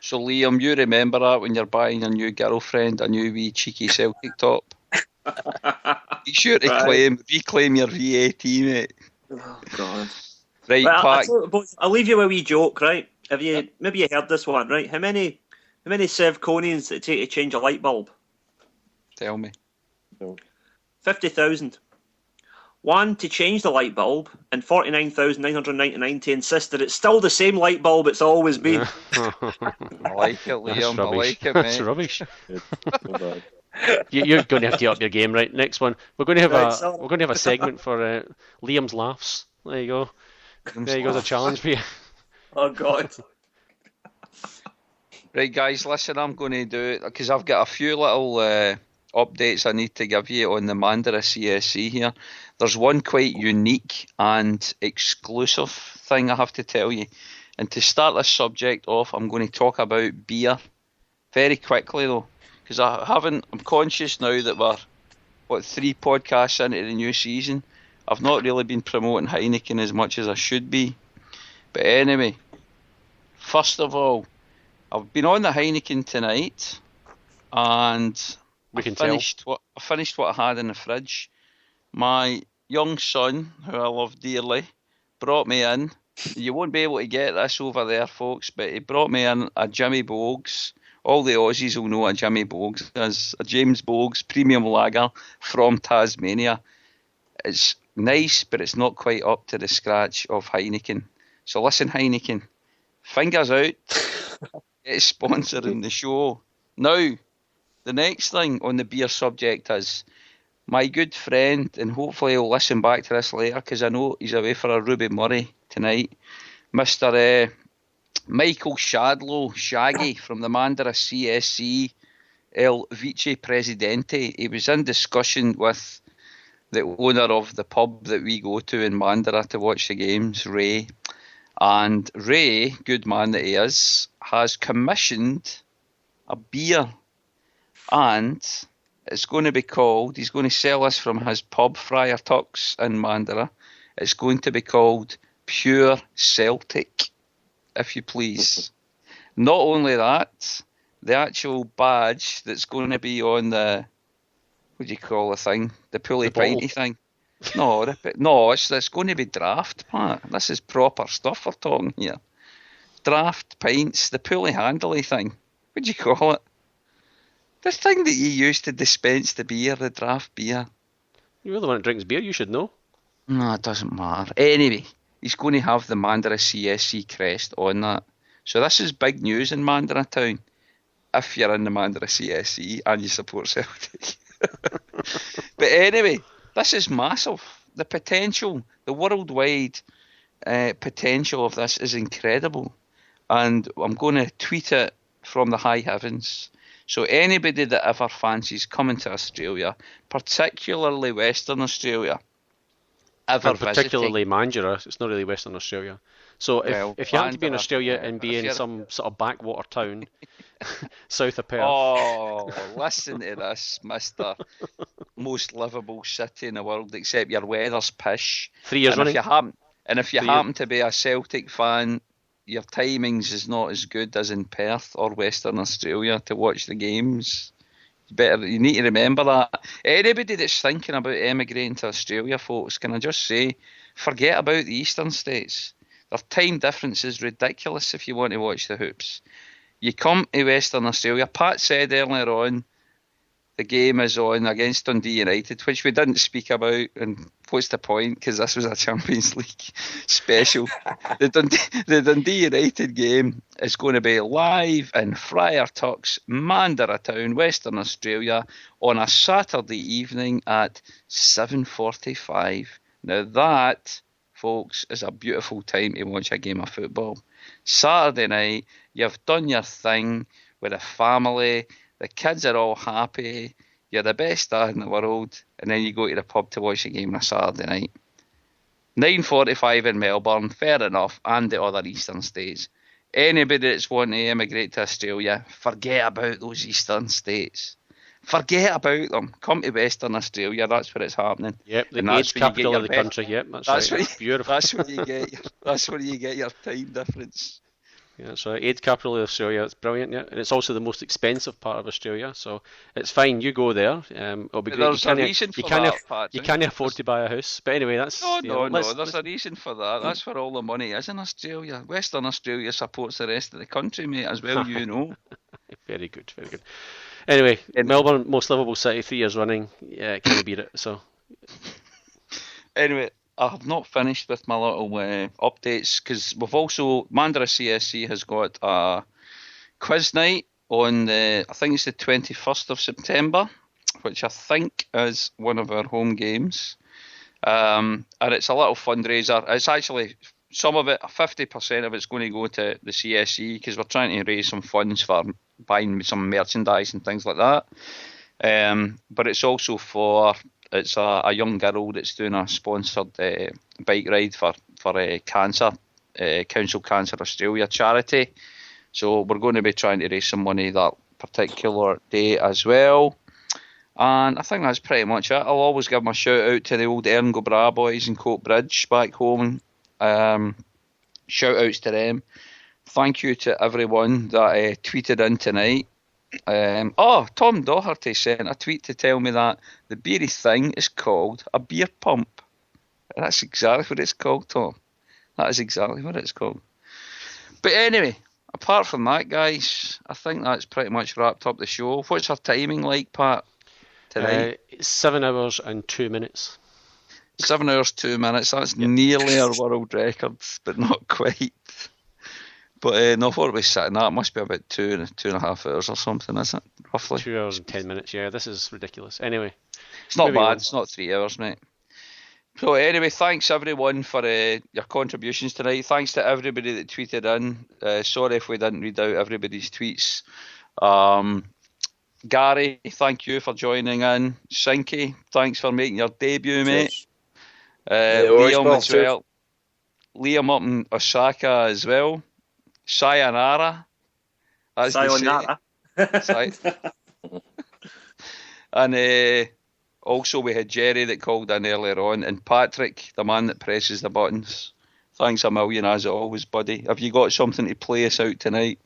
So Liam, you remember that when you're buying your new girlfriend a new wee cheeky Celtic top? Be sure to reclaim your VAT, mate. Oh God! Right, well, I'll leave you with a wee joke, right? Maybe you heard this one, right? How many Sevconians does it take to change a light bulb? Tell me. 50,000. One to change the light bulb, and 49,999 to insist that it's still the same light bulb it's always been. I like it, Liam. I like it, mate. That's rubbish. You're going to have to up your game, right? Next one, we're going to have a segment for Liam's laughs. There you go. There you goes a challenge for you. Oh God. Right, guys, listen. I'm going to do it because I've got a few little updates I need to give you on the Mandara CSC here. There's one quite unique and exclusive thing I have to tell you. And to start this subject off, I'm going to talk about beer very quickly though. Because I'm conscious now that we're 3 podcasts into the new season. I've not really been promoting Heineken as much as I should be. But anyway, first of all, I've been on the Heineken tonight, and I finished what I had in the fridge. My young son, who I love dearly, brought me in. You won't be able to get this over there, folks, but he brought me in a Jimmy Bogues. All the Aussies will know what Jimmy Bogues is. A James Bogues premium lager from Tasmania. It's nice, but it's not quite up to the scratch of Heineken. So listen, Heineken, fingers out. It's sponsoring the show. Now, the next thing on the beer subject is my good friend, and hopefully he'll listen back to this later because I know he's away for a Ruby Murray tonight, Mr. Michael Shadlow, Shaggy from the Mandara CSC, El Vice Presidente. He was in discussion with the owner of the pub that we go to in Mandara to watch the games, Ray. And Ray, good man that he is, has commissioned a beer. And it's going to be called, he's going to sell this from his pub, Friar Tuck's in Mandara. It's going to be called Pure Celtic, if you please. Not only that, the actual badge that's going to be on the, what do you call the thing? The pulley pinty thing. No, it's going to be draft, Pat. This is proper stuff we're talking here. Draft pints, the pulley handley thing. What do you call it? The thing that you use to dispense the beer, the draft beer. You're the one that drinks beer, you should know. No, it doesn't matter. Anyway, he's going to have the Mandara CSC crest on that. So this is big news in Mandara Town. If you're in the Mandara CSC and you support Celtic. But anyway, this is massive. The potential, the worldwide potential of this is incredible. And I'm going to tweet it from the high heavens. So anybody that ever fancies coming to Australia, particularly Western Australia, particularly Mandurah, it's not really Western Australia. So if you happen to be in Australia and be in some sort of backwater town south of Perth. Oh, listen to this, Mr. Most livable city in the world, except your weather's pish. 3 years running. If you happen to be a Celtic fan, your timings is not as good as in Perth or Western Australia to watch the games. You need to remember that. Anybody that's thinking about emigrating to Australia, folks, can I just say, forget about the eastern states. Their time difference is ridiculous if you want to watch the hoops. You come to Western Australia. Pat said earlier on, the game is on against Dundee United, which we didn't speak about, and what's the point, because this was a Champions League special. The Dundee United game is going to be live in Friar Tuck's Mandurah Town, Western Australia, on a Saturday evening at 7:45. Now that, folks, is a beautiful time to watch a game of football. Saturday night, you've done your thing with a family, the kids are all happy, you're the best dad in the world, and then you go to the pub to watch a game on a Saturday night. 9:45 in Melbourne, fair enough, and the other eastern states. Anybody that's wanting to emigrate to Australia, forget about those eastern states. Forget about them. Come to Western Australia, that's where it's happening. Yep, the AIDS capital of the country, yep, that's right. Beautiful. That's where you get your time difference. Yeah, so AIDS capital of Australia, it's brilliant, yeah. And it's also the most expensive part of Australia, so it's fine, you go there. It'll be great. There's a reason for that, you can't afford to buy a house, but anyway, that's... No, there's a reason for that. That's where all the money is in Australia. Western Australia supports the rest of the country, mate, as well, you know. Very good, very good. Anyway, Melbourne, most livable city, 3 years running, yeah, can't beat it, so... Anyway, I have not finished with my little updates, because we've also, Mandurah CSC has got a quiz night on I think it's the 21st of September, which I think is one of our home games. And it's a little fundraiser. It's actually, some of it, 50% of it's going to go to the CSC, because we're trying to raise some funds for buying some merchandise and things like that. But it's also it's a young girl that's doing a sponsored bike ride for cancer, Council Cancer Australia charity. So we're going to be trying to raise some money that particular day as well. And I think that's pretty much it. I'll always give my shout out to the old Erngel Bra boys in Coatbridge back home. Shout outs to them. Thank you to everyone that tweeted in tonight. Tom Doherty sent a tweet to tell me that the beery thing is called a beer pump. That's exactly what it's called, Tom. That is exactly what it's called. But anyway, apart from that, guys, I think that's pretty much wrapped up the show. What's our timing like, Pat, tonight? 7 hours and 2 minutes. 7 hours, 2 minutes. That's nearly our world record, but not quite. But no, what are we sitting at? It must be about 2.5 hours or something, isn't it? Roughly. 2 hours and 10 minutes, yeah. This is ridiculous. Anyway. It's not bad. It's not 3 hours, mate. So anyway, thanks everyone for your contributions tonight. Thanks to everybody that tweeted in. Sorry if we didn't read out everybody's tweets. Gary, thank you for joining in. Shinky, thanks for making your debut, mate. Liam as well. Liam up in Osaka as well. Sayonara. Sayonara. And also we had Jerry that called in earlier on, and Patrick, the man that presses the buttons. Thanks a million as always, buddy. Have you got something to play us out tonight?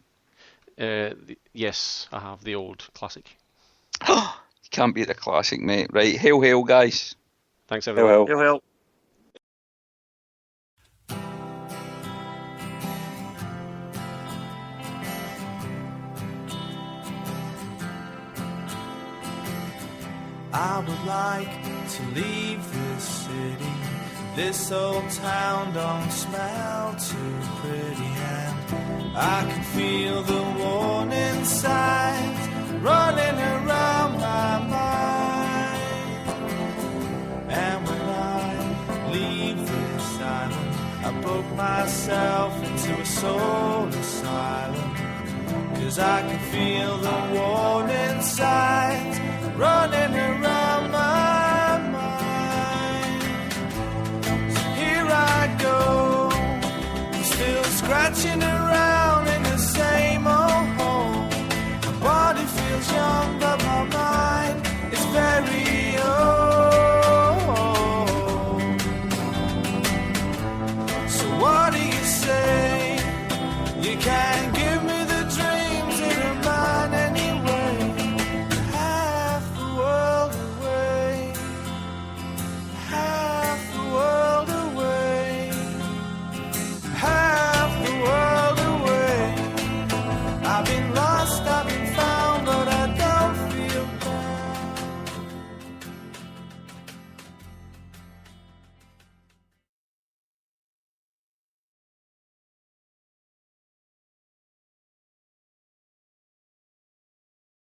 Yes, I have the old classic. You can't beat the classic, mate. Right, hail, hail, guys. Thanks, everyone. Hail, hail. I would like to leave this city. This old town don't smell too pretty, and I can feel the warning signs running around my mind. And when I leave this island, I book myself into a soul asylum, 'cause I can feel the warning signs running around